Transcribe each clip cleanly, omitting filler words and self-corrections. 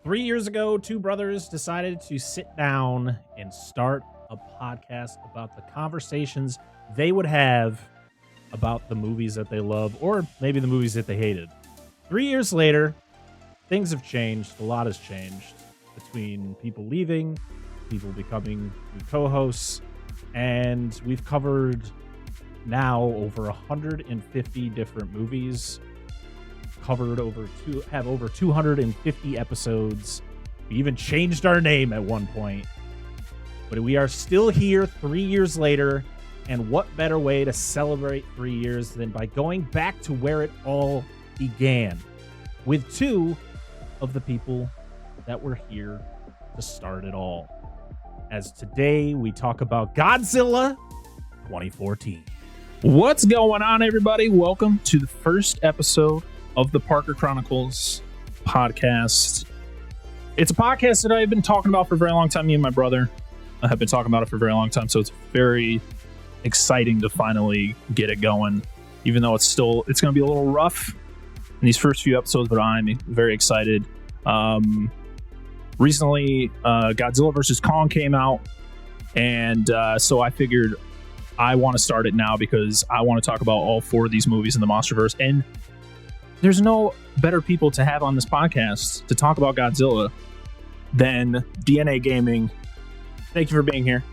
3 years ago, two brothers decided to sit down and start a podcast about the conversations they would have about the movies that they love, or maybe the movies that they hated. 3 years later, things have changed. A lot has changed between people leaving, people becoming new co-hosts, and we've covered now over 150 different movies, have over 250 episodes. We even changed our name at one point, but we are still here 3 years later. And what better way to celebrate 3 years than by going back to where it all began with two of the people that were here to start it all. As today we talk about Godzilla 2014. What's going on, everybody? Welcome to the first episode of the Parker Chronicles podcast. It's a podcast that I've been talking about for a very long time. Me and my brother have been talking about it for a very long time, so it's very exciting to finally get it going, even though it's going to be a little rough in these first few episodes, but I'm very excited. Recently, Godzilla vs. Kong came out, and so I figured I want to start it now because I want to talk about all four of these movies in the MonsterVerse, and there's no better people to have on this podcast to talk about Godzilla than DNA Gaming. Thank you for being here.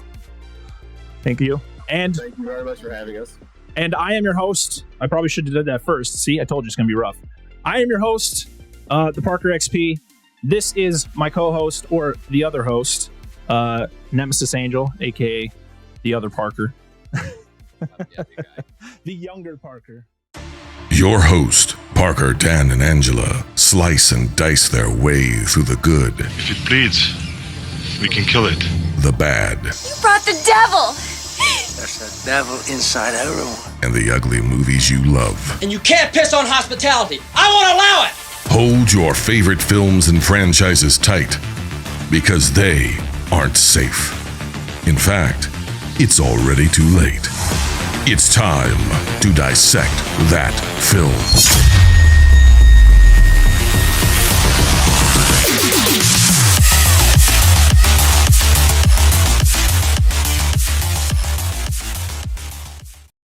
Thank you. And thank you very much for having us. And I am your host. I probably should have did that first. See, I told you it's going to be rough. I am your host, the Parker XP. This is my co-host, or the other host, Nemesis Angel, aka the other Parker. The younger Parker. Your host, Parker, Dan, and Angela, slice and dice their way through the good. If it bleeds, we can kill it. The bad. You brought the devil! There's a devil inside everyone. And the ugly movies you love. And you can't piss on hospitality. I won't allow it! Hold your favorite films and franchises tight, because they aren't safe. In fact, it's already too late. It's time to dissect that film.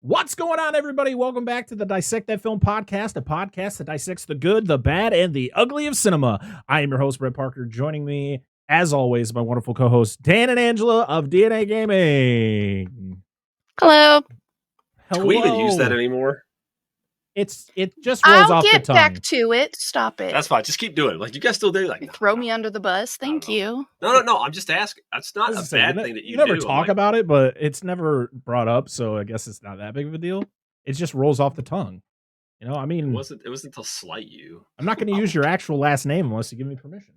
What's going on, everybody? Welcome back to the Dissect That Film podcast, a podcast that dissects the good, the bad, and the ugly of cinema. I am your host, Brett Parker. Joining me, as always, my wonderful co-hosts, Dan and Angela of DNA Gaming. Hello. Do we even use that anymore? It just rolls off the tongue. I'll get back to it. Stop it. That's fine. Just keep doing it. Like, you guys still do? Like, throw me under the bus. Thank you. No. I'm just asking. That's not a bad thing that you never do. talk about it, but it's never brought up, so I guess it's not that big of a deal. It just rolls off the tongue. You know, I mean, it wasn't to slight you. I'm not going to use your actual last name unless you give me permission.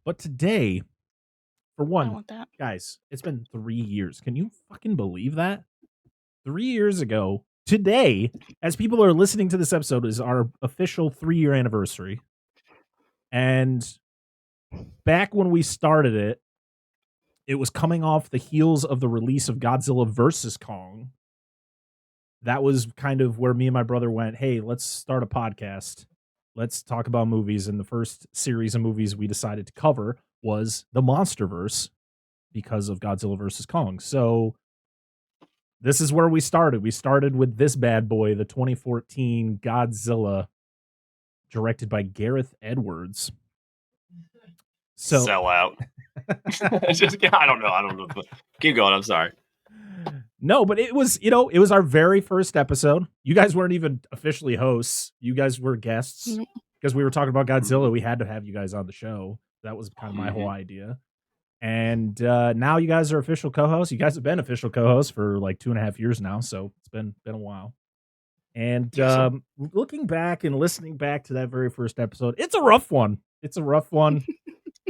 But today, for one, guys, it's been 3 years. Can you fucking believe that? 3 years ago, today, as people are listening to this episode, is our official 3-year anniversary. And back when we started it, it was coming off the heels of the release of Godzilla vs. Kong. That was kind of where me and my brother went, hey, let's start a podcast. Let's talk about movies. And the first series of movies we decided to cover was the MonsterVerse because of Godzilla vs. Kong. So this is where we started. We started with this bad boy, the 2014 Godzilla, directed by Gareth Edwards. So sell out. I don't know. Keep going. I'm sorry. No, but it was our very first episode. You guys weren't even officially hosts. You guys were guests because we were talking about Godzilla. We had to have you guys on the show. That was kind of my whole idea. And now you guys are official co-hosts. You guys have been official co-hosts for like 2.5 years now, so it's been a while. And looking back and listening back to that very first episode, it's a rough one.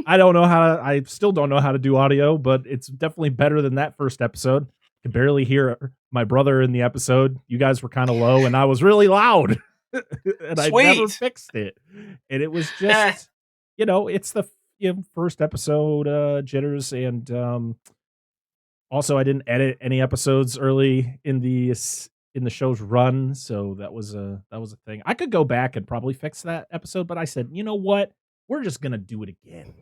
I still don't know how to do audio, but it's definitely better than that first episode. I could barely hear my brother in the episode. You guys were kind of low, and I was really loud. And I never fixed it. And it was just, it's the first episode jitters, and also I didn't edit any episodes early in the in the show's run, so that was a thing. I could go back and probably fix that episode, but I said, you know what? We're just gonna do it again.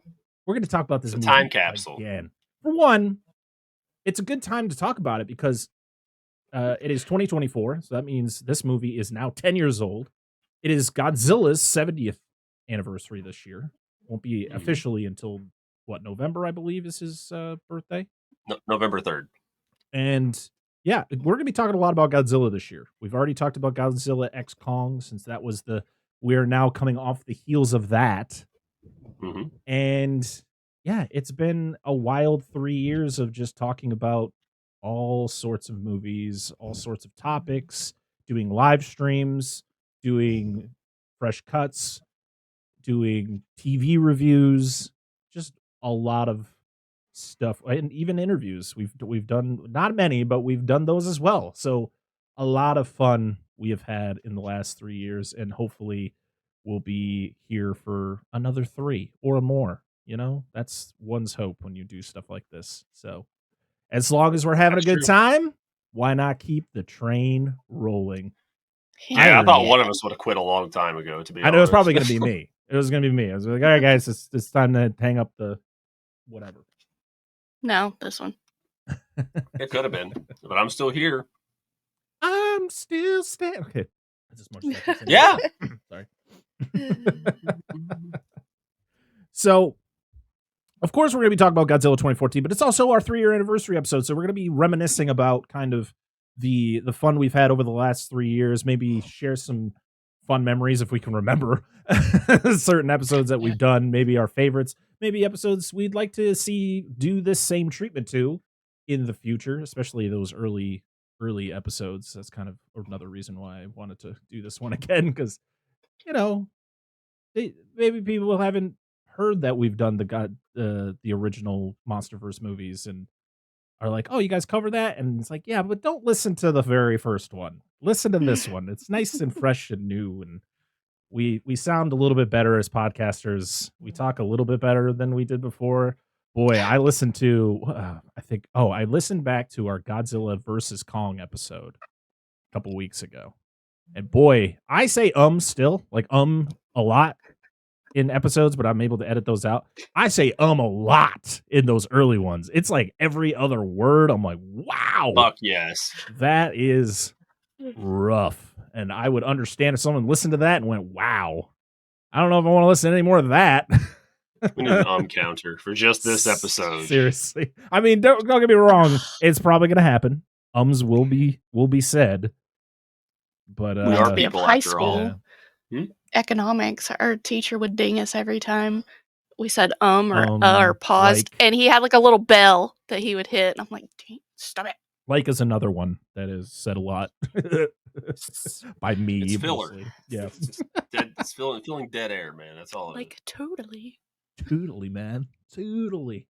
We're gonna talk about this movie time capsule again. For one, it's a good time to talk about it because it is 2024, so that means this movie is now 10 years old. It is Godzilla's 70th anniversary this year. Won't be officially until November, I believe, is his birthday. November 3rd. And yeah, we're gonna be talking a lot about Godzilla this year. We've already talked about Godzilla X Kong since that was we're now coming off the heels of that. Mm-hmm. And yeah, it's been a wild 3 years of just talking about all sorts of movies, all sorts of topics, doing live streams, doing fresh cuts, doing TV reviews, just a lot of stuff, and even interviews. We've done not many, but we've done those as well. So a lot of fun we have had in the last 3 years, and hopefully we'll be here for another 3 or more. You know, that's one's hope when you do stuff like this. So as long as we're having a good time, why not keep the train rolling? Yeah, I thought one of us would have quit a long time ago, to be honest. I know it was probably going to be me. It was going to be me. I was like, all right, guys, it's time to hang up the whatever. No, this one. It could have been, but I'm still here. I'm still standing. Okay. That's as much as I can say. Yeah. Sorry. So, of course, we're going to be talking about Godzilla 2014, but it's also our 3-year anniversary episode. So we're going to be reminiscing about kind of the fun we've had over the last 3 years. Maybe share some fun memories if we can remember certain episodes that we've done. Maybe our favorites. Maybe episodes we'd like to see do this same treatment to in the future, especially those early episodes. That's kind of another reason why I wanted to do this one again, because you know, maybe people haven't heard that we've done the original MonsterVerse movies and are like, oh, you guys cover that? And it's like, yeah, but don't listen to the very first one. Listen to this one. It's nice and fresh and new, and we sound a little bit better as podcasters. We talk a little bit better than we did before. Boy, I listened to I listened back to our Godzilla versus Kong episode a couple weeks ago. And boy, I say still, like a lot in episodes, but I'm able to edit those out. I say a lot in those early ones. It's like every other word. I'm like, wow. Fuck yes. That is rough. And I would understand if someone listened to that and went, wow. I don't know if I want to listen to any more of that. We need an counter for just this episode. Seriously. I mean, don't get me wrong. It's probably going to happen. Will be said. But we are people high after school. all. Economics, our teacher would ding us every time we said or paused, like, and he had like a little bell that he would hit, and I'm like, stop it. Like is another one that is said a lot by me. It's filler. Yeah. It's filling dead air, man. That's all. Like totally, man, totally.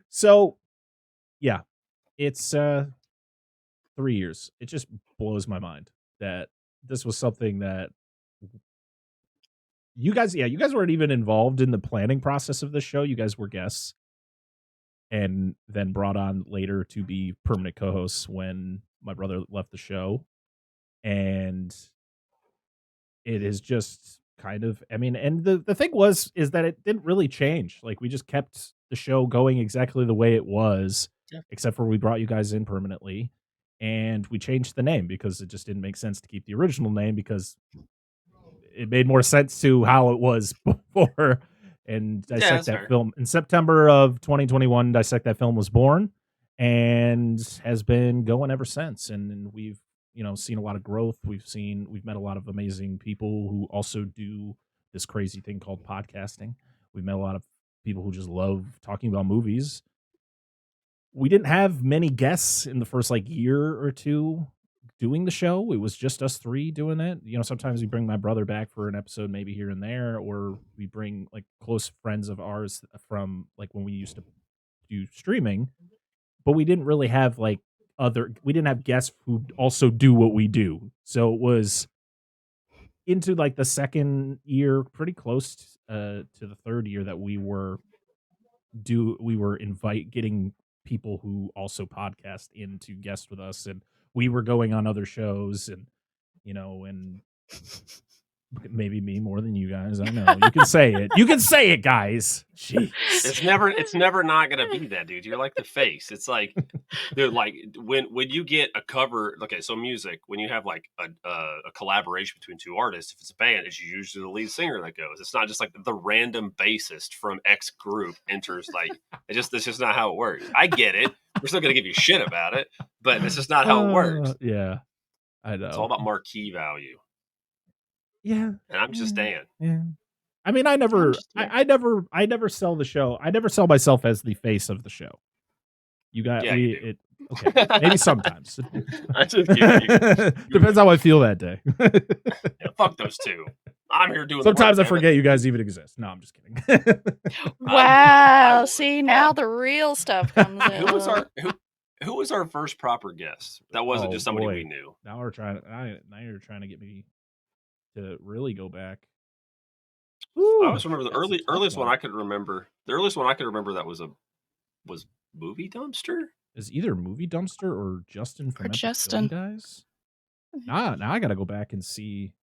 So, yeah, it's 3 years. It just blows my mind that this was something that you guys weren't even involved in the planning process of this show. You guys were guests and then brought on later to be permanent co-hosts when my brother left the show. And it is just kind of, I mean, and the thing is that it didn't really change. Like, we just kept the show going exactly the way it was, except for we brought you guys in permanently. And we changed the name because it just didn't make sense to keep the original name, because it made more sense to how it was before. And Dissect That Film in September of 2021, Dissect That Film was born and has been going ever since. And we've, seen a lot of growth. We've met a lot of amazing people who also do this crazy thing called podcasting. We've met a lot of people who just love talking about movies. We didn't have many guests in the first year or two doing the show. It was just us 3 doing it. Sometimes we bring my brother back for an episode, maybe here and there, or we bring close friends of ours from when we used to do streaming. But we didn't really have we didn't have guests who also do what we do. So it was into the second year, pretty close to the third year, that we were getting people who also podcast in to guest with us, and we were going on other shows, and and maybe me more than you guys. I know. You can say it. You can say it, guys. Jeez. It's never not gonna be that, dude. You're like the face. It's like they're like when you get a cover. Okay, so music, when you have like a collaboration between two artists, if it's a band, it's usually the lead singer that goes. It's not just like the random bassist from X group enters. Like it's just not how it works. I get it. We're still gonna give you shit about it, but it's just not how it works. Yeah, I know. It's all about marquee value. Yeah, and I'm just Dan. Yeah, I mean, I never sell the show. I never sell myself as the face of the show. You got you okay, maybe sometimes. I just depends how I feel that day. Yeah, fuck those two. I'm here doing. Sometimes I forget you guys even exist. No, I'm just kidding. Wow, see now the real stuff comes in. Who was our first proper guest? That wasn't just somebody we knew. Now you're trying to get me to really go back. Ooh, I always remember the earliest one I could remember. The earliest one I could remember that was Movie Dumpster. Is either Movie Dumpster or Justin from Epic Film Guys. Now I got to go back and see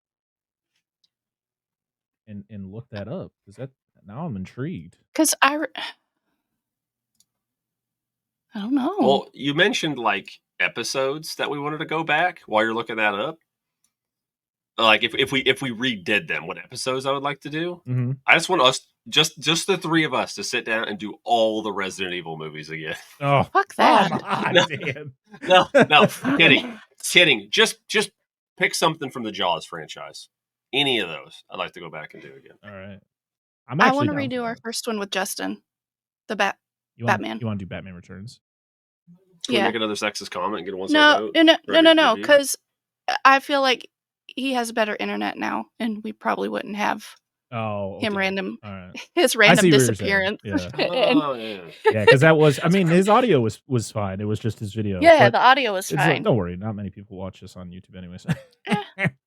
and look that up because now I'm intrigued. Because I don't know. Well, you mentioned like episodes that we wanted to go back while you're looking that up. Like if we redid them, what episodes I would like to do? Mm-hmm. I just want us, just the three of us, to sit down and do all the Resident Evil movies again. Oh, fuck that! No, kidding. Just pick something from the Jaws franchise. Any of those, I'd like to go back and do again. All right. I want to redo our first one with Justin, Batman. You want to do Batman Returns? Can we make another sexist comment and get one? No, because I feel like he has better internet now, and we probably wouldn't have his random disappearance. Yeah, because that was. I mean, his audio was fine. It was just his video. Yeah, the audio was fine. Like, don't worry, not many people watch this on YouTube anyway. So.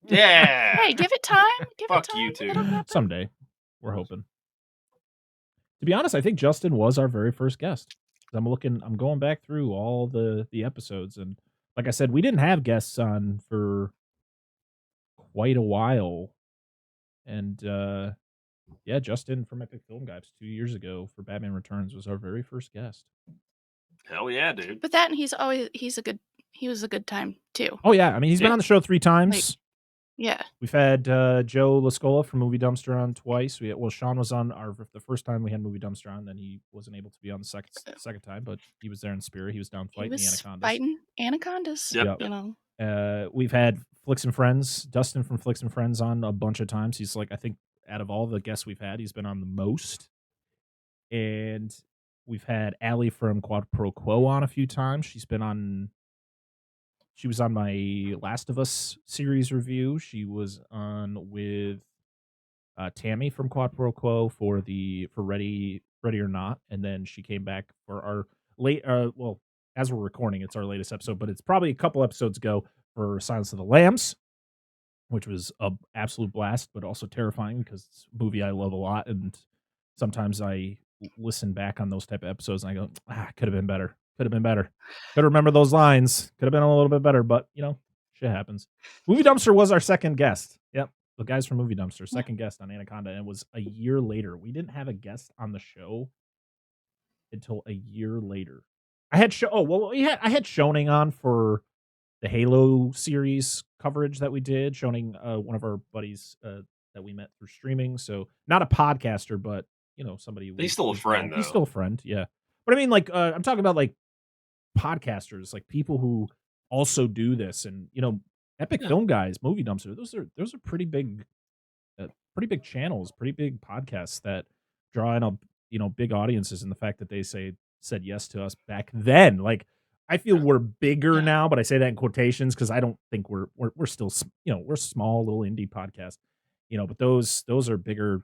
Yeah. Hey, give it time. Fuck YouTube. Someday, we're hoping. To be honest, I think Justin was our very first guest. I'm going back through all the episodes, and like I said, we didn't have guests on for quite a while. And Justin from Epic Film Guys 2 years ago for Batman Returns was our very first guest. Hell yeah, dude. But that, and he was a good time too. Oh yeah, I mean he's been on the show 3 times. Yeah. We've had Joe Lascola from Movie Dumpster on twice. Sean was on the first time we had Movie Dumpster on, then he wasn't able to be on the second time, but he was there in spirit. He was down fighting the anacondas. Fighting anacondas. Yep. You know. We've had Flicks and Friends, Dustin from Flicks and Friends on a bunch of times. He's like, I think out of all the guests we've had, he's been on the most. And we've had Allie from Quad Pro Quo on a few times. She was on my Last of Us series review. She was on with Tammy from Quad Pro Quo for Ready or Not, and then she came back for our late. As we're recording, it's our latest episode, but it's probably a couple episodes ago for Silence of the Lambs, which was an absolute blast, but also terrifying because it's a movie I love a lot, and sometimes I listen back on those type of episodes and I go, could have been better. Could remember those lines. Could have been a little bit better, but shit happens. Movie Dumpster was our second guest. Yep. The guys from Movie Dumpster, second guest on Anaconda, and it was a year later. We didn't have a guest on the show until a year later. I had Schoening on for the Halo series coverage that we did. Schoening, one of our buddies that we met through streaming. So not a podcaster, but somebody. He's still a friend, though. He's still a friend, yeah. But I mean, like, I'm talking about like podcasters, like people who also do this, and Epic Film Guys, Movie Dumpster. Those are pretty big channels, pretty big podcasts that draw in big audiences. And the fact that they said yes to us back then, like, I feel we're bigger now, but I say that in quotations because I don't think we're still we're small little indie podcast, but those are bigger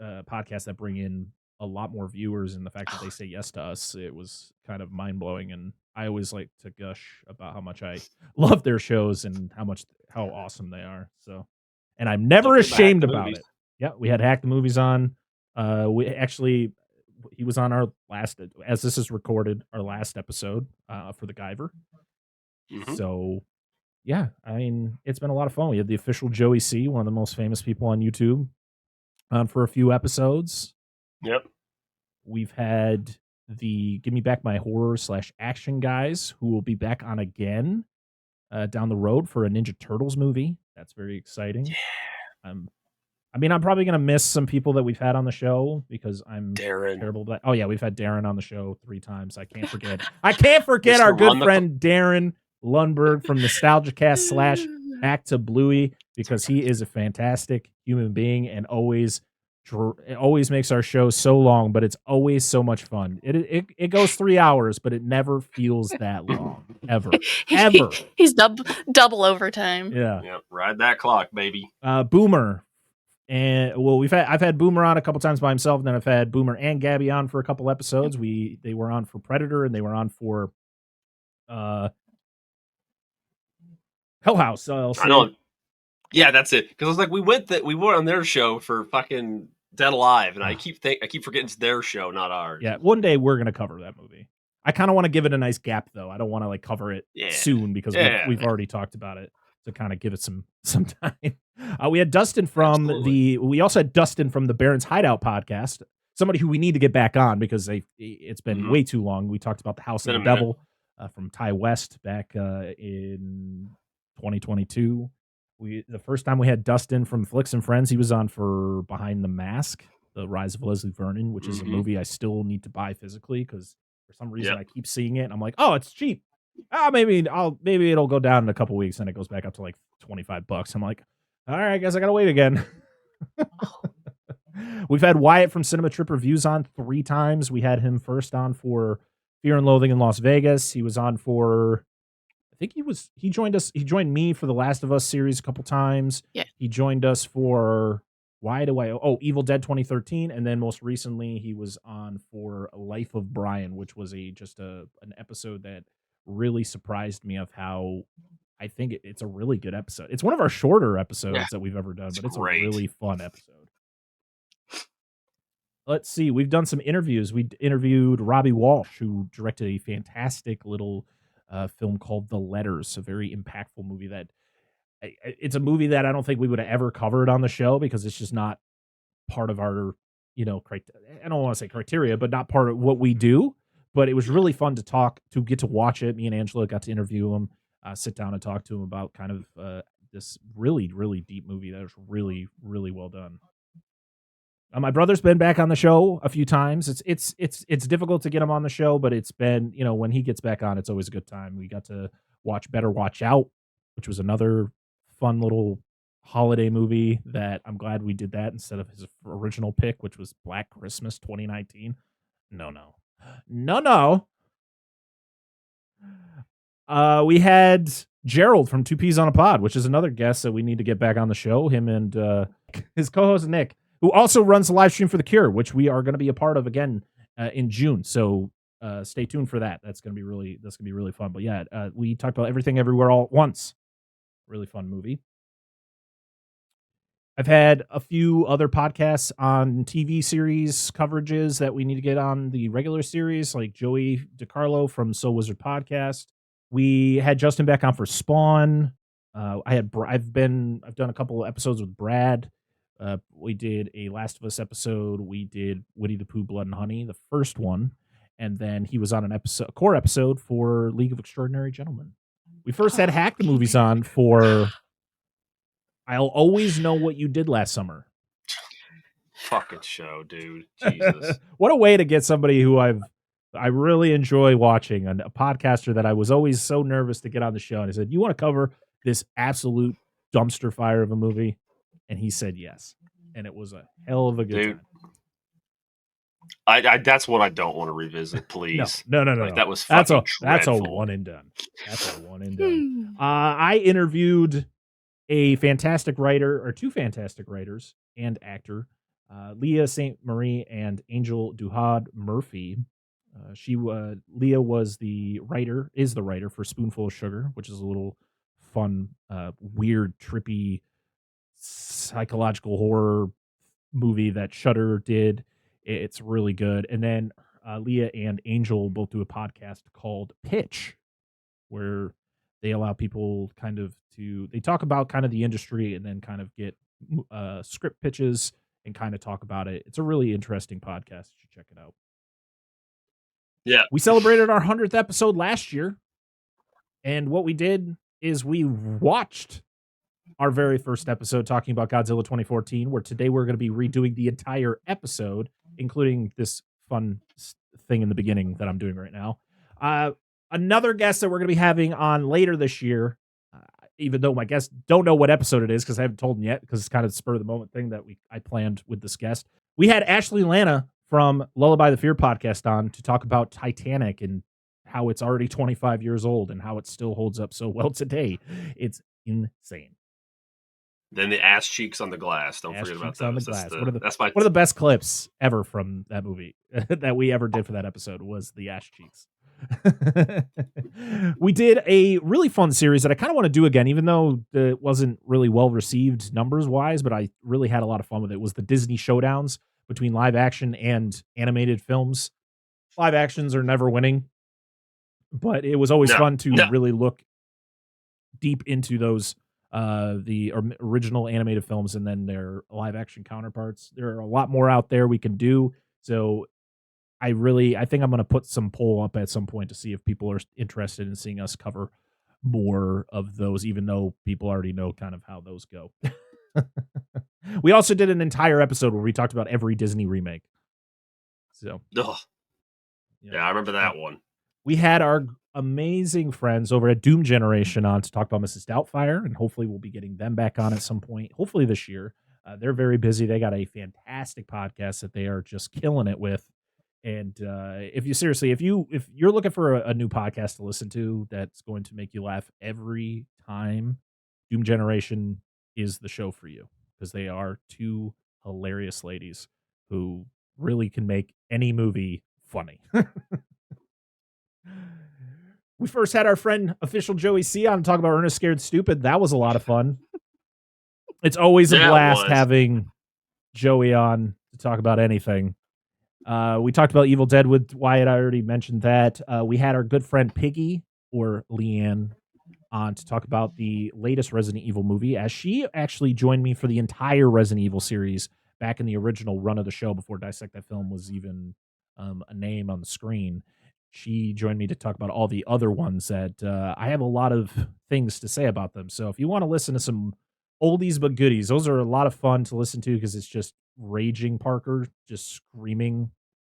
podcasts that bring in a lot more viewers, and the fact that they say yes to us, it was kind of mind-blowing. And I always like to gush about how much I love their shows and how awesome they are. So, and I'm never ashamed about it. Yeah, we had Hack the Movies on. He was on our last, as this is recorded, our last episode for the Guyver. So, yeah, I mean, it's been a lot of fun. We had the official Joey C, one of the most famous people on YouTube, on for a few episodes. Yep. We've had the Give Me Back My Horror / Action guys, who will be back on again down the road for a Ninja Turtles movie. That's very exciting. Yeah. I mean, I'm probably going to miss some people that we've had on the show because I'm terrible. But oh yeah, we've had Darren on the show 3 times. I can't forget. I can't forget our good friend Darren Lundberg from Nostalgia Cast / Back to Bluey, because he is a fantastic human being and always makes our show so long, but it's always so much fun. It goes 3 hours, but it never feels that long ever. He's double overtime. Yeah, ride that clock, baby. Boomer. And well, I've had Boomer on a couple times by himself, and then I've had Boomer and Gabby on for a couple episodes. They were on for Predator, and they were on for Hell House. I know. Yeah, that's it. Because I was like, we went on their show for fucking Dead Alive, and I keep forgetting it's their show, not ours. Yeah, one day we're gonna cover that movie. I kind of want to give it a nice gap, though. I don't want to like cover it soon because we've already talked about it. To kind of give it some time. We had Dustin from we also had Dustin from the Baron's Hideout podcast, somebody who we need to get back on because it's been way too long. We talked about the House of the Devil from Ty West back in 2022. The first time we had Dustin from Flicks and Friends, he was on for Behind the Mask, The Rise of Leslie Vernon, which is a movie I still need to buy physically because for some reason I keep seeing it and I'm like, oh, it's cheap. Maybe it'll go down in a couple weeks and it goes back up to like $25. I'm like, all right, I guess I gotta wait again. We've had Wyatt from Cinema Trip Reviews on 3 times. We had him first on for Fear and Loathing in Las Vegas. He was on for, I think he joined me for the Last of Us series a couple times. Yeah. He joined us for Evil Dead 2013, and then most recently he was on for Life of Brian, which was an episode that really surprised me of how I think it's a really good episode. It's one of our shorter episodes that we've ever done, but it's great. A really fun episode. Let's see. We've done some interviews. We interviewed Robbie Walsh, who directed a fantastic little film called The Letters, a very impactful movie it's a movie that I don't think we would have ever covered on the show because it's just not part of our, I don't want to say criteria, but not part of what we do. But it was really fun to get to watch it. Me and Angela got to interview him, sit down and talk to him about kind of this really, really deep movie that was really, really well done. My brother's been back on the show a few times. It's difficult to get him on the show, but it's been, when he gets back on, it's always a good time. We got to watch Better Watch Out, which was another fun little holiday movie that I'm glad we did that instead of his original pick, which was Black Christmas 2019. No. We had Gerald from 2 Peas on a Pod, which is another guest that we need to get back on the show. Him and his co-host Nick, who also runs the live stream for The Cure, which we are going to be a part of again in June. So stay tuned for that. That's going to be really fun. But yeah, we talked about Everything Everywhere All at Once. Really fun movie. I've had a few other podcasts on TV series coverages that we need to get on the regular series, like Joey DiCarlo from Soul Wizard Podcast. We had Justin back on for Spawn. I've done a couple of episodes with Brad. We did a Last of Us episode. We did Winnie the Pooh, Blood and Honey, the first one, and then he was on a core episode for League of Extraordinary Gentlemen. We first had Hack the Movies on for I'll Always Know What You Did Last Summer. Fucking show, dude. Jesus. What a way to get somebody who I really enjoy watching, a podcaster that I was always so nervous to get on the show. And I said, you want to cover this absolute dumpster fire of a movie? And he said yes. And it was a hell of a good time. I that's what I don't want to revisit, please. No. That was fucking that's a one and done. I interviewed a fantastic writer, or 2 fantastic writers and actor, Leah St. Marie and Angel Duhad Murphy. Leah is the writer for Spoonful of Sugar, which is a little fun, weird, trippy, psychological horror movie that Shudder did. It's really good. And then Leah and Angel both do a podcast called Pitch, where They allow people they talk about kind of the industry and then kind of get script pitches and kind of talk about it. It's a really interesting podcast. You should check it out. Yeah. We celebrated our 100th episode last year. And what we did is we watched our very first episode talking about Godzilla 2014, where today we're going to be redoing the entire episode, including this fun thing in the beginning that I'm doing right now. Another guest that we're going to be having on later this year, even though my guests don't know what episode it is because I haven't told them yet, because it's kind of the spur of the moment thing that I planned with this guest. We had Ashley Lana from Lullaby the Fear podcast on to talk about Titanic and how it's already 25 years old and how it still holds up so well today. It's insane. Then the ass cheeks on the glass. Don't forget about that. On the glass. One One of the best clips ever from that movie that we ever did for that episode was the ass cheeks. We did a really fun series that I kind of want to do again, even though it wasn't really well received numbers wise, but I really had a lot of fun with it. It was the Disney showdowns between live action and animated films. Live actions are never winning, but it was always fun to really look deep into those the original animated films and then their live action counterparts. There are a lot more out there we can do. So I think I'm going to put some poll up at some point to see if people are interested in seeing us cover more of those, even though people already know kind of how those go. We also did an entire episode where we talked about every Disney remake. So, yeah, I remember that one. We had our amazing friends over at Doom Generation on to talk about Mrs. Doubtfire, and hopefully we'll be getting them back on at some point, hopefully this year. They're very busy. They got a fantastic podcast that they are just killing it with. And if you're looking for a new podcast to listen to that's going to make you laugh every time, Doom Generation is the show for you, because they are two hilarious ladies who really can make any movie funny. We first had our friend official Joey C on to talk about Ernest Scared Stupid. That was a lot of fun. It's always a blast having Joey on to talk about anything. We talked about Evil Dead with Wyatt. I already mentioned that. We had our good friend Piggy, or Leanne, on to talk about the latest Resident Evil movie, as she actually joined me for the entire Resident Evil series back in the original run of the show before Dissect That Film was even a name on the screen. She joined me to talk about all the other ones that I have a lot of things to say about them. So if you want to listen to some oldies but goodies, those are a lot of fun to listen to, because it's just raging Parker just screaming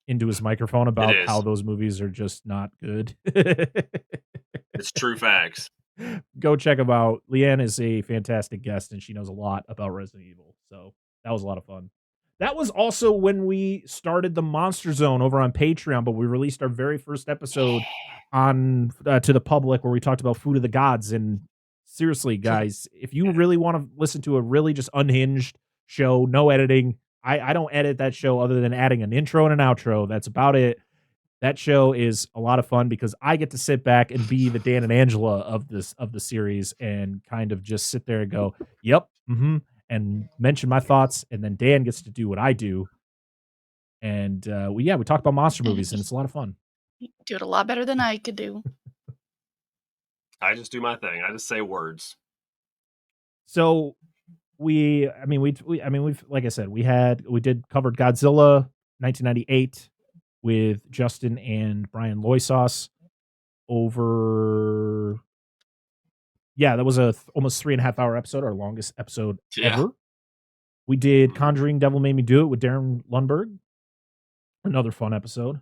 into his microphone about how those movies are just not good. It's true facts. Go check them out. Leanne is a fantastic guest, and she knows a lot about Resident Evil. So that was a lot of fun. That was also when we started the Monster Zone over on Patreon, but we released our very first episode on to the public, where we talked about Food of the Gods. And seriously, guys, if you really want to listen to a really just unhinged show, no editing, I don't edit that show other than adding an intro and an outro. That's about it. That show is a lot of fun because I get to sit back and be the Dan and Angela of the series and kind of just sit there and go, yep, and mention my thoughts, and then Dan gets to do what I do. And we talk about monster movies, and it's a lot of fun. You do it a lot better than I could do. I just do my thing. I just say words. So we've like I said, we covered Godzilla 1998 with Justin and Brian Loisauce over. Yeah, that was a almost 3.5 hour episode, our longest episode ever. We did Conjuring Devil Made Me Do It with Darren Lundberg. Another fun episode.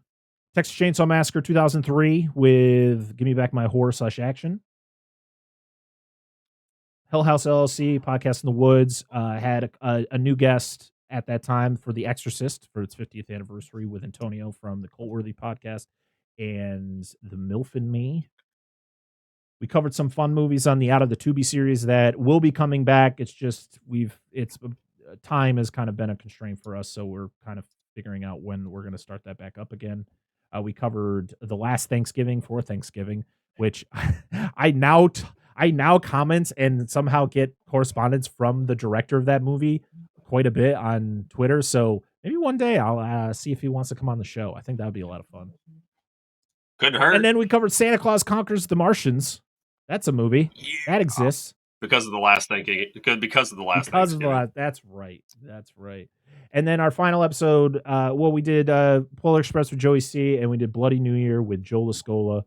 Texas Chainsaw Massacre 2003 with Give Me Back My Horror / Action. Hell House LLC, Podcast in the Woods, had a new guest at that time for The Exorcist for its 50th anniversary with Antonio from the Cultworthy podcast and The MILF and Me. We covered some fun movies on the Out of the Tubi series that will be coming back. It's just time has kind of been a constraint for us, so we're kind of figuring out when we're going to start that back up again. We covered The Last Thanksgiving for Thanksgiving, which I now comment and somehow get correspondence from the director of that movie quite a bit on Twitter. So maybe one day I'll see if he wants to come on the show. I think that would be a lot of fun. Couldn't hurt. And then we covered Santa Claus Conquers the Martians That's a movie. That exists. Because of the last Thanksgiving. Because of the last Because of the last. That's right. That's right. And then our final episode, we did Polar Express with Joey C, and we did Bloody New Year with Joe Lascola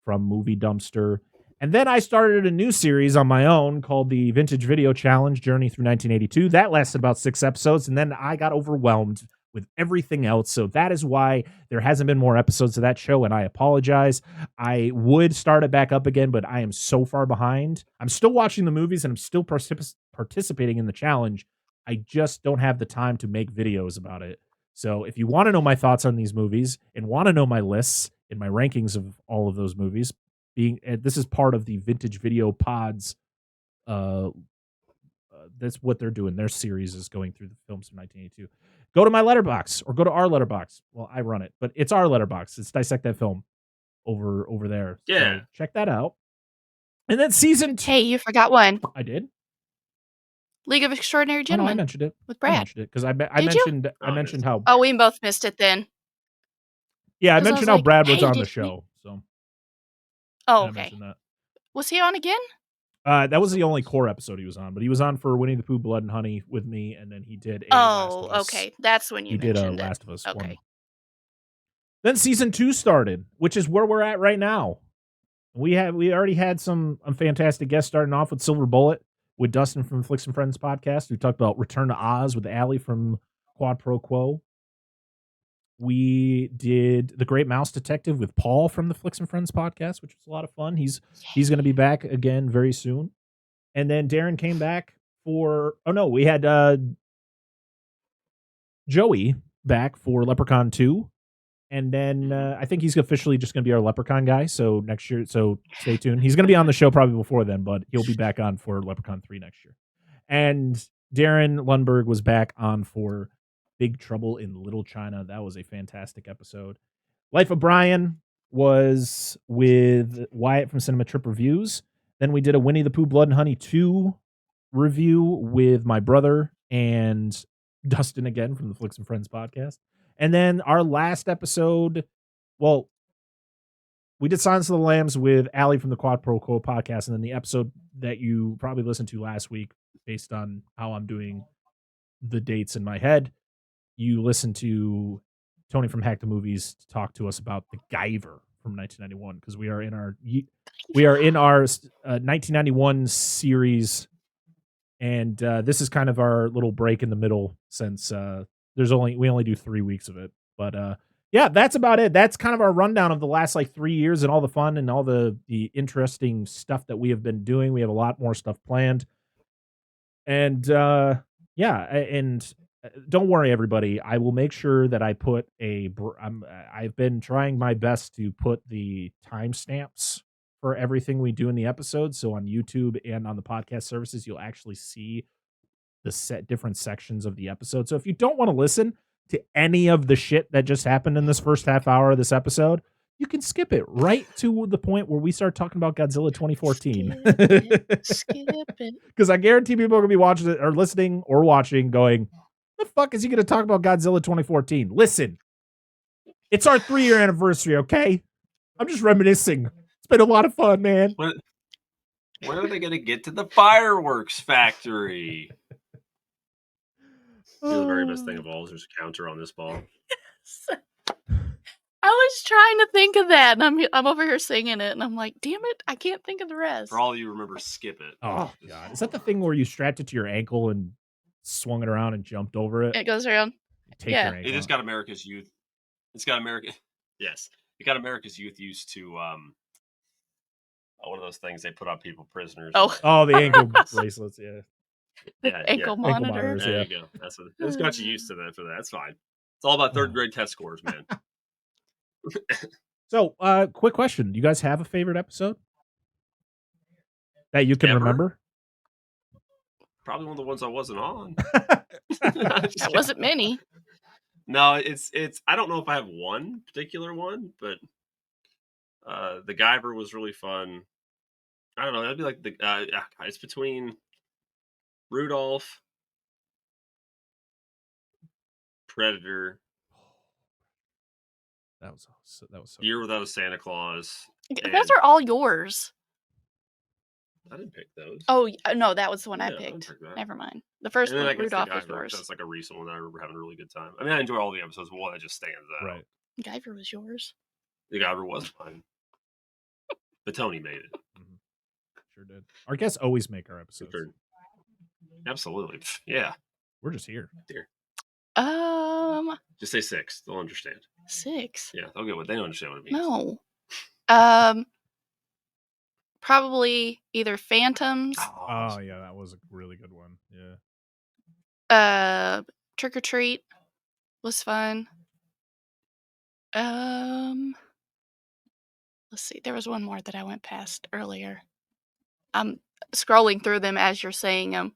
from Movie Dumpster. And then I started a new series on my own called the Vintage Video Challenge Journey Through 1982. That lasted about 6 episodes, and then I got overwhelmed with everything else. So that is why there hasn't been more episodes of that show, and I apologize. I would start it back up again, but I am so far behind. I'm still watching the movies, and I'm still participating in the challenge. I just don't have the time to make videos about it. So if you want to know my thoughts on these movies and want to know my lists and my rankings of all of those movies, this is part of the Vintage Video Pods. That's what they're doing. Their series is going through the films from 1982. Go to my letterbox or go to our letterbox. Well, I run it, but it's our letterbox. It's Dissect That Film over there. Yeah. So check that out. And then season 2. Hey, you forgot one. I did. League of Extraordinary Gentlemen. I mentioned it with Brad. I mentioned it because I mentioned how. Oh, we both missed it then. Yeah, I mentioned how Brad was on the show. So. Oh, okay. That. Was he on again? That was the only core episode he was on, but he was on for Winnie the Pooh, Blood and Honey with me, and then he did Last of Us. Okay. That's when you mentioned did Last of Us. Okay. 1. Then season 2 started, which is where we're at right now. We already had some fantastic guests starting off with Silver Bullet with Dustin from Flicks and Friends podcast. We talked about Return to Oz with Allie from Quad Pro Quo. We did The Great Mouse Detective with Paul from the Flicks and Friends podcast, which was a lot of fun. He's going to be back again very soon. And then Darren came back we had Joey back for Leprechaun 2. And then I think he's officially just going to be our Leprechaun guy. So next year, so stay tuned. He's going to be on the show probably before then, but he'll be back on for Leprechaun 3 next year. And Darren Lundberg was back on for Big Trouble in Little China. That was a fantastic episode. Life of Brian was with Wyatt from Cinema Trip Reviews. Then we did a Winnie the Pooh Blood and Honey 2 review with my brother and Dustin again from the Flicks and Friends podcast. And then our last episode, we did Silence of the Lambs with Allie from the Quad Pro Quo podcast. And then the episode that you probably listened to last week, based on how I'm doing the dates in my head, you listened to Tony from Hack the Movies to talk to us about the Guyver from 1991, because we are in our 1991 series, and this is kind of our little break in the middle since we only do 3 weeks of it. But yeah, that's about it. That's kind of our rundown of the last 3 years and all the fun and all the interesting stuff that we have been doing. We have a lot more stuff planned, and don't worry, everybody. I will make sure that I put I've been trying my best to put the timestamps for everything we do in the episode. So on YouTube and on the podcast services, you'll actually see the different sections of the episode. So if you don't want to listen to any of the shit that just happened in this first half hour of this episode, you can skip it right to the point where we start talking about Godzilla 2014. Skip it. Because I guarantee people are going to be watching it or listening or watching going, the fuck is he going to talk about Godzilla 2014? Listen, it's our 3-year anniversary, okay? I'm just reminiscing. It's been a lot of fun, man. When are they going to get to the fireworks factory? The very best thing of all is there's a counter on this ball. I was trying to think of that, and I'm over here singing it, and I'm like, damn it, I can't think of the rest. For all of you remember, skip it. Oh, God. Is that the thing where you strapped it to your ankle and swung it around and jumped over it? It goes around. Your ankle. It just got America's youth. Yes. It got America's youth used to one of those things they put on people, prisoners. Oh, the ankle bracelets, yeah. Ankle monitors. There you go. That's what it's got you used to that for that. That's fine. It's all about third grade test scores, man. So, quick question. Do you guys have a favorite episode that you can remember? Probably one of the ones I wasn't on. That wasn't many. No, it's I don't know if I have one particular one, but the Guyver was really fun. I don't know. That'd be like it's between Rudolph, Predator. That was so Year Without a Santa Claus. Those are all yours. I didn't pick those. Oh no, that was the one I Yeah, I picked. picked that. Never mind. The first And then one, I guess Rudolph, the was Guyver, yours. that's like a recent one that I remember having a really good time. I mean, I enjoy all the episodes, but one that just stands out. Right. Guyver was yours. The Guyver was mine. But Tony made it. Mm-hmm. Sure did. Our guests always make our episodes. Sure. Absolutely. Yeah. We're just here. Dear. Just say 6. They'll understand. 6. Yeah, they'll get what they don't understand what it means. No. Probably either Phantoms. Oh yeah, that was a really good one. Yeah. Trick or Treat was fun. Let's see. There was one more that I went past earlier. I'm scrolling through them as you're saying them.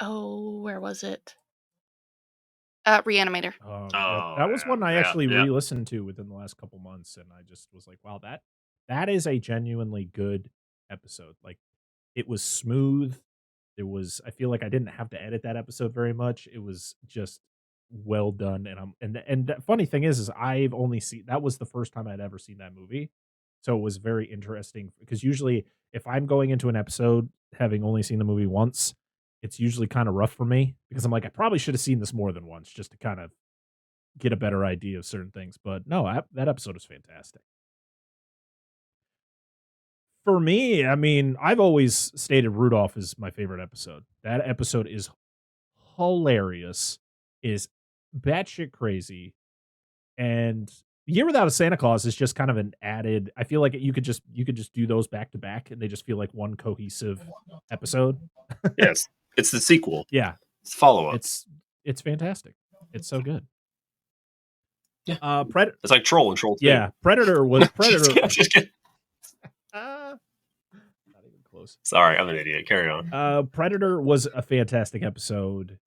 Oh, where was it? Reanimator. That was one I actually re-listened to within the last couple months, and I just was like, wow, that is a genuinely good episode. Like, it was smooth. I feel like I didn't have to edit that episode very much. It was just well done. And the funny thing is I've only seen, that was the first time I'd ever seen that movie. So it was very interesting because usually if I'm going into an episode having only seen the movie once, it's usually kind of rough for me because I'm like, I probably should have seen this more than once just to kind of get a better idea of certain things. But no, that episode is fantastic. For me, I mean, I've always stated Rudolph is my favorite episode. That episode is hilarious, is batshit crazy, and Year Without a Santa Claus is just kind of an added. I feel like you could just do those back to back, and they just feel like one cohesive episode. Yes, it's the sequel. Yeah, it's follow up. It's fantastic. It's so good. Yeah, Predator. It's like Troll and Troll 2. Yeah, Predator was Predator. Just kidding. Not even close. Sorry, I'm an idiot. Carry on. Predator was a fantastic episode.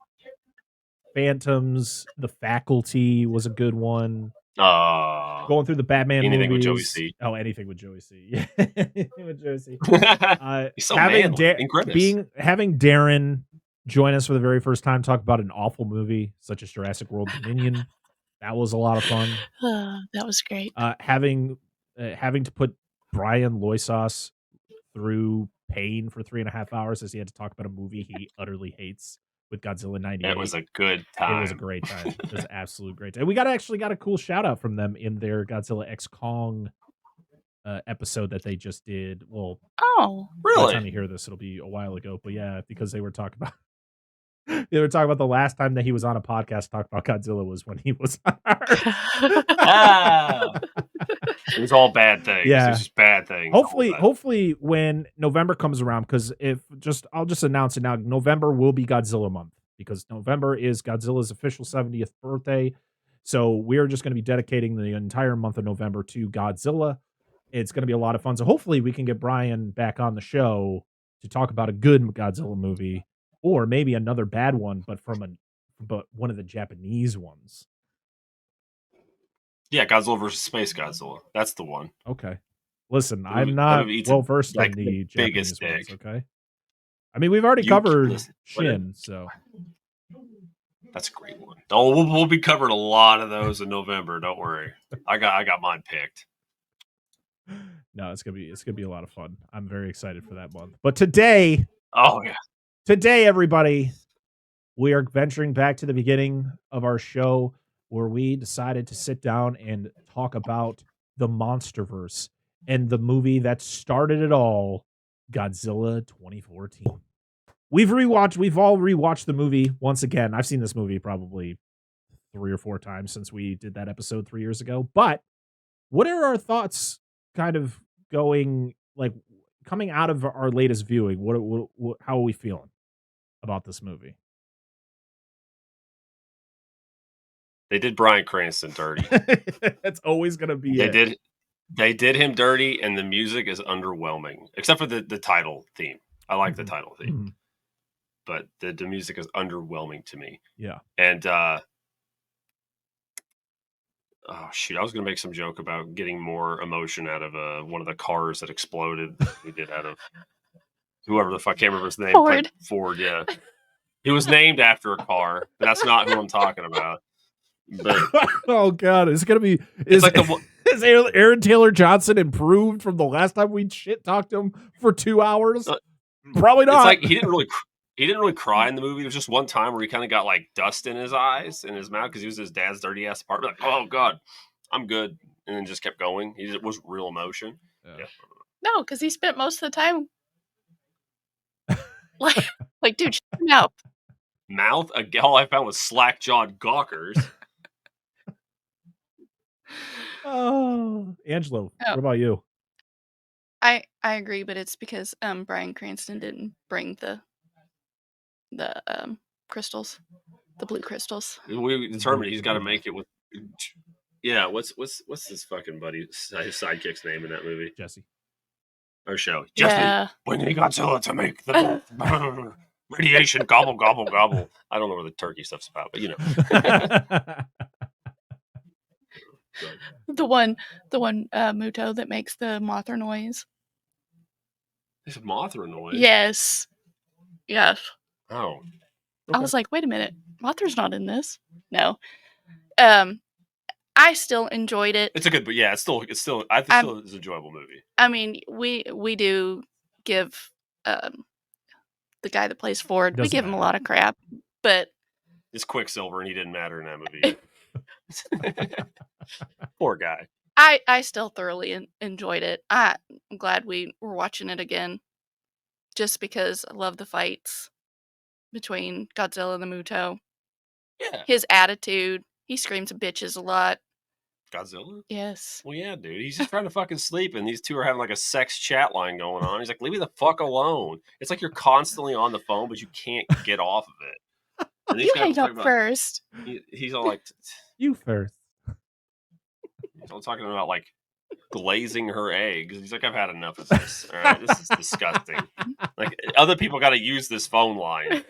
Phantoms, The Faculty was a good one. Going through the Batman anything movies. With Joey C. Oh, anything with Joey C. Yeah, with Joey C. He's so manly. Having Darren join us for the very first time, talk about an awful movie such as Jurassic World Dominion. That was a lot of fun. That was great. Having to put Brian Loisas through pain for 3.5 hours as he had to talk about a movie he utterly hates with Godzilla 98. It was a good time. It was a great time. It was an absolute great time. We got a cool shout out from them in their Godzilla X Kong episode that they just did. Well, really? By the time you hear this, it'll be a while ago. But yeah, because they were talking about the last time that he was on a podcast talk about Godzilla was when he was on ours. It was all bad things. Yeah. It was just bad things. Hopefully when November comes around, because I'll just announce it now, November will be Godzilla month because November is Godzilla's official 70th birthday. So we're just going to be dedicating the entire month of November to Godzilla. It's going to be a lot of fun. So hopefully we can get Brian back on the show to talk about a good Godzilla movie. Or maybe another bad one, but one of the Japanese ones. Yeah, Godzilla versus Space Godzilla. That's the one. Okay. Listen, I'm not well versed on the Japanese ones. Okay. I mean, we've already covered Shin, so that's a great one. Oh, we'll be covering a lot of those in November. Don't worry. I got mine picked. No, it's gonna be a lot of fun. I'm very excited for that month. But today, everybody, we are venturing back to the beginning of our show where we decided to sit down and talk about the Monsterverse and the movie that started it all, Godzilla 2014. We've all rewatched the movie once again. I've seen this movie probably 3 or 4 times since we did that episode 3 years ago. But what are our thoughts kind of coming out of our latest viewing? How are we feeling about this movie? They did Bryan Cranston dirty. That's always going to be it. They did him dirty, and the music is underwhelming, except for the title theme. I like the title theme, but the music is underwhelming to me. Yeah. And oh shoot, I was going to make some joke about getting more emotion out of one of the cars that exploded. We did out of whoever the fuck, I can't remember his name. Ford, yeah. He was named after a car, but that's not who I'm talking about. But oh god, it's gonna be. It's like the is Aaron Taylor Johnson improved from the last time we shit talked him for 2 hours? Probably not. It's like he didn't really cry in the movie. It was just one time where he kind of got like dust in his eyes and his mouth because he was in his dad's dirty ass apartment. Like, oh god, I'm good, and then just kept going. It was real emotion. Yeah. No, because he spent most of the time like dude, shut your mouth. Mouth. All I found was slack-jawed gawkers. Oh, Angelo, what about you? I agree, but it's because Bryan Cranston didn't bring the crystals, the blue crystals. We determined he's got to make it with. Yeah, what's his fucking buddy, his sidekick's name in that movie? Jesse. Or show. Jesse. We need Godzilla to make the radiation gobble gobble gobble. I don't know what the turkey stuff's about, but you know. The one Muto that makes the Mothra noise. There's a Mothra noise. Yes. Yes. Oh. Okay. I was like, wait a minute, Mothra's not in this. No. I still enjoyed it. It's a good, but yeah, it's still. I think still is an enjoyable movie. I mean, we do give the guy that plays Ford, we give him a lot of crap, but it's Quicksilver, and he didn't matter in that movie. Poor guy. I still thoroughly enjoyed it. I'm glad we were watching it again, just because I love the fights between Godzilla and the Muto. Yeah. His attitude. He screams bitches a lot. Godzilla? Yes. Well, yeah, dude. He's just trying to fucking sleep, and these two are having like a sex chat line going on. He's like, leave me the fuck alone. It's like you're constantly on the phone, but you can't get off of it. And You hang up first. He's all like... You first. He's all talking about like glazing her eggs. He's like, I've had enough of this. All right, this is disgusting. Like, other people got to use this phone line.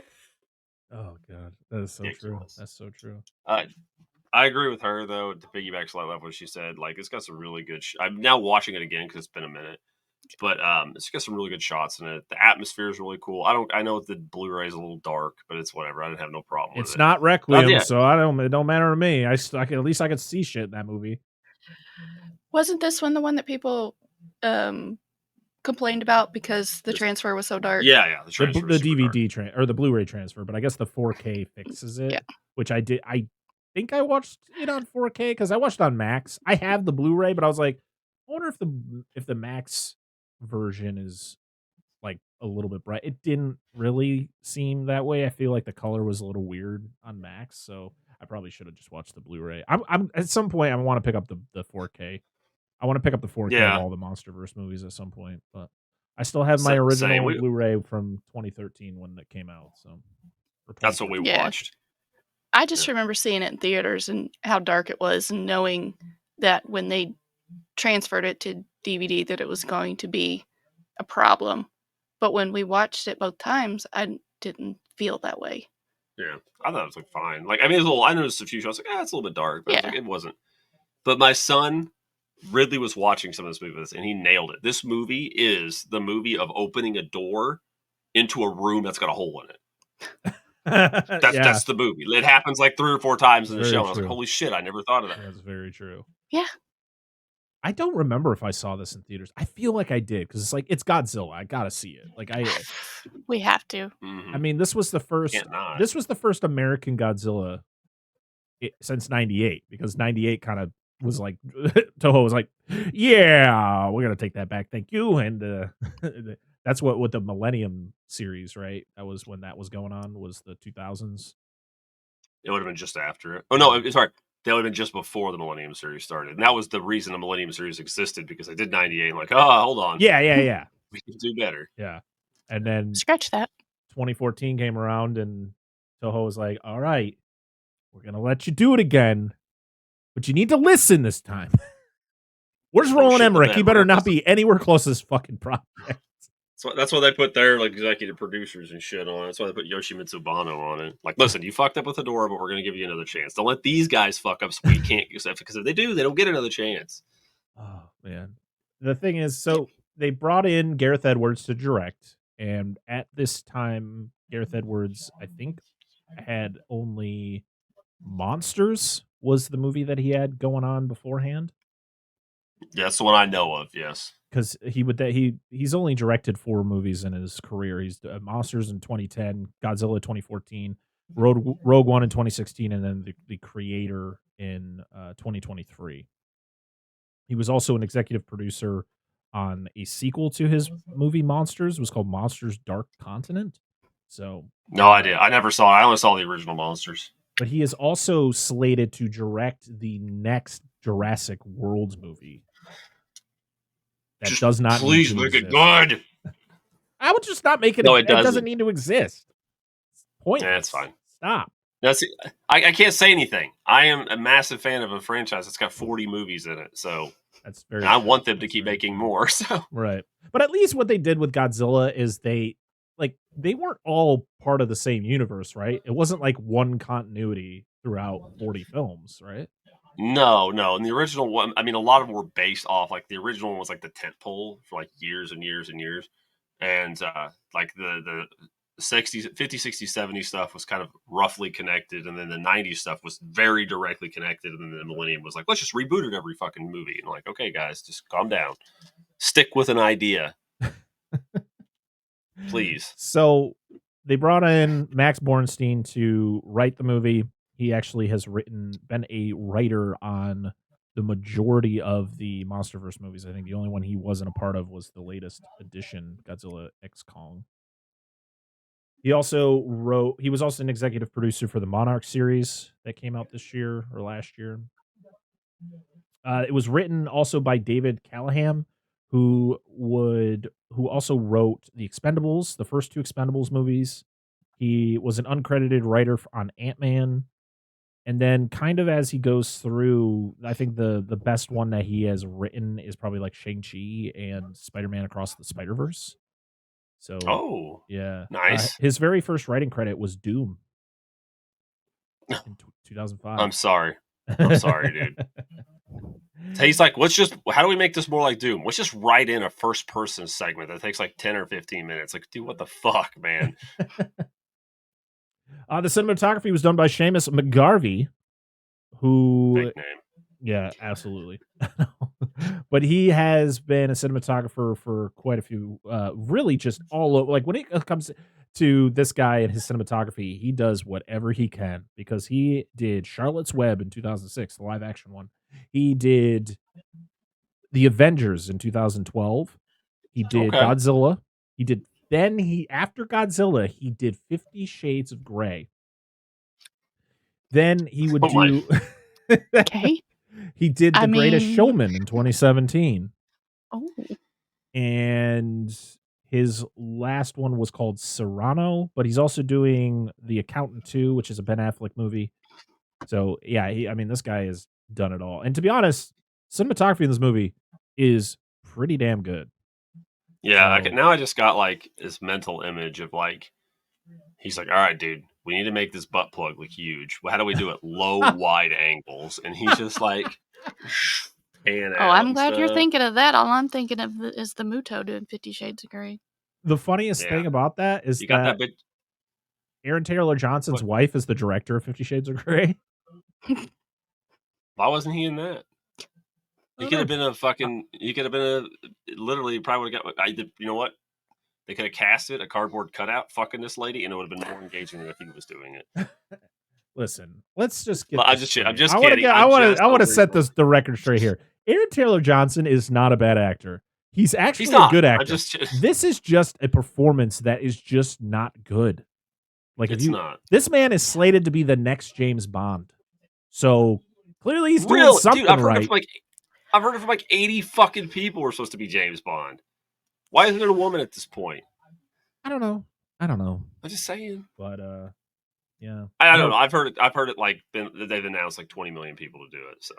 Oh, God. That is so true. That's so true. I agree with her, though, to piggyback slightly off what she said. Like, it's got some really good... I'm now watching it again because it's been a minute. But it's got some really good shots in it. The atmosphere is really cool. I know the Blu-ray is a little dark, but it's whatever. I didn't have no problem with it. It's not Requiem, so it don't matter to me. I can, at least I could see shit in that movie. Wasn't this one the one that people complained about because the transfer was so dark? Yeah. The DVD or the Blu-ray transfer, but I guess the 4K fixes it. Yeah. Which I did. I think I watched it on 4K because I watched it on Max. I have the Blu-ray, but I was like, I wonder if the Max version is like a little bit bright. It didn't really seem that way. I feel like the color was a little weird on Max, so I probably should have just watched the Blu-ray. I'm at some point I want to pick up the 4K. I want to pick up the 4K of all the MonsterVerse movies at some point, but I still have my original Blu-ray from 2013 when it came out. So that's what we watched. I just remember seeing it in theaters and how dark it was, and knowing that when they transferred it to DVD that it was going to be a problem. But when we watched it both times, I didn't feel that way. Yeah, I thought it was like fine. Like, I mean, it was a little. I noticed a few shots. Like, it's a little bit dark, but it wasn't. But my son Ridley was watching some of this movie, and he nailed it. This movie is the movie of opening a door into a room that's got a hole in it. That's the movie. It happens like 3 or 4 times in the show. And I was like, holy shit, I never thought of that. That's very true. Yeah. I don't remember if I saw this in theaters. I feel like I did because it's Godzilla. I gotta see it. Like we have to. Mm-hmm. I mean, this was the first. This was the first American Godzilla since '98, because '98 kind of was like Toho was like, yeah, we're gonna take that back, thank you, and that's what with the Millennium series, right? That was when that was going on. Was the 2000s? It would have been just after it. Oh no, sorry. That would have been just before the Millennium series started. And that was the reason the Millennium series existed, because I did 98 and like, hold on. Yeah. We can do better. Yeah. And then scratch that. 2014 came around and Toho was like, all right, we're going to let you do it again, but you need to listen this time. Where's Roland Emmerich? He better not be anywhere close to this fucking project. So that's why they put their like executive producers and shit on it. That's why they put Yoshimitsu Banno on it. Like, listen, you fucked up with Hedorah, but we're going to give you another chance. Don't let these guys fuck up so we can't, because if they do, they don't get another chance. Oh, man. The thing is, so they brought in Gareth Edwards to direct, and at this time, Gareth Edwards, I think, had only Monsters was the movie that he had going on beforehand. Yeah, that's the one I know of. Yes, because he's only directed 4 movies in his career. He's Monsters in 2010, Godzilla 2014, Rogue One in 2016, and then the Creator in 2023. He was also an executive producer on a sequel to his movie Monsters. It was called Monsters Dark Continent. So no idea. I never saw it. I only saw the original Monsters. But he is also slated to direct the next Jurassic World movie. That just does not please need to make exist. it good. I would just not make it. No, it doesn't need to exist. Point. That's fine. Stop. I can't say anything. I am a massive fan of a franchise that's got 40 movies in it, so that's very. I want them to keep making more. So right, but at least what they did with Godzilla is they weren't all part of the same universe, right? It wasn't like one continuity throughout 40 films, right? No. And the original one, I mean, a lot of them were based off, like, the original one was like the tentpole for like years and years and years. And like the 60s, 50s, 60s, 70s stuff was kind of roughly connected. And then the 90s stuff was very directly connected. And then the millennium was like, let's just reboot it every fucking movie. And like, okay, guys, just calm down. Stick with an idea. Please. So they brought in Max Bornstein to write the movie. He actually has been a writer on the majority of the MonsterVerse movies. I think the only one he wasn't a part of was the latest edition, Godzilla X Kong. He was also an executive producer for the Monarch series that came out this year or last year. It was written also by David Callahan, who also wrote The Expendables, the first 2 Expendables movies. He was an uncredited writer on Ant-Man. And then kind of as he goes through, I think the best one that he has written is probably like Shang-Chi and Spider-Man Across the Spider-Verse. So, yeah. Nice. His very first writing credit was Doom in 2005. I'm sorry, dude. He's like, how do we make this more like Doom? Let's just write in a first-person segment that takes like 10 or 15 minutes. Like, dude, what the fuck, man? The cinematography was done by Seamus McGarvey, who... Big name. Yeah, absolutely. But he has been a cinematographer for quite a few, really just all over. Like, when it comes to this guy and his cinematography, he does whatever he can, because he did Charlotte's Web in 2006, the live-action one. He did The Avengers in 2012. He did Godzilla. After Godzilla, he did 50 Shades of Grey. Then he would do... Okay. He did The Greatest Showman in 2017. Oh. And his last one was called Cyrano, but he's also doing The Accountant 2, which is a Ben Affleck movie. So, yeah, this guy has done it all. And to be honest, cinematography in this movie is pretty damn good. Yeah, now I just got like this mental image of like, he's like, all right, dude, we need to make this butt plug look huge. Well, how do we do it? Low, wide angles. And he's just like, I'm glad you're thinking of that. All I'm thinking of is the Muto doing 50 Shades of Grey. The funniest thing about that is that Aaron Taylor Johnson's wife is the director of 50 Shades of Grey. Why wasn't he in that? He could have been literally probably would have got, you know what? They could have casted a cardboard cutout fucking this lady, and it would have been more engaging than if he was doing it. Listen, let's just get. I'm just kidding. I want to set the record straight here. Aaron Taylor Johnson is not a bad actor. He's actually a good actor. This is just a performance that is just not good. Like, not. This man is slated to be the next James Bond. So clearly he's doing something right. I've heard it from like 80 fucking people who are supposed to be James Bond. Why isn't there a woman at this point? I don't know. I'm just saying. But yeah. I don't know. I've heard it like they've announced like 20 million people to do it. So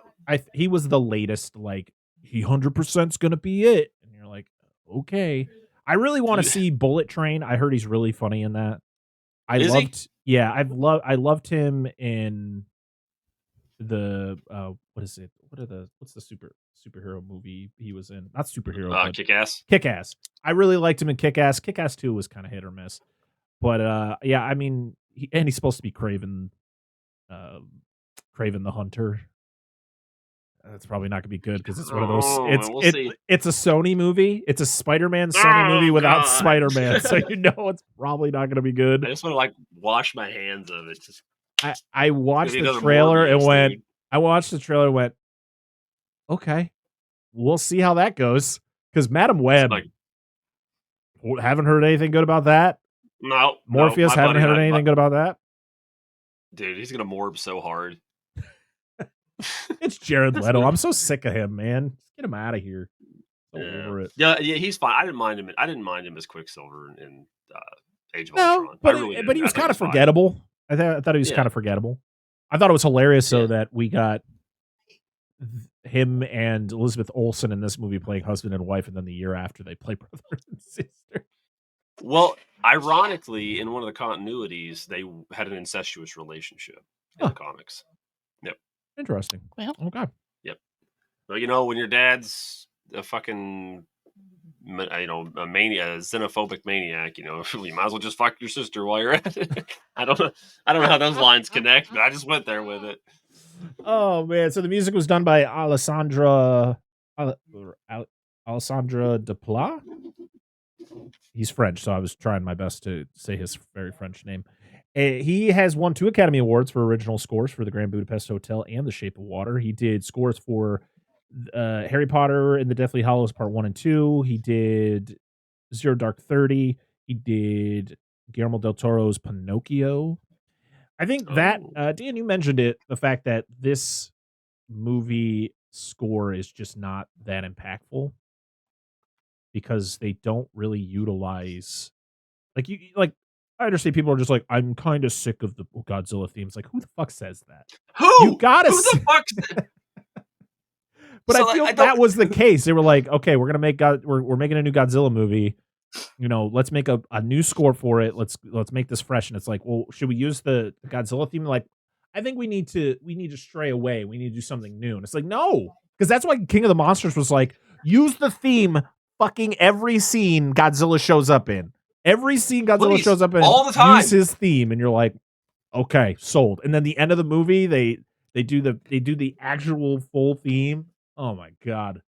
he was the latest, like, he 100%'s gonna be it. And you're like, okay. I really want to see Bullet Train. I heard he's really funny in that. I loved him in the what's the superhero movie he was in? Not superhero, Kick-Ass. Kick-Ass. I really liked him in Kick-Ass. Kick-Ass 2 was kind of hit or miss. But he's supposed to be Kraven Kraven the Hunter. That's probably not going to be good because it's one of those. It's a Sony movie. It's a Spider-Man Sony movie without Spider-Man, so you know it's probably not going to be good. I just want to like wash my hands of it. Just I watched the trailer and went. Dude. I watched the trailer and went. Okay, we'll see how that goes. Because Madam Web, haven't heard anything good about that. No, Morpheus, haven't heard anything good about that. Dude, he's gonna morb so hard. It's Jared Leto. I'm so sick of him, man. Just get him out of here. Over it. Yeah, he's fine. I didn't mind him as Quicksilver in Age of Ultron. But he was kind of forgettable. I thought he was kind of forgettable. I thought it was hilarious though that we got him and Elizabeth Olsen in this movie playing husband and wife, and then the year after they play brother and sister. Well, ironically, in one of the continuities, they had an incestuous relationship in the comics. Yep. Interesting. Well, okay. Yep. Well, when your dad's a fucking, a xenophobic maniac, you might as well just fuck your sister while you're at it. I don't know how those lines connect, but I just went there with it. Oh man! So the music was done by Alessandra Desplat. He's French, so I was trying my best to say his very French name. He has won 2 Academy Awards for original scores for The Grand Budapest Hotel and The Shape of Water. He did scores for Harry Potter and the Deathly Hallows Part 1 and 2. He did Zero Dark 30. He did Guillermo del Toro's Pinocchio. I think that, Dan, you mentioned it, the fact that this movie score is just not that impactful because they don't really utilize, I understand people are just like, I'm kind of sick of the Godzilla themes. Like, who the fuck says that? Who? You gotta who the fuck? But so I feel that was the case. They were like, okay, we're gonna make we're making a new Godzilla movie. Let's make a new score for it. Let's make this fresh. And it's like, well, should we use the Godzilla theme? Like, I think we need to stray away. We need to do something new. And it's like, no, because that's why King of the Monsters was like, use the theme fucking every scene Godzilla shows up in. Every scene Godzilla shows up in all the time. Use his theme, and you're like, okay, sold. And then the end of the movie, they do the actual full theme. Oh my god.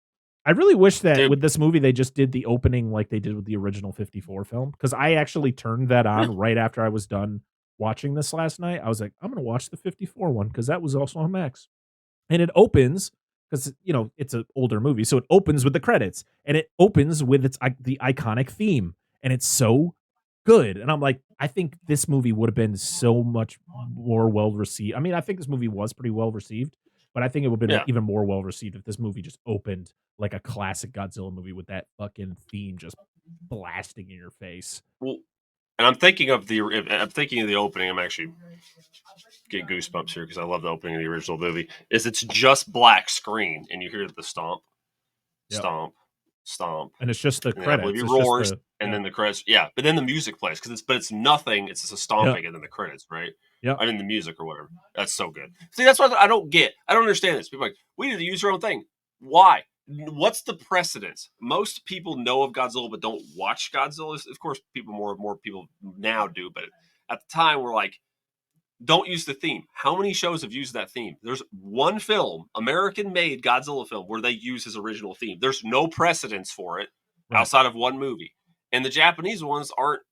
I really wish that with this movie they just did the opening like they did with the original 54 film, because I actually turned that on right after I was done watching this last night. I was like, I'm going to watch the 54 one because that was also on Max. And it opens because, it's an older movie. So it opens with the credits and it opens with the iconic theme. And it's so good. And I'm like, I think this movie would have been so much more well received. I mean, I think this movie was pretty well received, but I think it would have been even more well received if this movie just opened like a classic Godzilla movie with that fucking theme just blasting in your face. Well, and I'm thinking of the opening. I'm actually getting goosebumps here because I love the opening of the original movie. It's just black screen and you hear the stomp, stomp, and it's just the credits. It roars, and then the credits. Yeah, but then the music plays because it's nothing. It's just a stomping and then the credits, right? Yeah, I mean the music or whatever. That's so good. See, that's what I don't get. I don't understand this. People are like, we need to use our own thing. Why? What's the precedence? Most people know of Godzilla but don't watch Godzilla. Of course, more people now do, but at the time we're like, don't use the theme. How many shows have used that theme? There's one film, American-made Godzilla film, where they use his original theme. There's no precedence for it outside of one movie. And the Japanese ones aren't.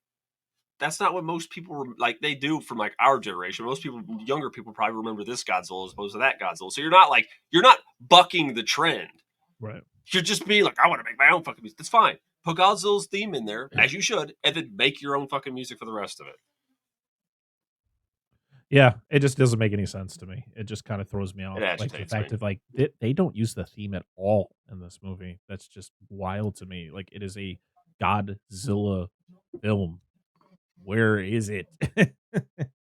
That's not what most people like. They do from like our generation. Most people, younger people, probably remember this Godzilla as opposed to that Godzilla. So you're not bucking the trend. Right. You're just being like, I want to make my own fucking music. That's fine. Put Godzilla's theme in there, as you should, and then make your own fucking music for the rest of it. Yeah, it just doesn't make any sense to me. It just kind of throws me off. Like the fact of like they don't use the theme at all in this movie. That's just wild to me. Like, it is a Godzilla film. Where is it?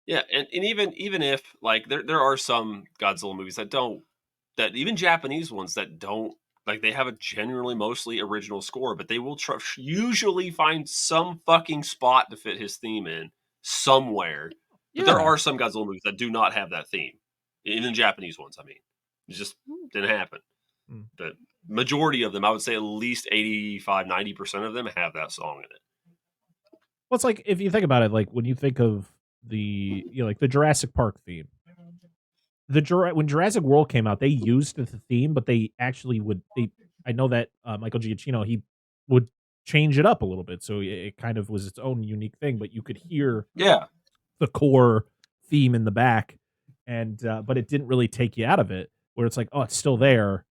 Yeah, and even if like there are some Godzilla movies that even Japanese ones that don't, like, they have a generally mostly original score, but they will usually find some fucking spot to fit his theme in somewhere. But there are some Godzilla movies that do not have that theme. Even Japanese ones, I mean. It just didn't happen. The majority of them, I would say at least 85, 90% of them have that song in it. Well, it's like, if you think about it, like when you think of the Jurassic Park theme, when Jurassic World came out, they used the theme, but they actually would. I know that Michael Giacchino, he would change it up a little bit, so it kind of was its own unique thing. But you could hear the core theme in the back, and but it didn't really take you out of it. Where it's like, oh, it's still there,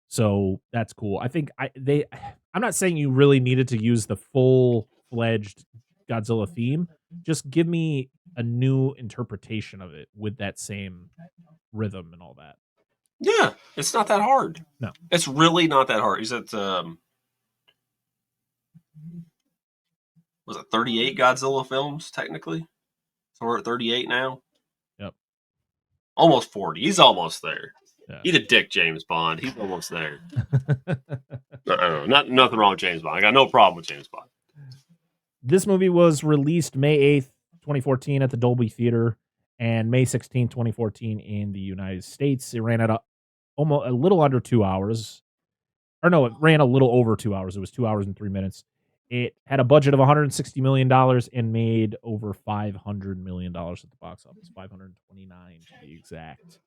so that's cool. I think I'm not saying you really needed to use the full-fledged Godzilla theme. Just give me a new interpretation of it with that same rhythm and all that. Yeah, it's not that hard. No, it's really not that hard. He's at was it 38 Godzilla films technically? So we're at 38 now. Yep, almost 40. He's almost there. Yeah. Eat a dick, James Bond. He's almost there. I don't know. Nothing wrong with James Bond. I got no problem with James Bond. This movie was released May 8th, 2014 at the Dolby Theater, and May 16th, 2014 in the United States. It ran at almost a little under 2 hours. Or no, it ran a little over 2 hours. It was 2 hours and 3 minutes. It had a budget of $160 million and made over $500 million at the box office. 529 to be exact.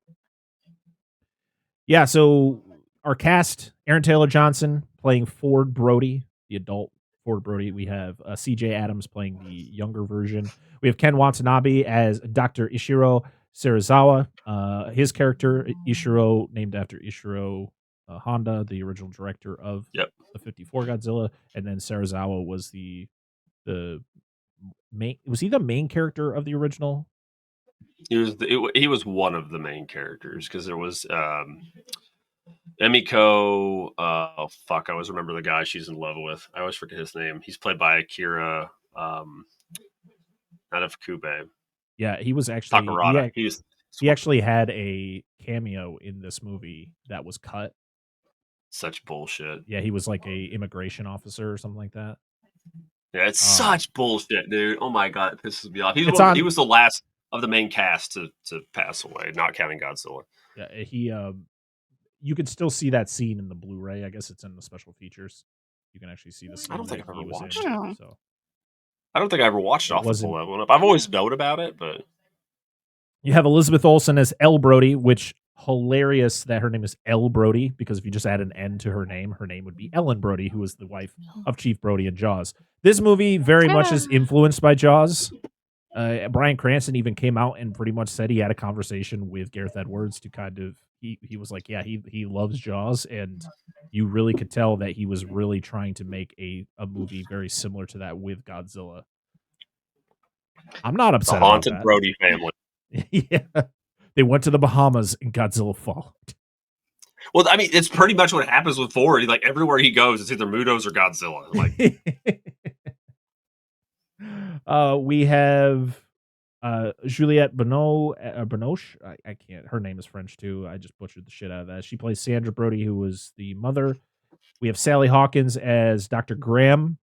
Yeah, so our cast, Aaron Taylor Johnson playing Ford Brody, the adult Ford Brody. We have CJ Adams playing the younger version. We have Ken Watanabe as Dr. Ishiro Serizawa. His character, Ishiro, named after Ishiro Honda, the original director of the 54 Godzilla. And then Serizawa was the main. Was he the main character of the original? He was one of the main characters because there was Emiko. I always remember the guy she's in love with. I always forget his name. He's played by Akira out of Kube. Yeah, he was actually Takarada. He actually had a cameo in this movie that was cut. Such bullshit. Yeah, he was like a immigration officer or something like that. Yeah, it's such bullshit, dude. Oh my god, it pisses me off. He was the last of the main cast to pass away, not counting Godzilla. Yeah, he you could still see that scene in the Blu-ray. I guess it's in the special features. You can actually see the scene. I don't think I've ever watched it. So I don't think I ever watched it off the full level up. I've always known about it, but you have Elizabeth Olsen as Elle Brody, which hilarious that her name is Elle Brody, because if you just add an N to her name would be Ellen Brody, who was the wife of Chief Brody in Jaws. This movie very much is influenced by Jaws. Bryan Cranston even came out and pretty much said he had a conversation with Gareth Edwards to kind of he was like, yeah, he loves Jaws, and you really could tell that he was really trying to make a movie very similar to that with Godzilla. I'm not upset. The haunted Brody family. Yeah, they went to the Bahamas and Godzilla followed. Well, I mean, it's pretty much what happens with Ford. Like everywhere he goes, it's either Mudos or Godzilla. Like, we have Juliette Binoche. I can't. Her name is French too. I just butchered the shit out of that. She plays Sandra Brody, who was the mother. We have Sally Hawkins as Dr. Graham.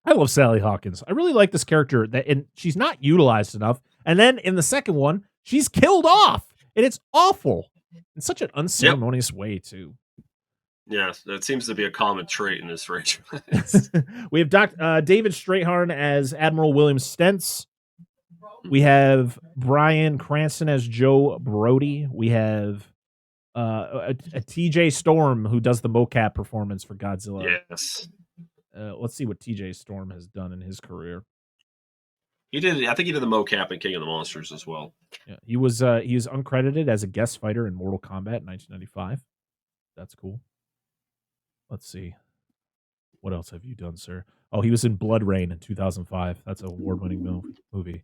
I love Sally Hawkins. I really like this character, and she's not utilized enough. And then in the second one, she's killed off, and it's awful in such an unceremonious way too. Yes, that seems to be a common trait in this franchise. We have David Strahan as Admiral William Stentz. We have Bryan Cranston as Joe Brody. We have a TJ Storm who does the mocap performance for Godzilla. Yes. Let's see what TJ Storm has done in his career. I think he did the mocap in King of the Monsters as well. Yeah, he was uncredited as a guest fighter in Mortal Kombat in 1995. That's cool. Let's see. What else have you done, sir? Oh, he was in Blood Rain in 2005. That's an award-winning movie.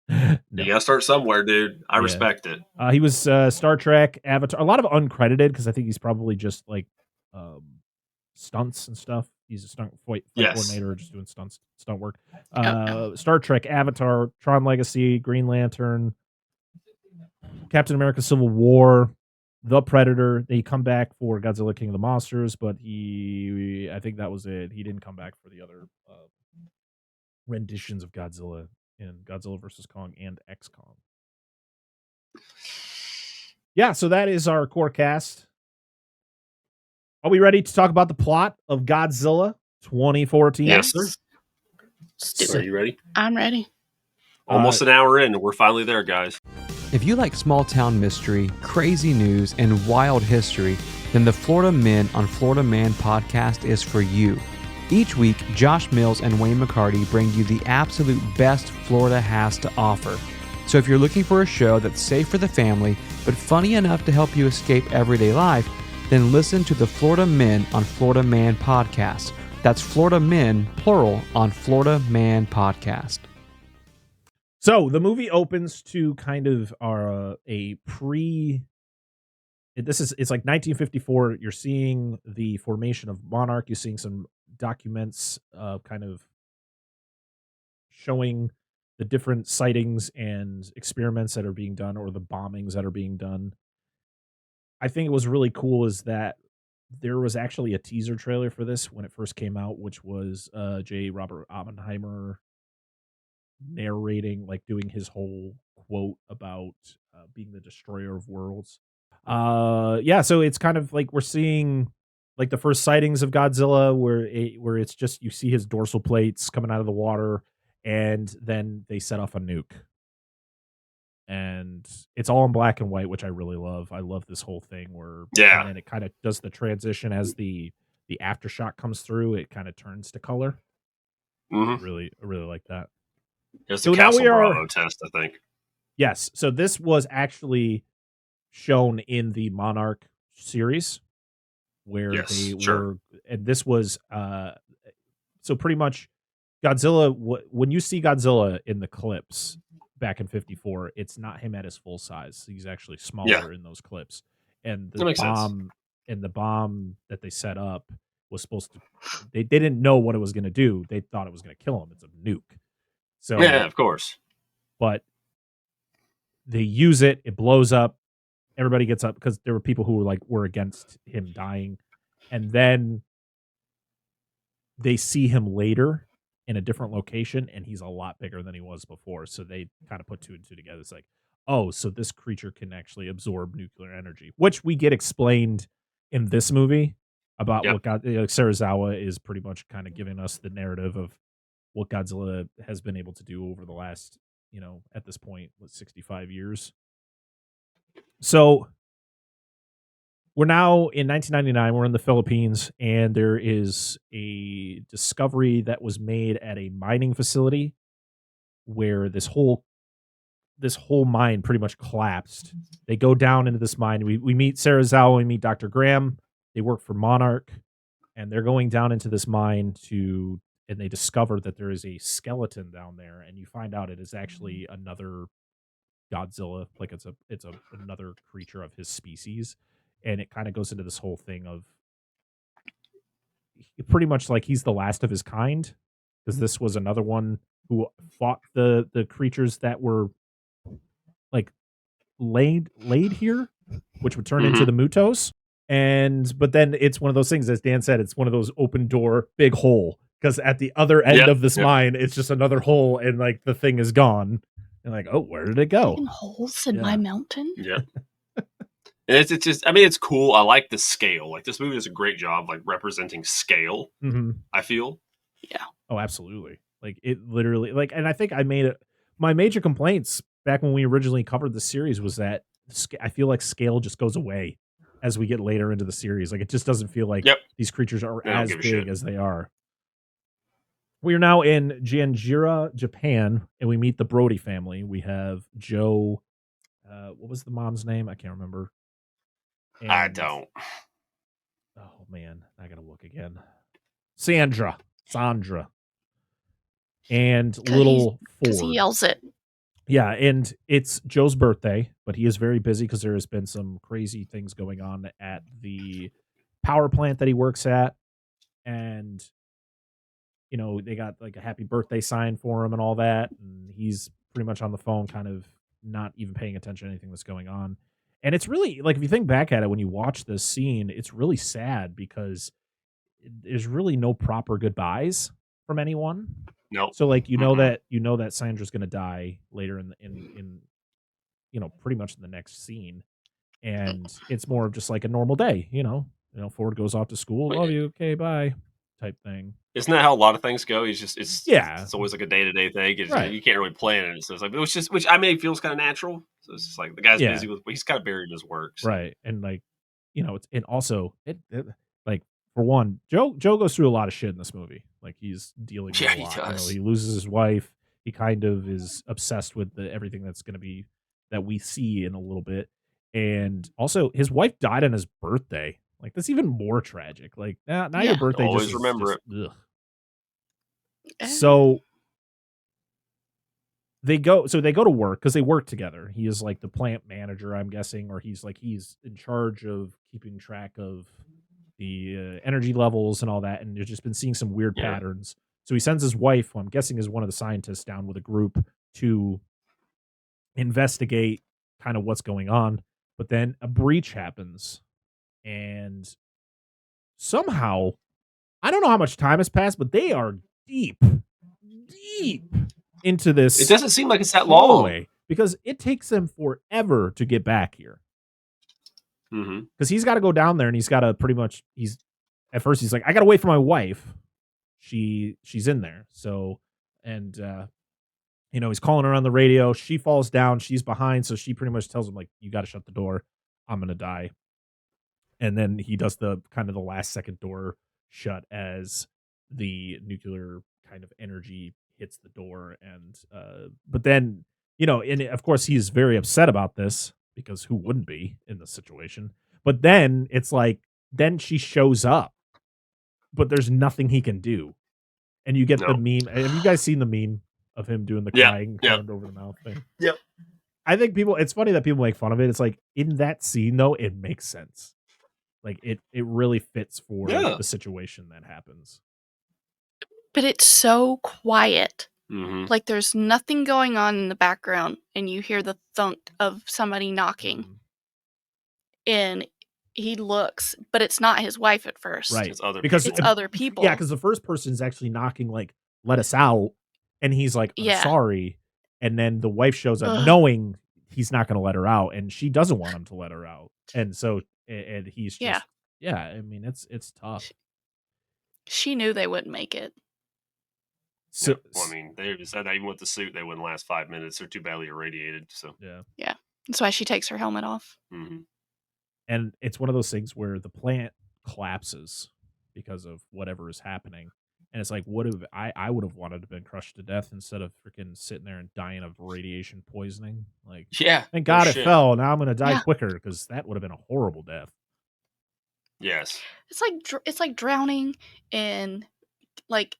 No. You gotta start somewhere, dude. I respect it. He was Star Trek, Avatar. A lot of uncredited because I think he's probably just like stunts and stuff. He's a stunt fight coordinator, just doing stunt work. Star Trek, Avatar, Tron Legacy, Green Lantern, Captain America: Civil War, The Predator. They come back for Godzilla King of the Monsters, but I think that was it. He didn't come back for the other renditions of Godzilla in Godzilla vs. Kong and X Kong. Yeah, so that is our core cast. Are we ready to talk about the plot of Godzilla 2014? Yes, sir. So, are you ready? I'm ready. Almost an hour in, and we're finally there, guys. If you like small town mystery, crazy news, and wild history, then the Florida Men on Florida Man podcast is for you. Each week, Josh Mills and Wayne McCarty bring you the absolute best Florida has to offer. So if you're looking for a show that's safe for the family, but funny enough to help you escape everyday life, then listen to the Florida Men on Florida Man podcast. That's Florida Men, plural, on Florida Man podcast. So the movie opens to kind of it's like 1954. You're seeing the formation of Monarch. You're seeing some documents kind of showing the different sightings and experiments that are being done, or the bombings that are being done. I think it was really cool is that there was actually a teaser trailer for this when it first came out, which was J. Robert Oppenheimer narrating, like doing his whole quote about being the destroyer of worlds. So it's kind of like we're seeing like the first sightings of Godzilla where it's just you see his dorsal plates coming out of the water, and then they set off a nuke. And it's all in black and white, which I really love. I love this whole thing and then it kind of does the transition as the aftershock comes through, it kind of turns to color. Mm-hmm. I really like that. It's the Castle Bravo test, I think. Yes. So this was actually shown in the Monarch series where were, and this was, so pretty much Godzilla, when you see Godzilla in the clips back in 54, it's not him at his full size. He's actually smaller in those clips. And the bomb that they set up was supposed to, they didn't know what it was going to do. They thought it was going to kill him. It's a nuke. So yeah, of course. But they use it, it blows up, everybody gets up because there were people who were against him dying. And then they see him later in a different location, and he's a lot bigger than he was before. So they kind of put two and two together. It's like, oh, so this creature can actually absorb nuclear energy, which we get explained in this movie about what Serizawa is pretty much kind of giving us the narrative of what Godzilla has been able to do over the last, at this point, 65 years. So we're now in 1999. We're in the Philippines, and there is a discovery that was made at a mining facility where this whole mine pretty much collapsed. They go down into this mine. We meet Serizawa, we meet Dr. Graham. They work for Monarch, and they're going down into this mine and they discover that there is a skeleton down there, and you find out it is actually another Godzilla, like it's another creature of his species. And it kind of goes into this whole thing of pretty much like he's the last of his kind, because this was another one who fought the creatures that were like laid here, which would turn into the Mutos. But then it's one of those things, as Dan said, it's one of those open door big hole, because at the other end of this mine, it's just another hole, and like the thing is gone. And like, oh, where did it go? Holes in my mountain. Yeah. It's just, I mean, it's cool. I like the scale. Like, this movie does a great job, like, representing scale, I feel. Yeah. Oh, absolutely. Like, it literally, like, and I think my major complaints back when we originally covered the series was that I feel like scale just goes away as we get later into the series. Like, it just doesn't feel like these creatures are as big as they are. We are now in Janjira, Japan, and we meet the Brody family. We have Joe, what was the mom's name? I can't remember. I don't. Oh man, I gotta look again. Sandra, and little Ford. Because he yells it. Yeah, and it's Joe's birthday, but he is very busy because there has been some crazy things going on at the power plant that he works at, and they got like a happy birthday sign for him and all that, and he's pretty much on the phone, kind of not even paying attention to anything that's going on. And it's really, like, if you think back at it, when you watch this scene, it's really sad because there's really no proper goodbyes from anyone. No. So, like, that Sandra's going to die later in pretty much in the next scene. And it's more of just like a normal day, Ford goes off to school. Love you. Okay, bye. Type thing. Isn't that how a lot of things go? It's always like a day-to-day thing. Right. You can't really plan it. So it's like, which I mean, it feels kind of natural. So it's just like the guy's busy with, he's kind of buried in his work. So. Right. And like, it's also like, for one, Joe goes through a lot of shit in this movie. Like he's dealing with a lot. He does. He loses his wife. He kind of is obsessed with everything that's going to be that we see in a little bit. And also his wife died on his birthday. Like that's even more tragic. Like now your birthday always remember it. Ugh. So they go to work because they work together. He is like the plant manager, I'm guessing, or he's in charge of keeping track of the energy levels and all that. And they've just been seeing some weird patterns. So he sends his wife, who I'm guessing is one of the scientists, down with a group to investigate kind of what's going on. But then a breach happens, and somehow, I don't know how much time has passed, but they are deep into this. It doesn't seem like it's that long because it takes them forever to get back here. Because he's got to go down there, and he's got to at first he's like, I got to wait for my wife. She's in there. So, and he's calling her on the radio. She falls down. She's behind. So she pretty much tells him like, you got to shut the door. I'm going to die. And then he does the kind of the last second door shut as the nuclear kind of energy hits the door. And, but then, and of course he's very upset about this because who wouldn't be in this situation? But then it's like, then she shows up, but there's nothing he can do. And you get the meme. Have you guys seen the meme of him doing the crying hand over the mouth thing? Yep. I think it's funny that people make fun of it. It's like in that scene though, it makes sense. Like it really fits for the situation that happens. But it's so quiet. Like there's nothing going on in the background, and you hear the thunk of somebody knocking. And he looks, but it's not his wife at first. Right. It's other people. Yeah, because the first person is actually knocking, like, let us out. And he's like, I'm sorry. And then the wife shows up knowing he's not going to let her out. And she doesn't want him to let her out. And so, and he's just, I mean, it's tough. She knew they wouldn't make it. So, I mean, they said that even with the suit, they wouldn't last 5 minutes. They're too badly irradiated. So, yeah. That's why she takes her helmet off. And it's one of those things where the plant collapses because of whatever is happening. And it's like, I would have wanted to have been crushed to death instead of freaking sitting there and dying of radiation poisoning. Like, thank God it fell. Now I'm going to die quicker because that would have been a horrible death. Yes. It's like drowning in, like,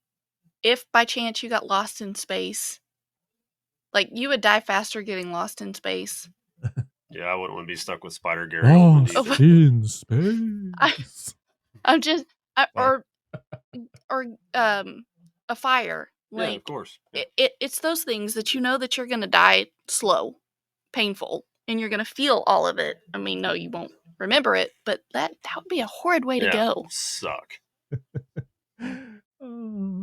if by chance you got lost in space, like you would die faster getting lost in space. Yeah, I wouldn't want to be stuck with Spider Gary. In space. I'm just, or a fire. Like, of course. It's those things that you know that you're going to die slow, painful, and you're going to feel all of it. I mean, no, you won't remember it, but that would be a horrid way to go. Suck.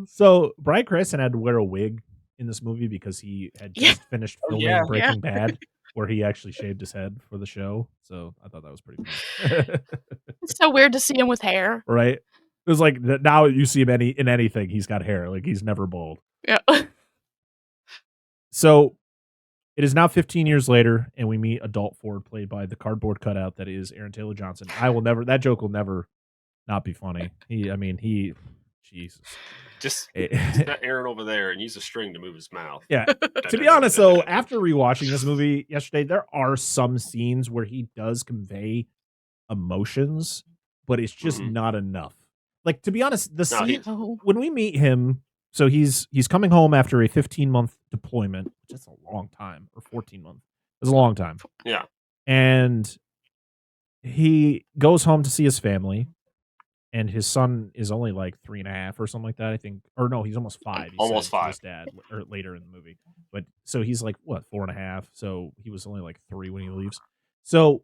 So Bryan Cranston had to wear a wig in this movie because he had just finished filming Breaking Bad, where he actually shaved his head for the show. So I thought that was pretty funny. It's so weird to see him with hair. Right? It was like now you see him in anything, he's got hair. Like he's never bald. Yeah. So it is now 15 years later, and we meet adult Ford, played by the cardboard cutout that is Aaron Taylor Johnson. That joke will never not be funny. Jesus. Just got Aaron over there and use a string to move his mouth. Yeah. To be honest, though, after rewatching this movie yesterday, there are some scenes where he does convey emotions, but it's just not enough. Like, to be honest, the scene when we meet him, so he's coming home after a 15-month deployment, which is a long time, or 14 months. It's a long time. Yeah. And he goes home to see his family. And his son is only like 3.5 or something like that, I think. Or no, he's almost 5. Almost 5. His dad, or later in the movie. But so he's like, what, 4.5? So he was only like 3 when he leaves. So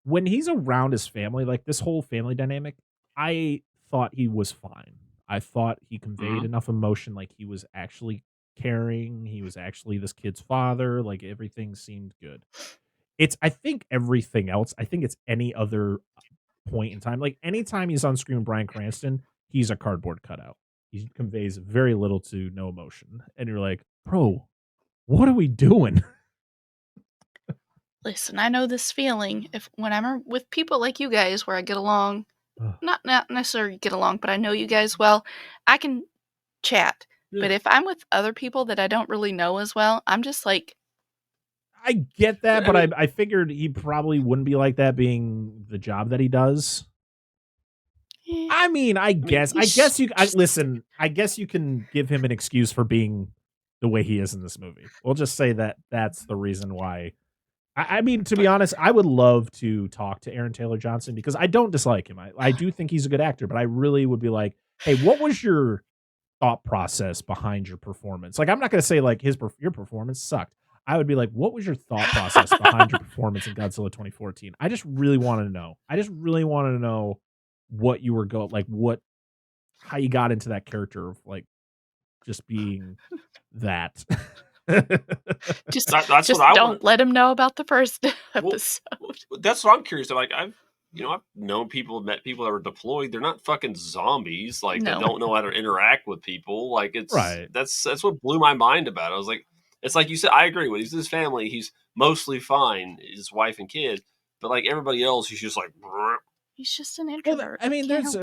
when he's around his family, like this whole family dynamic, I thought he was fine. I thought he conveyed enough emotion, like he was actually caring. He was actually this kid's father. Like everything seemed good. I think everything else, I think it's any other point in time. Like anytime he's on screen with Bryan Cranston, he's a cardboard cutout. He conveys very little to no emotion. And you're like, bro, what are we doing? Listen, I know this feeling when I'm with people like you guys where I get along, not necessarily get along, but I know you guys well, I can chat. Yeah. But if I'm with other people that I don't really know as well, I'm just like... I get that, but I figured he probably wouldn't be like that being the job that he does. I mean, I guess you listen. I guess you can give him an excuse for being the way he is in this movie. We'll just say that that's the reason why. I mean, to be honest, I would love to talk to Aaron Taylor Johnson because I don't dislike him. I do think he's a good actor, but I really would be like, hey, what was your thought process behind your performance? Like, I'm not going to say like your performance sucked. I would be like, what was your thought process behind your performance in Godzilla 2014? I just really want to know. I just really want to know what you were how you got into that character of like just being that. just don't let him know about the first episode. Well, that's what I'm curious about. Like I've known people, met people that were deployed. They're not fucking zombies. Like they don't know how to interact with people. Like it's right. That's what blew my mind about it. I was like, it's like you said. I agree with. He's his family. He's mostly fine. His wife and kid. But like everybody else, he's just like. He's just an introvert. Well, I mean, there's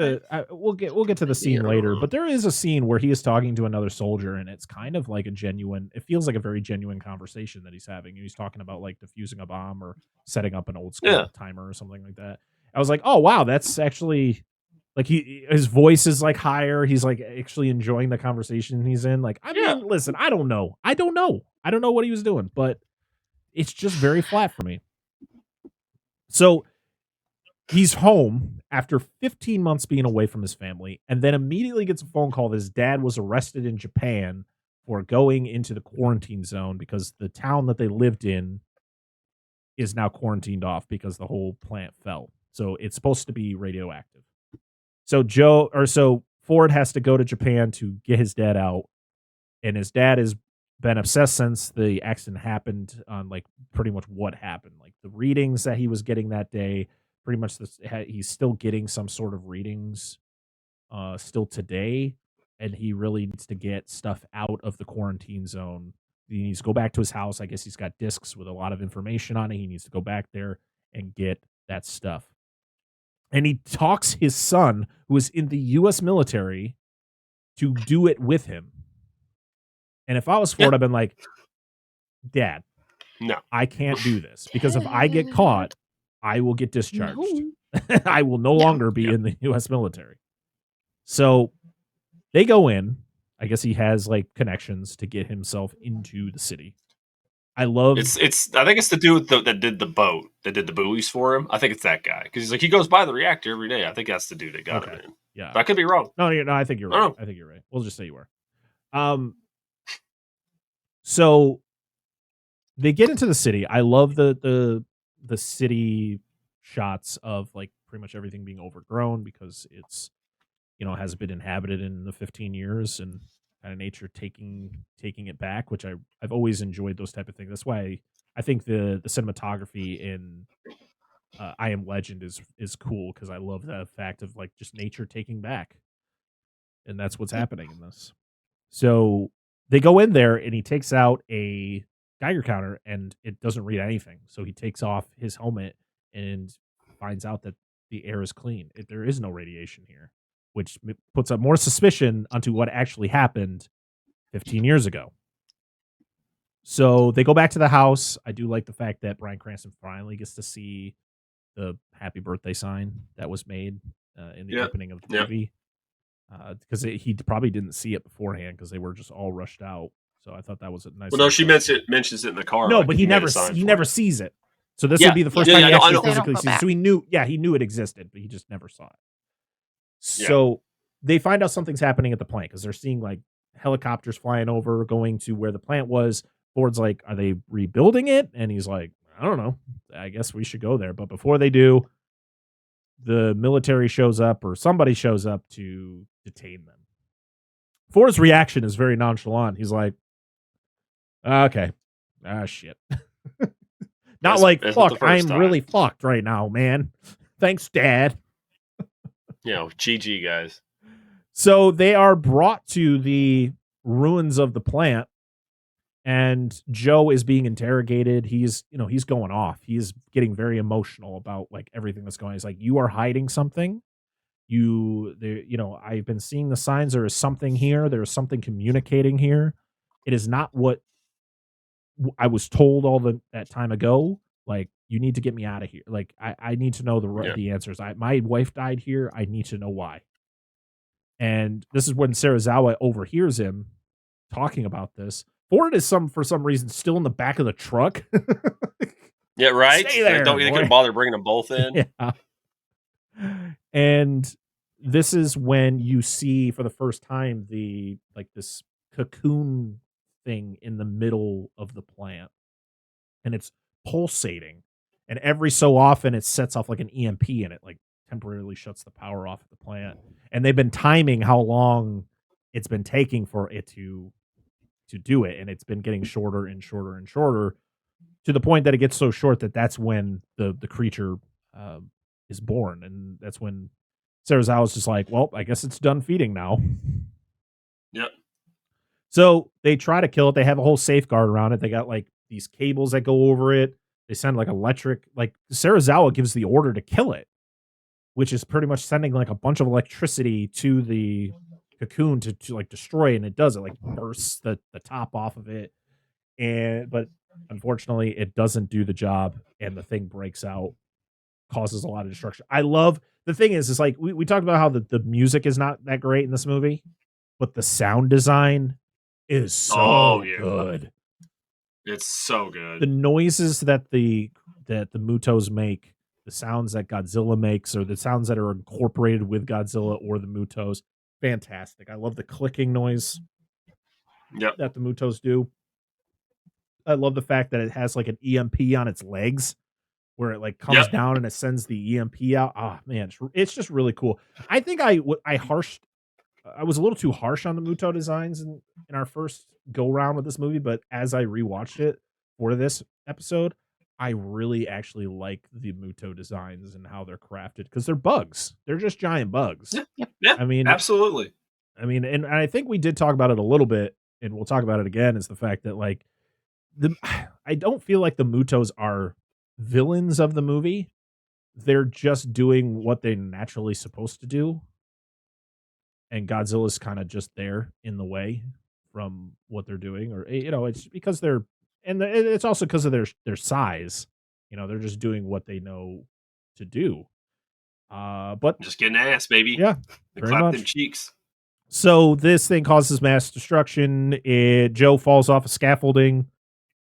we'll get to the scene later, but there is a scene where he is talking to another soldier, and it's kind of like it feels like a very genuine conversation that he's having. He's talking about like defusing a bomb or setting up an old school timer or something like that. I was like, oh wow, that's actually like his voice is like higher. He's like actually enjoying the conversation he's in. Like, I mean, listen, I don't know what he was doing, but it's just very flat for me. So. He's home after 15 months being away from his family, and then immediately gets a phone call that his dad was arrested in Japan for going into the quarantine zone because the town that they lived in is now quarantined off because the whole plant fell. So it's supposed to be radioactive. So Ford has to go to Japan to get his dad out, and his dad has been obsessed since the accident happened on like pretty much what happened, like the readings that he was getting that day. Pretty much he's still getting some sort of readings still today, and he really needs to get stuff out of the quarantine zone. He needs to go back to his house. I guess he's got discs with a lot of information on it. He needs to go back there and get that stuff. And he talks his son, who is in the U.S. military, to do it with him. And if I was Ford, I'd been like, Dad, no, I can't do this because if I get caught, I will get discharged. No. I will no longer be in the U.S. military. So they go in. I guess he has like connections to get himself into the city. I love it's. I think it's the dude that did the boat, that did the buoys for him. I think it's that guy because he's like he goes by the reactor every day. I think that's the dude that got him in. Yeah, but I could be wrong. No, I think you're right. I think you're right. We'll just say you were. So they get into the city. I love the city shots of like pretty much everything being overgrown because it's hasn't been inhabited in the 15 years and kind of nature taking it back, which I've always enjoyed those type of things. That's why I think the cinematography in I Am Legend is cool because I love the fact of like just nature taking back, and that's what's happening in this. So they go in there and he takes out a Geiger counter and it doesn't read anything. So he takes off his helmet and finds out that the air is clean. There is no radiation here, which puts up more suspicion onto what actually happened 15 years ago. So they go back to the house. I do like the fact that Bryan Cranston finally gets to see the happy birthday sign that was made in the opening of the movie. Because he probably didn't see it beforehand because they were just all rushed out. So I thought that was a nice. Well, no, she mentions it in the car. No, like but he never sees it. So this would be the first time he actually physically sees it. So he knew it existed, but he just never saw it. So they find out something's happening at the plant because they're seeing like helicopters flying over, going to where the plant was. Ford's like, are they rebuilding it? And he's like, I don't know. I guess we should go there. But before they do, the military shows up or somebody shows up to detain them. Ford's reaction is very nonchalant. He's like, okay. Shit. Not like, fuck, I'm really fucked right now, man. Thanks, Dad. GG, guys. So they are brought to the ruins of the plant, and Joe is being interrogated. He's going off. He's getting very emotional about like everything that's going on. He's like, you are hiding something. I've been seeing the signs. There is something here. There is something communicating here. It is not what I was told that time ago. Like, you need to get me out of here. Like, I need to know the answers. My wife died here. I need to know why. And this is when Serizawa overhears him talking about this. Ford is for some reason still in the back of the truck. Yeah, right. Stay there, they couldn't bother bringing them both in. Yeah. And this is when you see for the first time this cocoon thing in the middle of the plant, and it's pulsating, and every so often it sets off like an EMP, and it like temporarily shuts the power off at the plant. And they've been timing how long it's been taking for it to do it, and it's been getting shorter and shorter and shorter to the point that it gets so short that's when the creature is born. And that's when Serizawa's just like, well, I guess it's done feeding now. Yep. So they try to kill it. They have a whole safeguard around it. They got like these cables that go over it. They send like electric, like Serizawa gives the order to kill it, which is pretty much sending like a bunch of electricity to the cocoon to like destroy it. And it does. It like bursts the top off of it. But unfortunately it doesn't do the job, and the thing breaks out, causes a lot of destruction. The thing is like we talked about how the music is not that great in this movie, but the sound design is so good. It's so good. The noises that the Mutos make, the sounds that Godzilla makes, or the sounds that are incorporated with Godzilla or the Mutos, fantastic. I love the clicking noise that the Mutos do. I love the fact that it has like an EMP on its legs, where it like comes down and it sends the EMP out. Oh man, it's just really cool. I think I was a little too harsh on the Muto designs in our first go round with this movie, but as I rewatched it for this episode, I really actually like the Muto designs and how they're crafted, because they're bugs. They're just giant bugs. Yeah. I mean, absolutely. I mean, and I think we did talk about it a little bit, and we'll talk about it again, is the fact that like I don't feel like the Mutos are villains of the movie. They're just doing what they're naturally supposed to do. And Godzilla's kind of just there in the way from what they're doing, or it's because it's also because of their size. They're just doing what they know to do. But just getting ass, baby. Yeah, clap them cheeks. So this thing causes mass destruction. Joe falls off a scaffolding,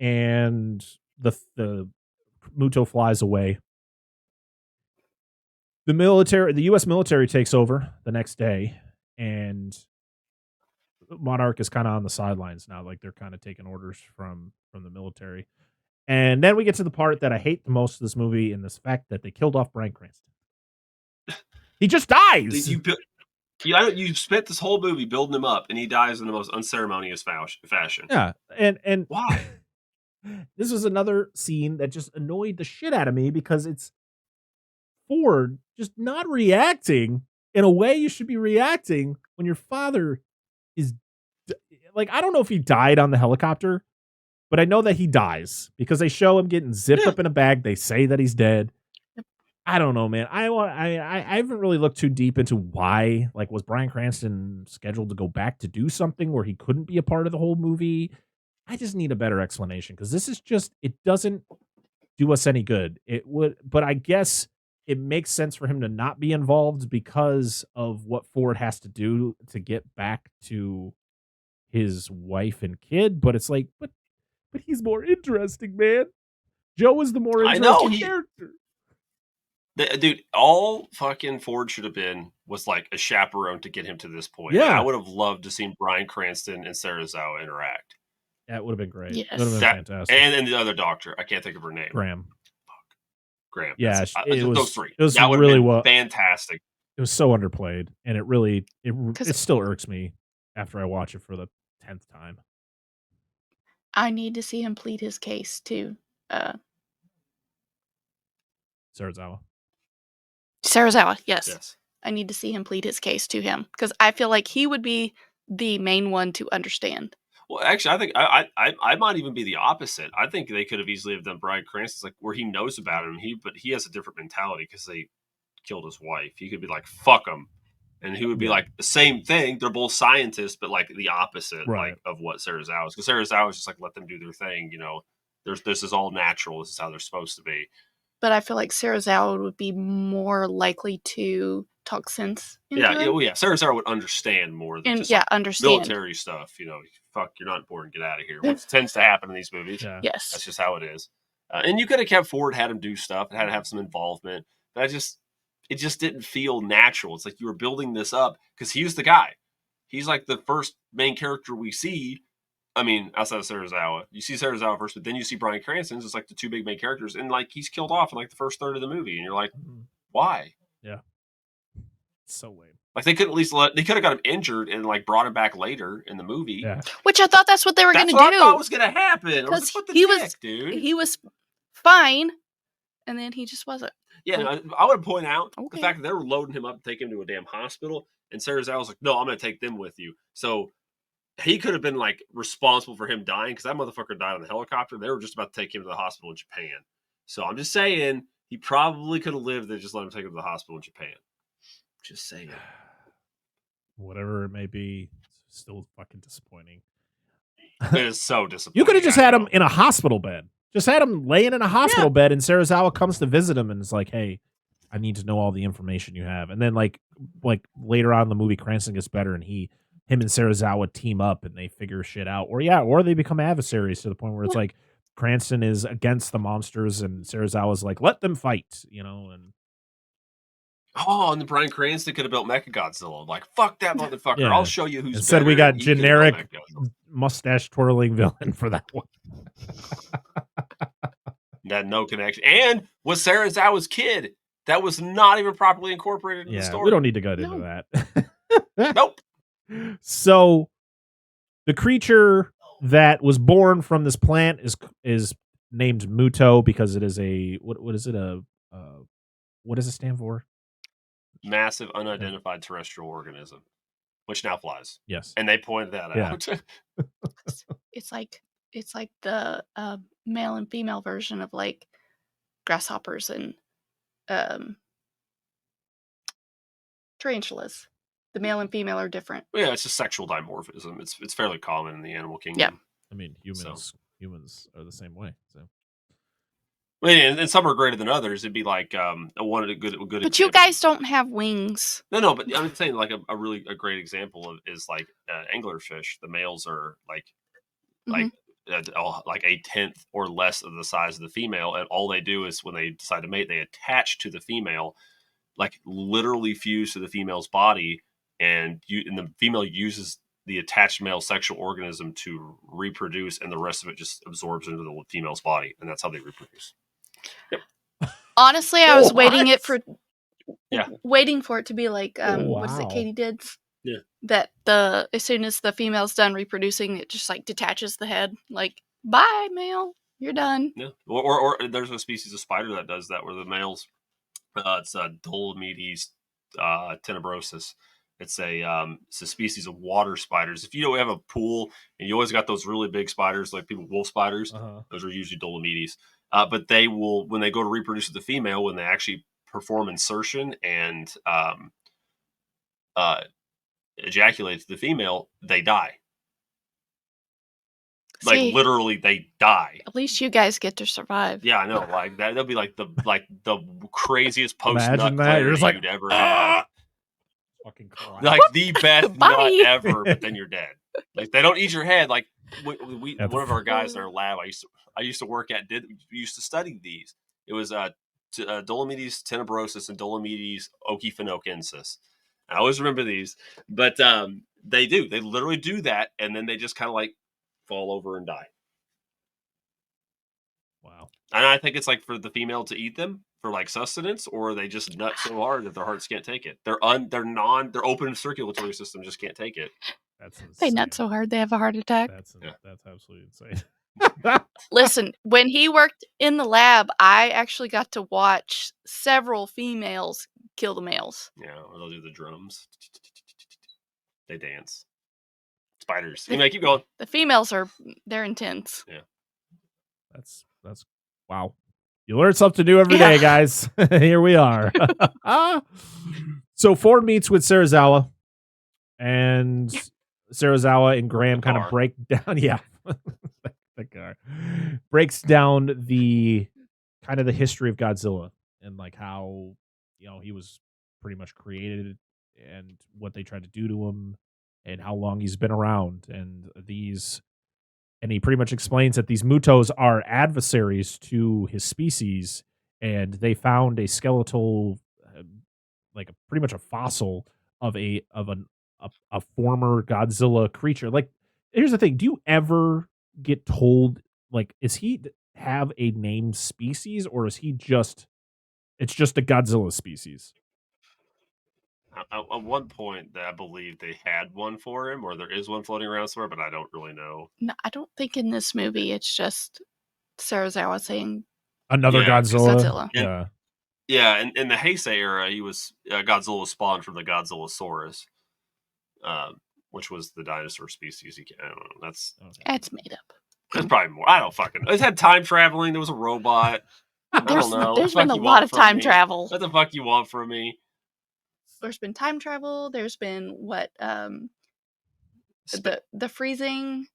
and the Muto flies away. The U.S. military takes over the next day. And Monarch is kind of on the sidelines now, like they're kind of taking orders from the military. And then we get to the part that I hate the most of this movie, and this fact that they killed off Bryan Cranston. He just dies. You spent this whole movie building him up, and he dies in the most unceremonious fashion. Yeah, and why? This was another scene that just annoyed the shit out of me, because it's Ford just not reacting in a way you should be reacting when your father is like, I don't know if he died on the helicopter, but I know that he dies because they show him getting zipped up in a bag. They say that he's dead. I don't know, man. I haven't really looked too deep into why. Like, was Bryan Cranston scheduled to go back to do something where he couldn't be a part of the whole movie? I just need a better explanation, because this is just, it doesn't do us any good. It would, but I guess it makes sense for him to not be involved because of what Ford has to do to get back to his wife and kid. But it's like, but he's more interesting, man. Joe is the more interesting character. Dude, all fucking Ford should have been was like a chaperone to get him to this point. Yeah. I would have loved to see Bryan Cranston and Serizawa interact. That would have been great. Yes. That would have been fantastic. And the other doctor, I can't think of her name. Graham. Yeah, those three. It was that would really have been fantastic. It was so underplayed, and it still irks me after I watch it for the 10th time. I need to see him plead his case to Serizawa. Serizawa, yes. I need to see him plead his case to him because I feel like he would be the main one to understand. Well, actually, I think I might even be the opposite. I think they could have easily have done Bryan Cranston's like where he knows about him. But he has a different mentality because they killed his wife. He could be like, fuck him. And he would be like the same thing. They're both scientists, but like the opposite like of what Serizawa is. Because Serizawa is just like, let them do their thing. You know, this is all natural. This is how they're supposed to be. But I feel like Serizawa would be more likely to talk sense. Serizawa would understand more than understand military stuff. You know, fuck, you're not important. Get out of here. Which tends to happen in these movies. Yeah. Yes, that's just how it is. And you could have kept Ford, had him do stuff, had to have some involvement. But it just didn't feel natural. It's like you were building this up because he's the guy. He's like the first main character we see. I mean, outside of Serizawa, you see Serizawa first, but then you see Bryan Cranston. It's like the two big main characters, and like he's killed off in like the first third of the movie, and you're like, why? Yeah, so lame. Like they could at least they could have got him injured and like brought him back later in the movie. Yeah. Which I thought that's what they were going to do. I thought was going to happen. Because he was fine, and then he just wasn't. Yeah, I would point out the fact that they were loading him up to take him to a damn hospital, and Serizawa was like, "No, I'm going to take them with you." So he could have been like responsible for him dying because that motherfucker died on the helicopter. They were just about to take him to the hospital in Japan. So I'm just saying he probably could have lived. They just let him take him to the hospital in Japan. Just saying. Whatever it may be, it's still fucking disappointing. It is so disappointing. You could have just had him in a hospital bed. Just had him laying in a hospital bed, and Serizawa comes to visit him and is like, "Hey, I need to know all the information you have." And then like later on in the movie, Cranston gets better, and him and Serizawa team up and they figure shit out. Or they become adversaries to the point where it's like Cranston is against the monsters and Serizawa's like, "Let them fight," you know. And and then Bryan Cranston could have built Mechagodzilla. Like, fuck that motherfucker. Yeah. I'll show you who's Instead, better. we got generic mustache twirling villain for that one. That no connection. And was Serizawa's kid. That was not even properly incorporated in the story. We don't need to get into that. Nope. So the creature that was born from this plant is named Muto because it is a what is it what does it stand for? Massive unidentified terrestrial organism, which now flies. Yes, and they pointed that out. It's like the male and female version of like grasshoppers and tarantulas. The male and female are different. Yeah, it's just sexual dimorphism. It's fairly common in the animal kingdom. Yeah, I mean humans are the same way. So. I mean, and some are greater than others. It'd be like a good. But example. You guys don't have wings. No. But I'm saying like a great example is like anglerfish. The males are like a tenth or less of the size of the female, and all they do is when they decide to mate, they attach to the female, like literally fuse to the female's body, and the female uses the attached male sexual organism to reproduce, and the rest of it just absorbs into the female's body, and that's how they reproduce. Yep. Honestly, I was waiting for it to be like what is it Katie did? Yeah. That as soon as the female's done reproducing, it just like detaches the head. Like, bye, male, you're done. Yeah. Or there's a species of spider that does that where the males, it's Dolomedes tenebrosus. It's a species of water spiders. If you know we have a pool and you always got those really big spiders, like wolf spiders, those are usually Dolomedes. But they will, when they go to reproduce with the female, when they actually perform insertion and ejaculate to the female, they die. Like literally, they die. At least you guys get to survive. Yeah, I know. Like that'll be like the craziest post nut clarity you'd ever have. Fucking cry. Like the best nut ever, but then you're dead. Like they don't eat your head. Like one of our guys in our lab, I used to work at. We used to study these. It was Dolomedes tenebrosus and Dolomedes okyphenokensis. I always remember these, but they literally do that, and then they just kind of like fall over and die. Wow. And I think it's like for the female to eat them for like sustenance, or they just nut so hard that their hearts can't take it. Their open circulatory system just can't take it. That's insane. They nut so hard they have a heart attack. That's absolutely insane. Listen, when he worked in the lab, I actually got to watch several females kill the males. Yeah, or they'll do the drums. They dance. Spiders. Anyway, keep going. The females they're intense. Yeah. That's wow. You learn something new every day, guys. Here we are. So Ford meets with Serizawa, and Serizawa and Graham kind of break down. Yeah, the car breaks down the kind of the history of Godzilla and like how he was pretty much created and what they tried to do to him and how long he's been around and he pretty much explains that these Mutos are adversaries to his species, and they found a skeletal, like pretty much a fossil of a former Godzilla creature. Like, here's the thing: do you ever get told, like, is he have a named species, or is he just? It's just a Godzilla species. At one point, I believe they had one for him, or there is one floating around somewhere, but I don't really know. No, I don't think in this movie it's just Serizawa saying another Godzilla. Yeah, and in the Heisei era, he was Godzilla was spawned from the Godzillasaurus, which was the dinosaur species. I don't know. That's made up. There's probably more. I don't fucking know. It's had time traveling. There was a robot. I don't know. There's been a lot of time travel. What the fuck you want from me? There's been time travel. There's been the freezing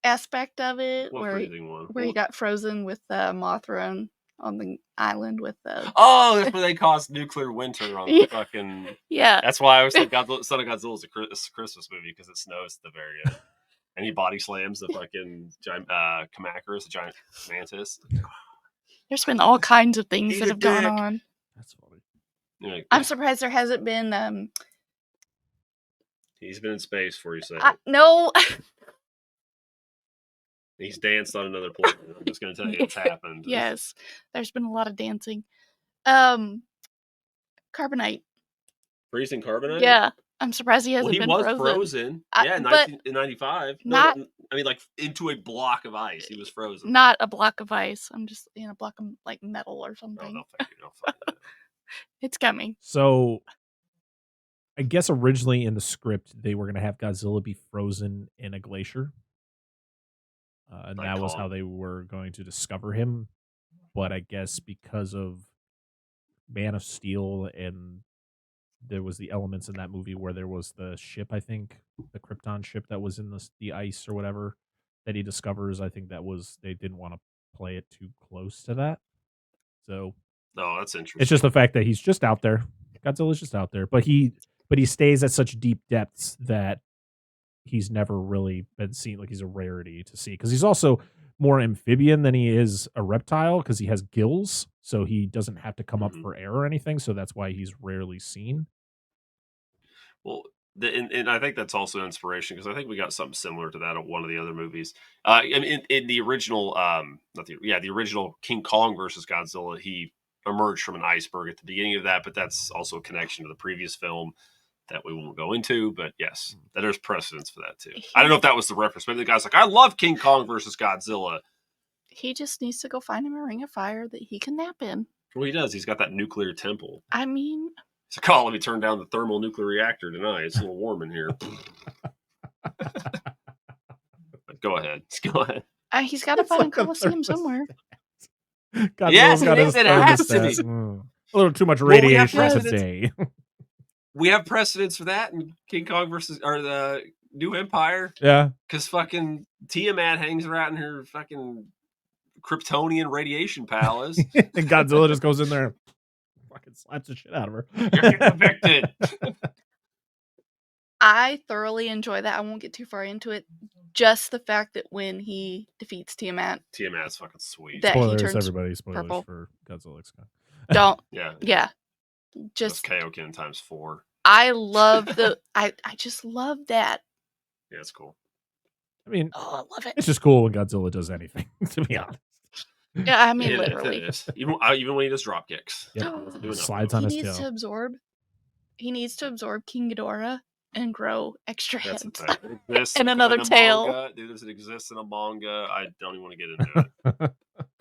aspect of it, where he got frozen with Mothra on the island with the. Oh, that's where they caused nuclear winter on the fucking. Yeah, that's why I was like, Son of Godzilla is a Christmas movie because it snows at the very end, and he body slams the fucking giant Kamacuras, the giant mantis. There's been all kinds of things that have gone on. That's funny. Yeah. I'm surprised there hasn't been. He's been in space for you, say. No. He's danced on another planet. I'm just going to tell you it's happened. Yes, there's been a lot of dancing. Carbonite. Freezing carbonite? Yeah, I'm surprised he hasn't been frozen. He was frozen. Yeah, in 1995. Not. I mean, like into a block of ice. He was frozen. Not a block of ice. I'm just in a block of like metal or something. No, thank you. No, it's coming. So, I guess originally in the script they were going to have Godzilla be frozen in a glacier, and that was how they were going to discover him. But I guess because of Man of Steel and there was the elements in that movie where there was the ship, I think, the Krypton ship that was in the ice or whatever that he discovers. I think they didn't want to play it too close to that. So, oh, that's interesting. It's just the fact that he's just out there. Godzilla's just out there, but he stays at such deep depths that he's never really been seen. Like, he's a rarity to see because he's also more amphibian than he is a reptile because he has gills, so he doesn't have to come up for air or anything. So that's why he's rarely seen. Well, and I think that's also an inspiration because I think we got something similar to that in one of the other movies. In the original, the original King Kong versus Godzilla, he emerged from an iceberg at the beginning of that, but that's also a connection to the previous film that we won't go into. But yes, there's precedence for that too. I don't know if that was the reference. Maybe the guy's like, I love King Kong versus Godzilla. He just needs to go find him a ring of fire that he can nap in. Well, he does. He's got that nuclear temple. I mean, he's like, oh, let me turn down the thermal nuclear reactor tonight. It's a little warm in here. Go ahead. Go ahead. He's got to find a Coliseum somewhere. Yes, it is. It has to be. A little too much radiation today. We have precedents for that in King Kong versus the New Empire. Yeah, because fucking Tiamat hangs around in her fucking Kryptonian radiation palace, and Godzilla just goes in there, and fucking slaps the shit out of her. You're convicted. I thoroughly enjoy that. I won't get too far into it. Just the fact that when he defeats Tiamat's fucking sweet. That spoilers, he turns everybody. Spoilers purple. For Godzilla. Don't. Yeah. Just Kaioken times 4. I love I just love that. Yeah, it's cool. I mean, I love it. It's just cool when Godzilla does anything, to be honest. Yeah, I mean, literally. It is. Even when he does drop kicks. Yeah. Slides on his tail. He needs to absorb King Ghidorah and grow extra heads. And another tail. Manga. Dude, does it exist in a manga? I don't even want to get into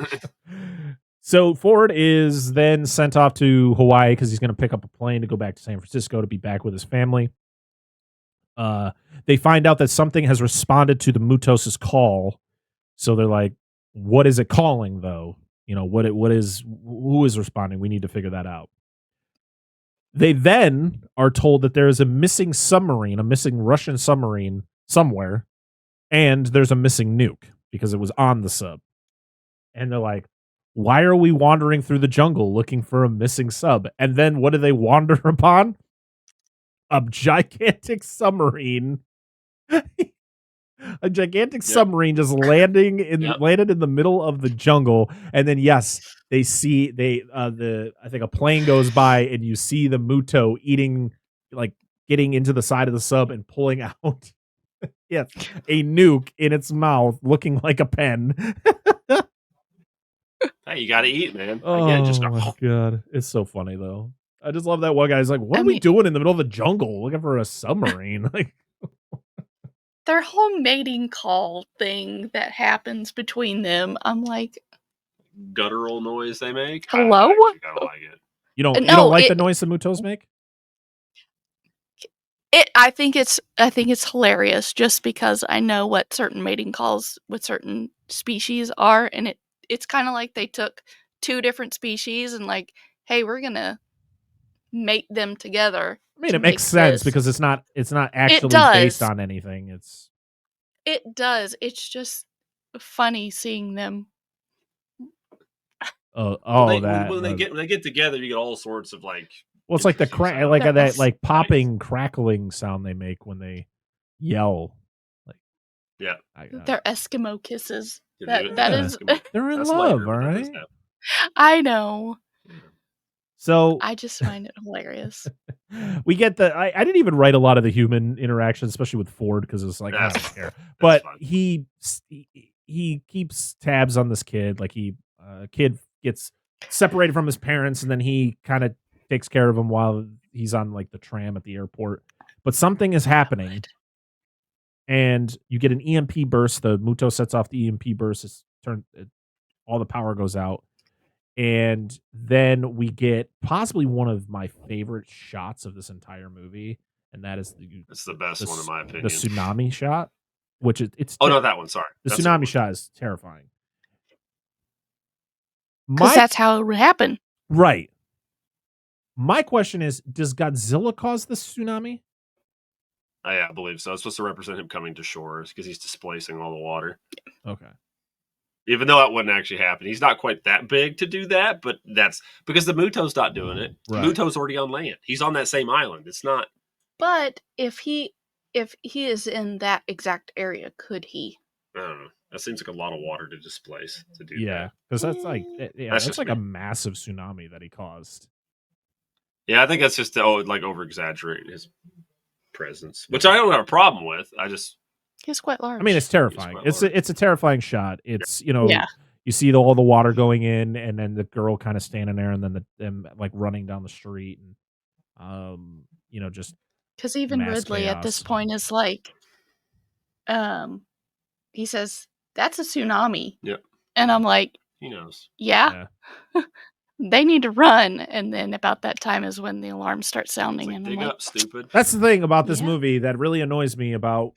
it. So Ford is then sent off to Hawaii because he's going to pick up a plane to go back to San Francisco to be back with his family. They find out that something has responded to the Mutos' call. So they're like, what is it calling, though? You know, who is responding? We need to figure that out. They then are told that there is a missing submarine, a missing Russian submarine somewhere, and there's a missing nuke because it was on the sub. And they're like, why are we wandering through the jungle looking for a missing sub? And then what do they wander upon? A gigantic submarine. A gigantic submarine just landed in the middle of the jungle. And then yes, they see I think a plane goes by and you see the Muto getting into the side of the sub and pulling out a nuke in its mouth looking like a pen. Hey, you got to eat, man. Oh my god, it's so funny though. I just love that one guy's like, "What are we doing in the middle of the jungle looking for a submarine?" Like, their whole mating call thing that happens between them, I'm like, guttural noise they make. Hello? I kind of like it. You don't like the noise the Mutos make? I think it's hilarious just because I know what certain mating calls with certain species are, and it's kind of like they took two different species and like, hey, we're gonna mate them together. I mean, it makes sense because it's not actually based on anything. It does. It's just funny seeing them. When they get together, you get all sorts of like. Well, it's like the that popping, crackling sound they make when they yell. Like, yeah, they're Eskimo kisses. They're in love, all right. I know. So I just find it hilarious. We get I didn't even write a lot of the human interactions, especially with Ford, because it's like I don't care. But he keeps tabs on this kid. Like kid gets separated from his parents, and then he kind of takes care of him while he's on like the tram at the airport. But something is happening, and you get an EMP burst. The Muto sets off the EMP burst. All the power goes out. And then we get possibly one of my favorite shots of this entire movie, and that is it's the best one in my opinion. The tsunami shot, which it's not that one. Sorry, the tsunami shot is terrifying. Because that's how it would happen, right? My question is: does Godzilla cause the tsunami? Yeah, I believe so. It's supposed to represent him coming to shore because he's displacing all the water. Okay. Even though that wouldn't actually happen. He's not quite that big to do that, but that's because the Muto's not doing it. Right. Muto's already on land. He's on that same island. It's not. But if he is in that exact area, could he? I don't know. That seems like a lot of water to displace to do. Yeah, because that's like that's like a massive tsunami that he caused. Yeah, I think that's just to over exaggerate his presence, which I don't have a problem with. He's quite large. I mean, it's terrifying. It's a terrifying shot. It's you see all the water going in, and then the girl kind of standing there, and then them like running down the street, and just because even Ridley at this point is like, he says that's a tsunami. Yeah, and I'm like, he knows. Yeah. They need to run, and then about that time is when the alarms start sounding. And dig up, stupid. That's the thing about this movie that really annoys me about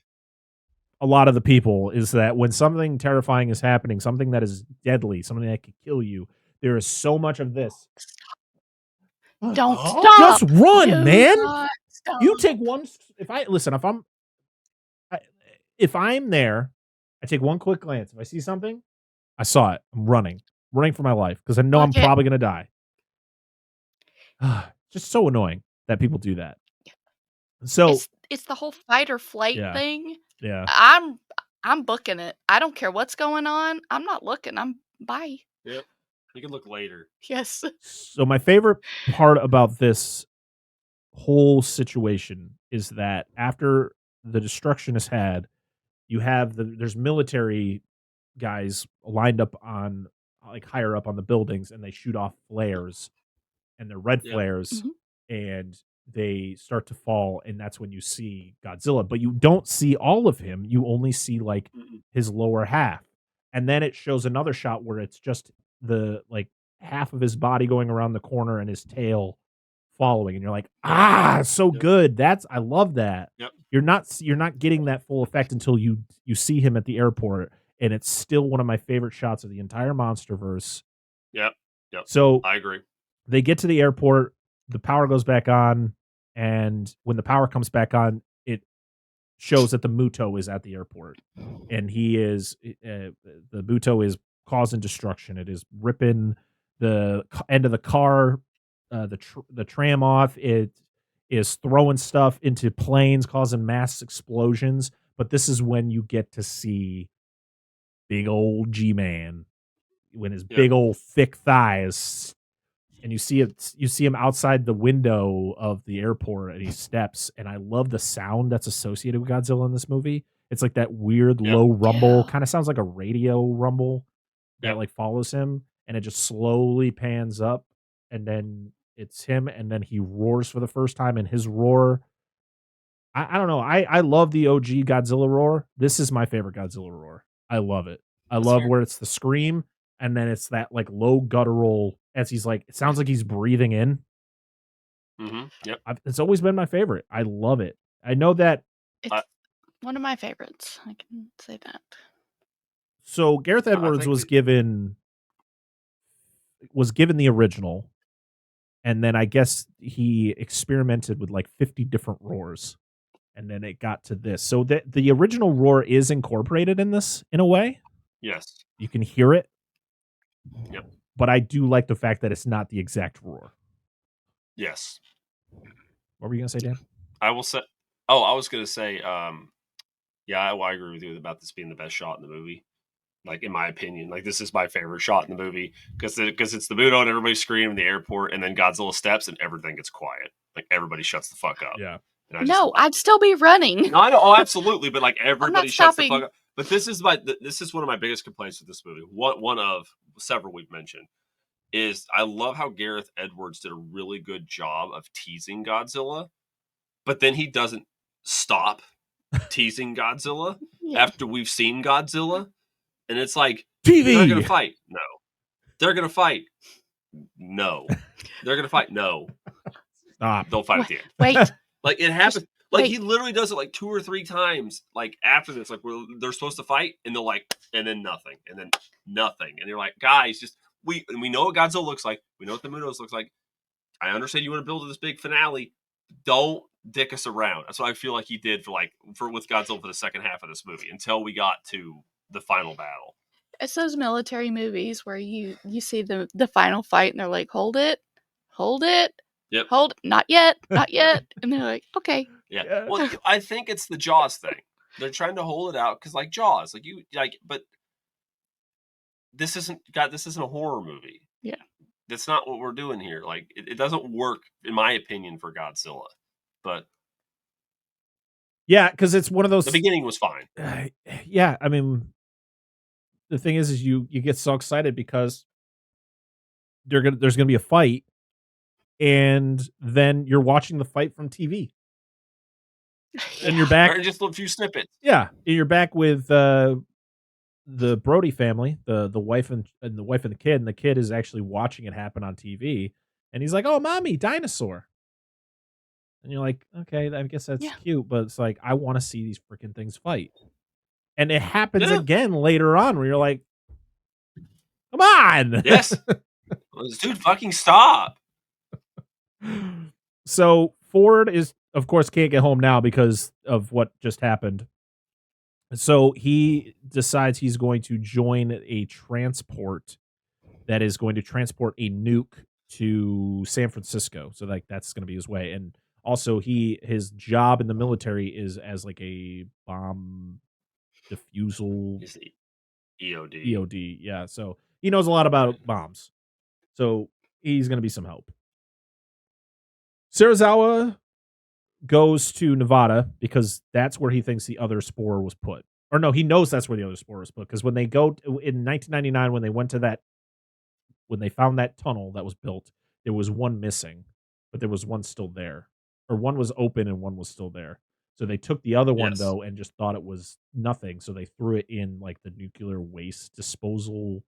a lot of the people is that when something terrifying is happening, something that is deadly, something that could kill you, there is so much of this. Don't stop. Just run, man. Stop. You take one. If I'm there, I take one quick glance. If I see something, I saw it. I'm running for my life because I know I'm probably gonna die. Just so annoying that people do that. So it's the whole fight or flight thing. Yeah. I'm booking it. I don't care what's going on. I'm not looking. Bye. Yep. You can look later. Yes. So my favorite part about this whole situation is that after the destruction is had, you have there's military guys lined up on like higher up on the buildings, and they shoot off flares, and they're red flares, and they start to fall, and that's when you see Godzilla, but you don't see all of him. You only see like his lower half, and then it shows another shot where it's just the like half of his body going around the corner and his tail following, and you're like, so good. I love that. Yep. You're not getting that full effect until you see him at the airport, and it's still one of my favorite shots of the entire Monsterverse. Yep. So I agree. They get to the airport, the power goes back on, and when the power comes back on, it shows that the Muto is at the airport, and the Muto is causing destruction. It is ripping the end of the car, the tram off. It is throwing stuff into planes, causing mass explosions. But this is when you get to see big old G-Man, when his big old thick thighs, and you see him outside the window of the airport, and he steps, and I love the sound that's associated with Godzilla in this movie. It's like that weird low rumble, kind of sounds like a radio rumble that like follows him, and it just slowly pans up, and then it's him, and then he roars for the first time, and his roar, I don't know. I love the OG Godzilla roar. This is my favorite Godzilla roar. I love it. I love where it's the scream, and then it's that like low guttural as he's like, it sounds like he's breathing in. Mm-hmm. Yep. It's always been my favorite. I love it. I know that it's one of my favorites. I can say that. So Gareth Edwards was given the original, and then I guess he experimented with like 50 different roars, and then it got to this. So the original roar is incorporated in this in a way. Yes. You can hear it. Yep. But I do like the fact that it's not the exact roar. Yes. What were you going to say, Dan? I will say, I was going to say, I agree with you about this being the best shot in the movie. Like, in my opinion, like, this is my favorite shot in the movie because it's the Muto and everybody's screaming in the airport, and then Godzilla steps and everything gets quiet. Like, everybody shuts the fuck up. Yeah. I'd still be running. No, I know. Oh, absolutely. But like, everybody shuts the fuck up. But this is one of my biggest complaints with this movie. One of several we've mentioned is I love how Gareth Edwards did a really good job of teasing Godzilla, but then he doesn't stop teasing Godzilla after we've seen Godzilla. And it's like, TV. They're going to fight. No. They're going to fight. No. They're going to fight. No. Stop. They'll fight at the end. Wait. Like, it happens. Like, he literally does it like 2 or 3 times. Like, after this, like, they're supposed to fight, and they're like, and then nothing, and then nothing. And you're like, guys, just, we know what Godzilla looks like. We know what the Mutos looks like. I understand you want to build this big finale. Don't dick us around. That's what I feel like he did with Godzilla for the second half of this movie until we got to the final battle. It's those military movies where you see the final fight, and they're like, hold it. Yep. Hold, not yet. And they're like, okay. Yeah. Well, I think it's the Jaws thing. They're trying to hold it out because, like, Jaws, but this isn't a horror movie. Yeah. That's not what we're doing here. Like, it doesn't work, in my opinion, for Godzilla. But yeah, because it's one of those. The beginning was fine. Yeah, I mean, the thing is you get so excited because there's gonna be a fight, and then you're watching the fight from TV, and you're back. Or just a few snippets. Yeah, you're back with the Brody family, the wife and the kid, and the kid is actually watching it happen on TV, and he's like, "Oh, mommy, dinosaur." And you're like, okay, I guess that's cute, but it's like, I want to see these freaking things fight. And it happens again later on where you're like, come on. Yes. Dude, fucking stop. So Ford of course, can't get home now because of what just happened. So he decides he's going to join a transport that is going to transport a nuke to San Francisco. So like that's going to be his way. And also, his job in the military is as like a bomb defusal EOD. Yeah, so he knows a lot about bombs. So he's going to be some help. Serizawa goes to Nevada because that's where he thinks the other spore was put. Or no, he knows that's where the other spore was put because when they go in 1999, when they went to when they found that tunnel that was built, there was one missing, but there was one still there. Or one was open and one was still there. So they took the other one, though, and just thought it was nothing. So they threw it in like the nuclear waste disposal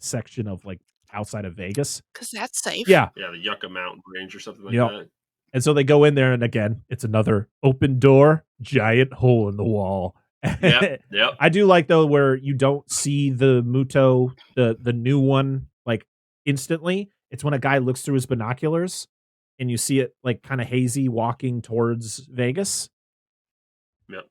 section of like outside of Vegas. Because that's safe. Yeah. Yeah, the Yucca Mountain Range or something like Yep. that. And so they go in there, and again, it's another open door, giant hole in the wall. Yep. I do like though where you don't see the Muto, the new one, like instantly. It's when a guy looks through his binoculars, and you see it like kind of hazy walking towards Vegas. Yep.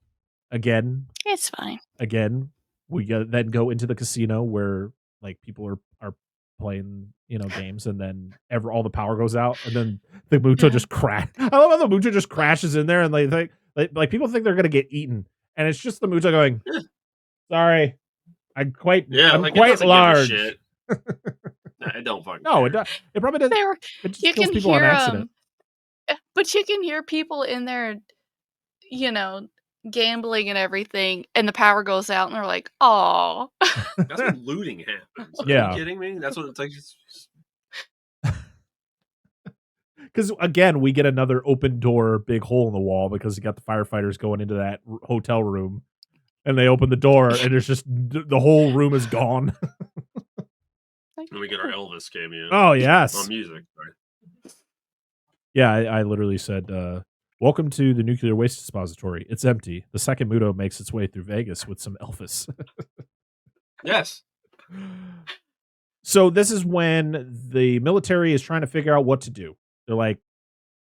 Again, it's fine. Again, we then go into the casino where like people are playing, games, and then all the power goes out, and then the Muto just crash. I love how the Muto just crashes in there, and they think like people think they're gonna get eaten, and it's just the Muto going, "Sorry, I'm quite large." Shit. Nah, it don't fucking. No, it probably doesn't. It just You kills can people on hear accident. but you can hear people in there, gambling and everything, and the power goes out, and they're like, "Oh." That's when looting happens. Yeah. Are you kidding me? That's what it's like. Because again, we get another open door, big hole in the wall because you got the firefighters going into that hotel room, and they open the door, and it's just the whole room is gone. And we get our Elvis cameo. Oh yes, on music. Sorry. Yeah, I literally said, "Welcome to the nuclear waste dispository. It's empty." The second Muto makes its way through Vegas with some Elvis. Yes. So this is when the military is trying to figure out what to do. They're like,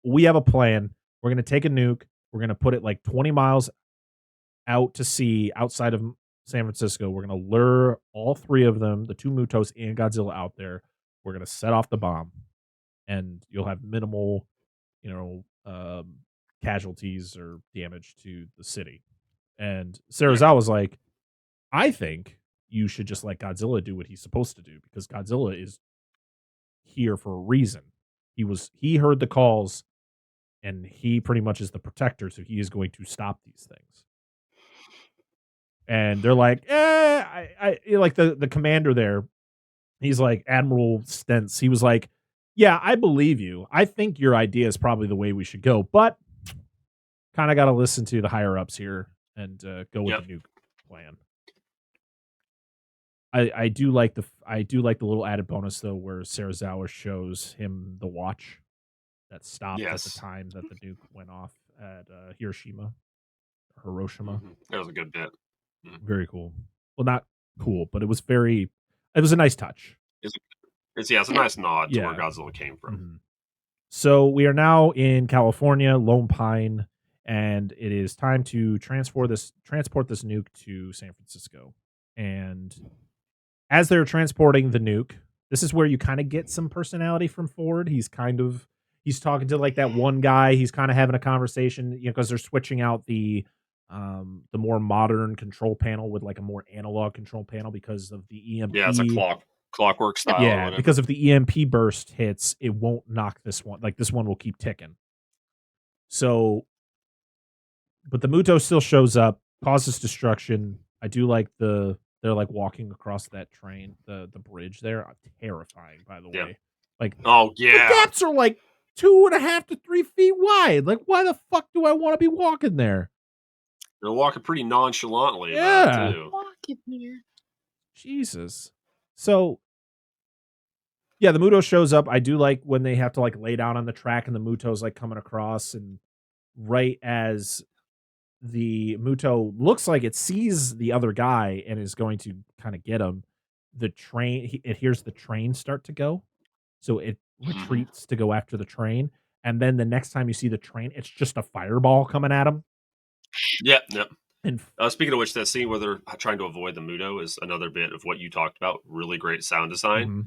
we have a plan. We're going to take a nuke. We're going to put it like 20 miles out to sea outside of San Francisco. We're going to lure all three of them, the two Mutos and Godzilla, out there. We're going to set off the bomb, and you'll have minimal, casualties or damage to the city. And Serizawa's like, I think you should just let Godzilla do what he's supposed to do, because Godzilla is here for a reason. He heard the calls, and he pretty much is the protector, so he is going to stop these things. And they're like, I like the commander there. He's like Admiral Stentz. He was like, yeah, I believe you. I think your idea is probably the way we should go, but kind of got to listen to the higher ups here and go with the nuke plan. I do like the little added bonus though, where Serizawa shows him the watch that stopped at the time that the nuke went off at Hiroshima. Mm-hmm. That was a good bit. Mm-hmm. Very cool. Well, not cool, but it was a nice touch. It's a nice nod to where Godzilla came from. Mm-hmm. So we are now in California, Lone Pine, and it is time to transport this nuke to San Francisco. And as they're transporting the nuke, this is where you kind of get some personality from Ford. He's talking to like that one guy. He's kind of having a conversation, because they're switching out the more modern control panel with like a more analog control panel because of the EMP. Yeah, it's a clockwork style. Yeah, because if the EMP burst hits, it won't knock this one. Like this one will keep ticking. So, but the Muto still shows up, causes destruction. I do like they're like walking across that train, the bridge there. Terrifying, by the way. Like, oh yeah, the gaps are like 2.5 to 3 feet wide. Like, why the fuck do I want to be walking there? They're walking pretty nonchalantly. Yeah, too. Walking here. Jesus. So, yeah, the Muto shows up. I do like when they have to like lay down on the track, and the Muto's like coming across, and right as the Muto looks like it sees the other guy and is going to kind of get him, the train, it hears the train start to go. So it retreats to go after the train. And then the next time you see the train, it's just a fireball coming at him. Yep. And speaking of which, that scene where they're trying to avoid the Muto is another bit of what you talked about. Really great sound design. Mm-hmm.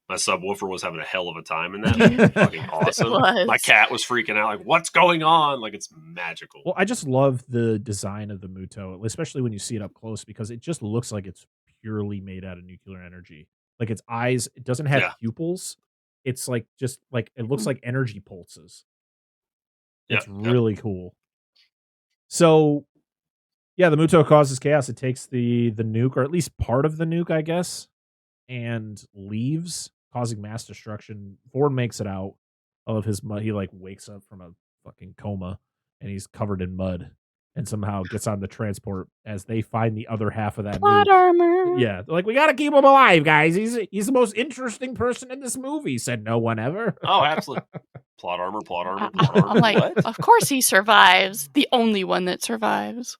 My subwoofer was having a hell of a time in that. Fucking awesome. My cat was freaking out, like, what's going on? Like, it's magical. Well, I just love the design of the Muto, especially when you see it up close, because it just looks like it's purely made out of nuclear energy. Like its eyes, it doesn't have pupils. It's like just like it looks like energy pulses. It's really cool. So, yeah, the Muto causes chaos. It takes the nuke, or at least part of the nuke, I guess, and leaves, causing mass destruction. Ford makes it out of his mud. He like wakes up from a fucking coma, and he's covered in mud. and somehow gets on the transport as they find the other half of that Plot nuke. armor. Yeah, they're like, we gotta keep him alive, guys. He's the most interesting person in this movie, said no one ever. Oh, absolutely. Plot armor, plot armor, plot armor. I'm like, what? of course he survives. The only one that survives.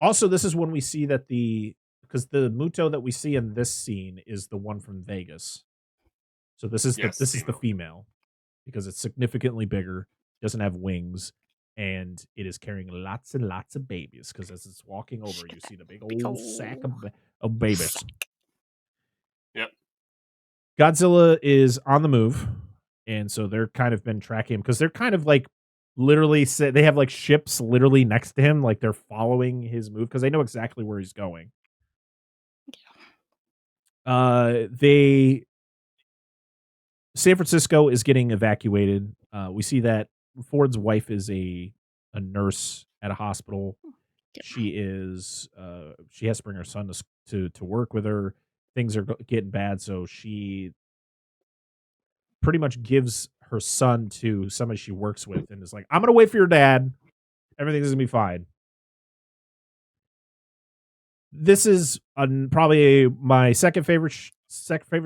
Also, this is when we see that because the Muto that we see in this scene is the one from Vegas. So this is the female, because it's significantly bigger, doesn't have wings, and it is carrying lots and lots of babies. Because as it's walking over, you see the big old sack of babies. Yep. Godzilla is on the move, and so they're kind of been tracking him because they're kind of like literally they have like ships literally next to him, like they're following his move because they know exactly where he's going. San Francisco is getting evacuated. We see that Ford's wife is a nurse at a hospital. She is she has to bring her son to work with her. Things are getting bad, so she pretty much gives her son to somebody she works with and is like, I'm gonna wait for your dad. Everything's gonna be fine. This is probably my second favorite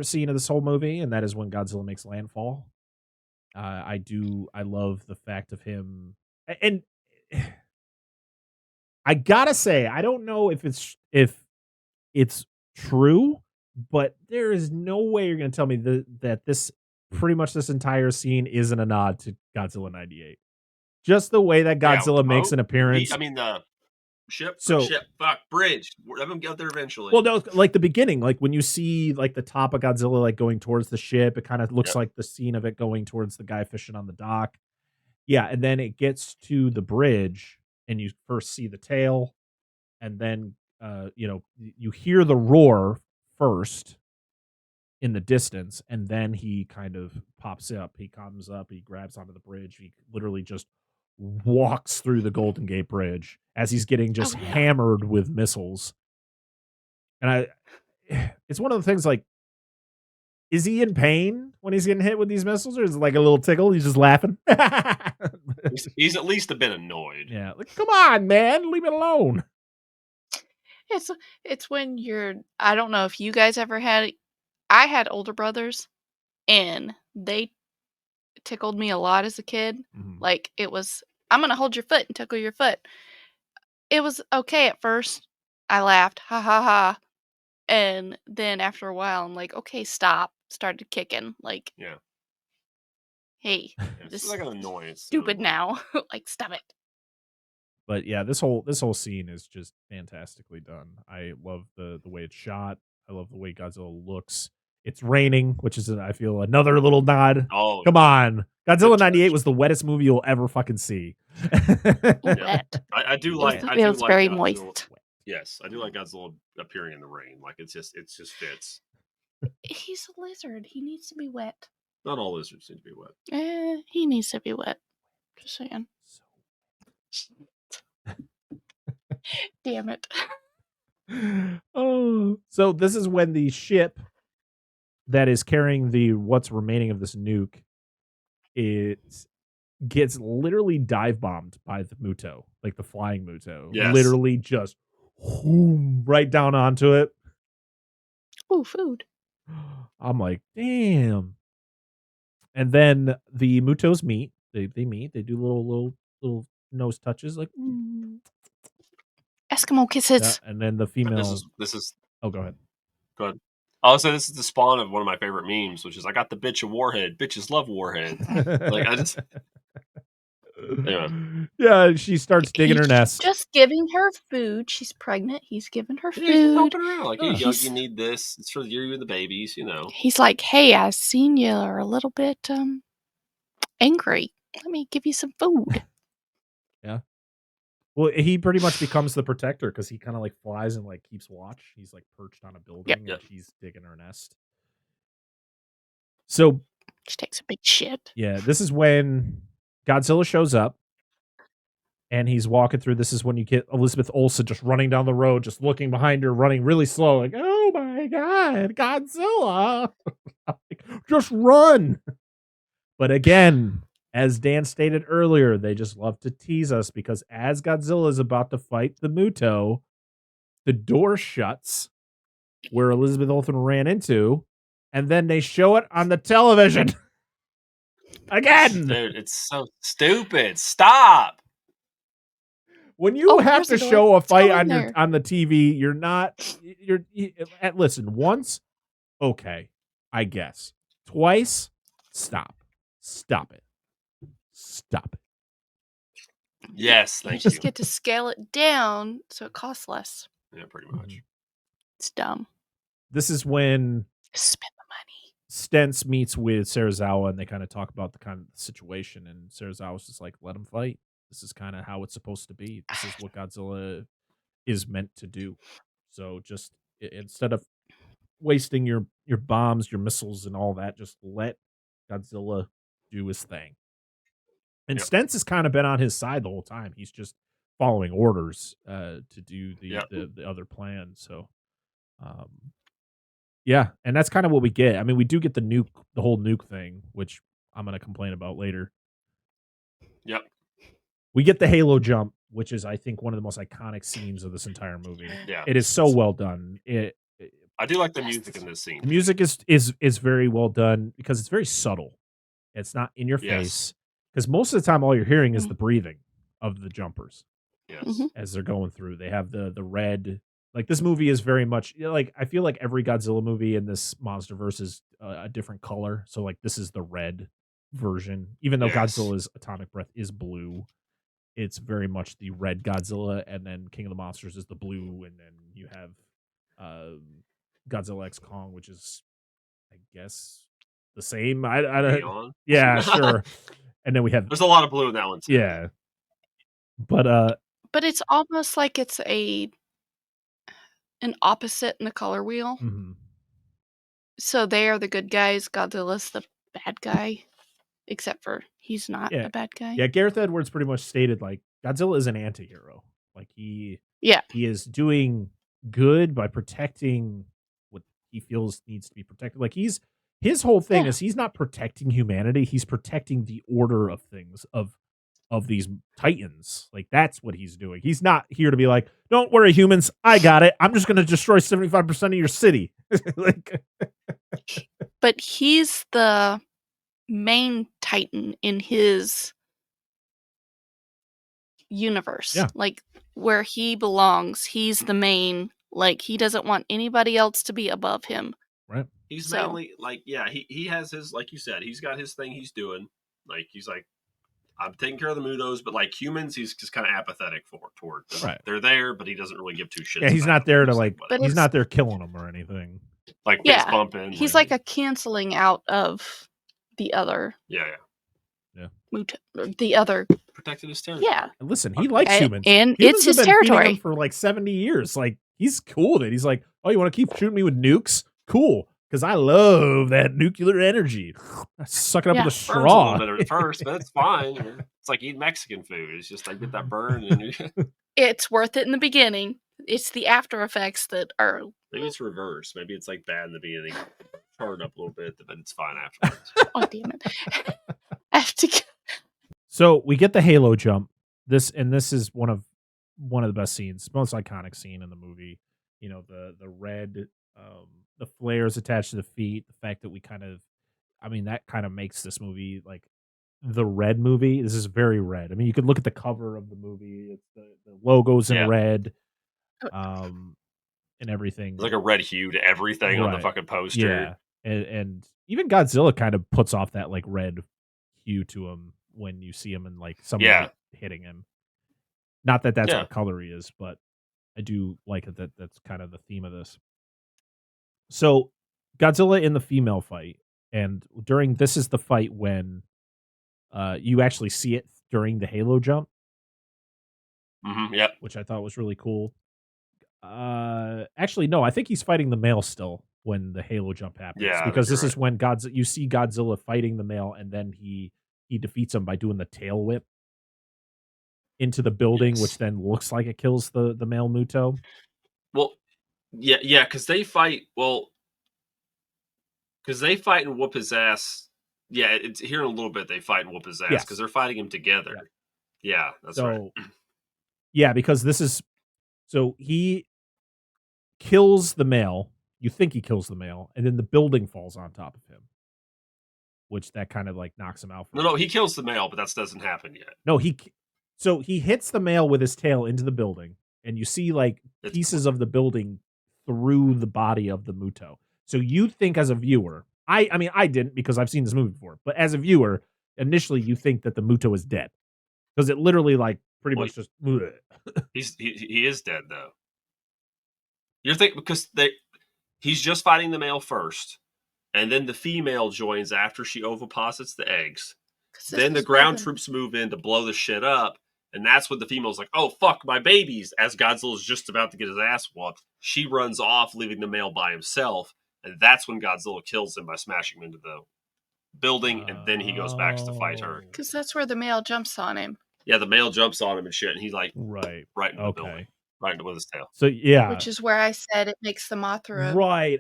scene of this whole movie, and that is when Godzilla makes landfall. I love the fact of him, and I gotta say, I don't know if it's true, but there is no way you're gonna tell me that this pretty much this entire scene isn't a nod to Godzilla 98. Just the way that Godzilla makes an appearance. The ship, bridge. Let them get there eventually. Well, no, like the beginning, like when you see like the top of Godzilla like going towards the ship, it kind of looks like the scene of it going towards the guy fishing on the dock. Yeah, and then it gets to the bridge, and you first see the tail, and then you hear the roar first in the distance, and then he kind of pops up. He comes up, he grabs onto the bridge, he literally just walks through the Golden Gate Bridge as he's getting just hammered with missiles. And it's one of the things, like, is he in pain when he's getting hit with these missiles, or is it like a little tickle? He's just laughing. he's at least a bit annoyed. Yeah, like, come on, man, leave it alone. It's when I don't know if you guys ever had it. I had older brothers, and they tickled me a lot as a kid. Mm-hmm. Like, it was, I'm going to hold your foot and tickle your foot. It was okay at first. I laughed, ha ha ha. And then after a while, I'm like, okay, stop. Started kicking. Like, hey, this is like an annoyance. Stupid now. Like, stop it. But yeah, this whole scene is just fantastically done. I love the way it's shot. I love the way Godzilla looks. It's raining, which is, I feel, another little nod. Oh, come on. Godzilla 98 was the wettest movie you'll ever fucking see. Wet. I do like it was like very Godzilla. Moist. Yes, I do like Godzilla appearing in the rain. Like, it just fits. He's a lizard. He needs to be wet. Not all lizards need to be wet. He needs to be wet. Just saying. Damn it. Oh, so this is when the ship that is carrying what's remaining of this nuke, it gets literally dive bombed by the Muto, like the flying Muto. Yes. Literally just right down onto it. Ooh, food. I'm like, damn. And then the Mutos meet. They meet. They do little nose touches, like Eskimo kisses. Yeah, and then the female. This is. Oh, go ahead. Go ahead. Also, this is the spawn of one of my favorite memes, which is, I got the bitch a warhead. Bitches love warhead. Like, I just. Anyway. Yeah, she starts digging her nest. Just giving her food. She's pregnant. He's giving her food. He's helping her out. Like, you need this. It's for you and the babies, you know. He's like, hey, I seen you are a little bit angry. Let me give you some food. Yeah. Well, he pretty much becomes the protector because he kind of like flies and like keeps watch. He's like perched on a building and she's digging her nest. So she takes a big shit. Yeah, this is when Godzilla shows up and he's walking through. This is when you get Elizabeth Olsen just running down the road, just looking behind her, running really slow, like, oh my God, Godzilla. Like, just run. But again, as Dan stated earlier, they just love to tease us because as Godzilla is about to fight the Muto, the door shuts where Elizabeth Olsen ran into, and then they show it on the television. Again. Dude, it's so stupid. Stop. When you have to show a fight on the TV, listen, once, okay, I guess. Twice, stop it. Yes, thank you. Just get to scale it down so it costs less. Yeah, pretty much. It's dumb. This is when spend the money. Stentz meets with Serizawa and they kind of talk about the kind of situation, and Serizawa's just like, let him fight. This is kind of how it's supposed to be. This is what Godzilla is meant to do. So just instead of wasting your bombs, your missiles, and all that, just let Godzilla do his thing. And Stentz has kind of been on his side the whole time. He's just following orders to do the other plan. So, yeah, and that's kind of what we get. I mean, we do get the whole nuke thing, which I'm going to complain about later. Yep. We get the Halo jump, which is, I think, one of the most iconic scenes of this entire movie. Yeah. It is so well done. I do like the music in this scene. The music is very well done because it's very subtle. It's not in your face. Because most of the time, all you're hearing is the breathing of the jumpers. Yes. As they're going through. They have the red. Like, this movie is very much, like, I feel like every Godzilla movie in this MonsterVerse is a different color. So, like, this is the red version. Even though Godzilla's atomic breath is blue, it's very much the red Godzilla, and then King of the Monsters is the blue, and then you have Godzilla X Kong, which is, I guess, the same. I don't. Yeah, sure. And then we have. There's a lot of blue in that one too. Yeah, but it's almost like it's an opposite in the color wheel. Mm-hmm. So they are the good guys. Godzilla's the bad guy. Except for he's not a bad guy. Yeah, Gareth Edwards pretty much stated, like, Godzilla is an anti-hero. Like, he is doing good by protecting what he feels needs to be protected. Like, his whole thing is he's not protecting humanity. He's protecting the order of things, of these titans. Like, that's what he's doing. He's not here to be like, don't worry, humans, I got it. I'm just going to destroy 75% of your city. Like, but he's the main titan in his universe. Like, where he belongs, he's the main. Like, he doesn't want anybody else to be above him. Right. He's mainly like, he has his, like you said, he's got his thing he's doing. Like, he's like, I'm taking care of the Mutos, but like humans, he's just kind of apathetic toward them. Right. They're there, but he doesn't really give two shits. Yeah, he's not there to like, he's not there killing them or anything. Like, face bumping. He's like a canceling out of the other. The other. Protecting his territory. Yeah. Listen, he likes humans. And humans it's his territory. For like 70 years. Like, he's cool with it. He's like, oh, you want to keep shooting me with nukes? Cool. Because I love that nuclear energy. I suck it up with a straw. A little bit at first, but it's fine. It's like eating Mexican food. It's just like, get that burn. And it's worth it in the beginning. It's the after effects that are. Maybe it's reverse. Maybe it's like bad in the beginning, charred up a little bit, but it's fine afterwards. Oh, damn it. I have to. So we get the Halo jump. This is one of the best scenes, most iconic scene in the movie. You know, the red, the flares attached to the feet. The fact that we that kind of makes this movie like the red movie. This is very red. I mean, you could look at the cover of the movie. It's the logo's in red, and everything. There's like a red hue to everything on the fucking poster. Yeah, and even Godzilla kind of puts off that like red hue to him when you see him and like somebody hitting him. Not that that's what color he is, but I do like it that's kind of the theme of this. So Godzilla in the female fight, and this is the fight when you actually see it during the Halo jump. Mm-hmm, yep. Which I thought was really cool. Actually, no, I think he's fighting the male still when the Halo jump happens. Yeah, because this is when you see Godzilla fighting the male, and then he defeats him by doing the tail whip into the building, which then looks like it kills the male Muto. Well, yeah, because they fight. Well, because they fight and whoop his ass Yeah, it's here in a little bit they fight and whoop his ass because they're fighting him together. Yeah, that's right. Yeah, because this is so he kills the male. You think he kills the male, and then the building falls on top of him, which that kind of like knocks him out. No, he kills the male, but that doesn't happen yet. No, he hits the male with his tail into the building, and you see like pieces of the building through the body of the Muto. So you think as a viewer, I mean I didn't because I've seen this movie before, but as a viewer, initially you think that the Muto is dead because it literally like pretty much just. He is dead though. You're thinking because he's just fighting the male first, and then the female joins after she oviposits the eggs. Then the ground troops move in to blow the shit up, and that's when the female's like, "Oh fuck, my babies!" As Godzilla's just about to get his ass whooped, she runs off, leaving the male by himself, and that's when Godzilla kills him by smashing him into the building, and then he goes back to fight her. Because that's where the male jumps on him. Yeah, the male jumps on him and shit, and he's like, right into the building, right into with his tail. So yeah, which is where I said it makes the Mothra right.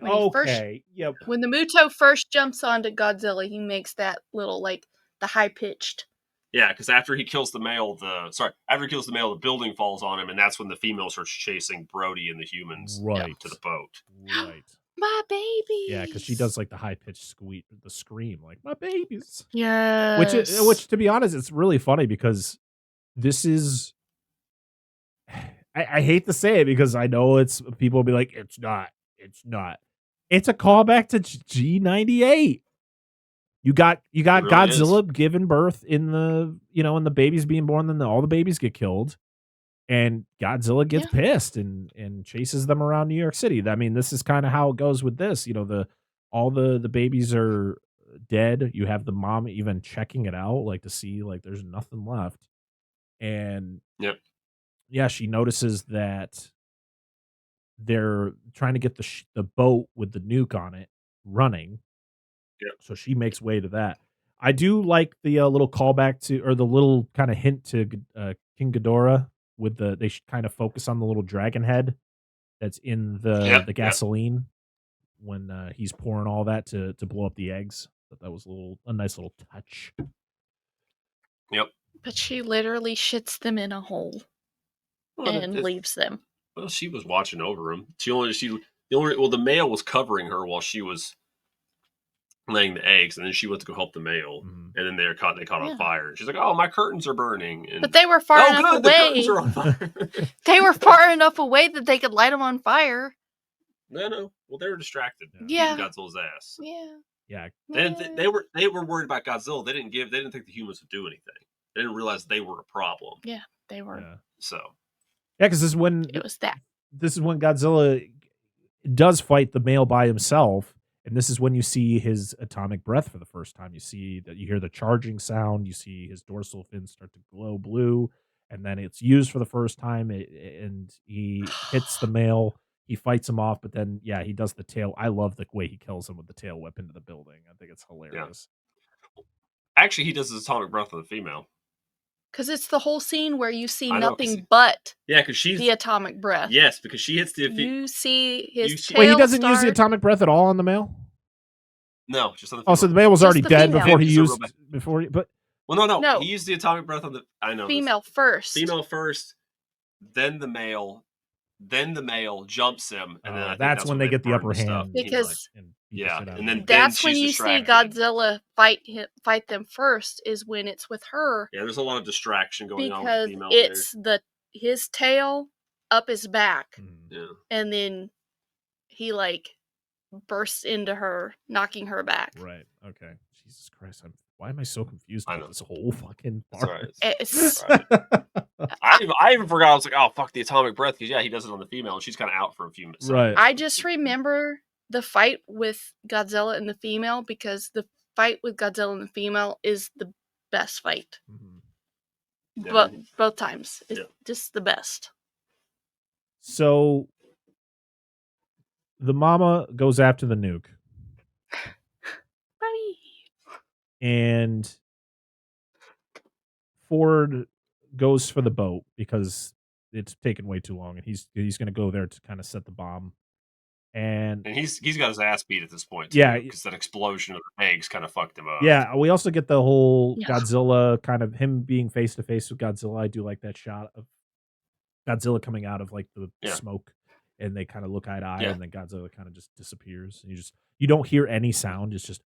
Yep. When the Muto first jumps onto Godzilla, he makes that little like the high pitched. Yeah, because after he kills the male, the building falls on him, and that's when the female starts chasing Brody and the humans to the boat. Right. My babies. Yeah, because she does like the high pitched scream, like my babies. Yeah. Which to be honest, it's really funny because this is. I hate to say it because I know it's people will be like, it's not. It's a callback to G98. You got really Godzilla giving birth in the babies being born, then all the babies get killed, and Godzilla gets pissed and chases them around New York City. I mean, this is kind of how it goes with this. All the babies are dead. You have the mom even checking it out, like to see like there's nothing left, and she notices that they're trying to get the boat with the nuke on it running. Yeah. So she makes way to that. I do like the little callback to, or the little kind of hint to King Ghidorah with they should kind of focus on the little dragon head that's in the gasoline when he's pouring all that to blow up the eggs. But that was a nice little touch. Yep. But she literally shits them in a hole and leaves them. Well, she was watching over him. The male was covering her while she was laying the eggs, and then she went to go help the male, and then they caught on fire. She's like, "Oh, my curtains are burning." And, but they were far enough away. The curtains are on fire. They were far enough away that they could light them on fire. No. Well, they were distracted. Yeah. Godzilla's ass. Yeah. They were worried about Godzilla. They didn't think the humans would do anything. They didn't realize they were a problem. Yeah, they were. Yeah. So. Yeah, because this is when Godzilla does fight the male by himself. And this is when you see his atomic breath for the first time. You see that you hear the charging sound. You see his dorsal fins start to glow blue. And then it's used for the first time. And he hits the male. He fights him off. But then, he does the tail. I love the way he kills him with the tail whip into the building. I think it's hilarious. Yeah. Actually, he does his atomic breath on the female. Because it's the whole scene where you see nothing but because she's the atomic breath. Yes, because she hits the. You see his tail. Wait, he doesn't use the atomic breath at all on the male? No, just on the female. Oh, so the male was already dead before he used. No. He used the atomic breath on the. I know. Female first. Female first, then the male. Then the male jumps him, and then that's when they get the upper hand. Because and then that's when you see Godzilla fight them first. Is when it's with her. Yeah, there's a lot of distraction going on with the female. Because it's his tail up his back, and then he like bursts into her, knocking her back. Right. Okay. Jesus Christ! Why am I so confused about this whole fucking part? I even forgot. I was like, oh, fuck the atomic breath. Because, he does it on the female, and she's kind of out for a few minutes. Right. I just remember the fight with Godzilla and the female, because the fight with Godzilla and the female is the best fight. Mm-hmm. But both times. It's just the best. So, the mama goes after the nuke. And Ford goes for the boat because it's taken way too long, and he's going to go there to kind of set the bomb. And he's got his ass beat at this point, too, yeah, because that explosion of the eggs kind of fucked him up. Yeah, we also get the whole Godzilla kind of him being face to face with Godzilla. I do like that shot of Godzilla coming out of like the smoke, and they kind of look eye to eye, and then Godzilla kind of just disappears. And you don't hear any sound. It's just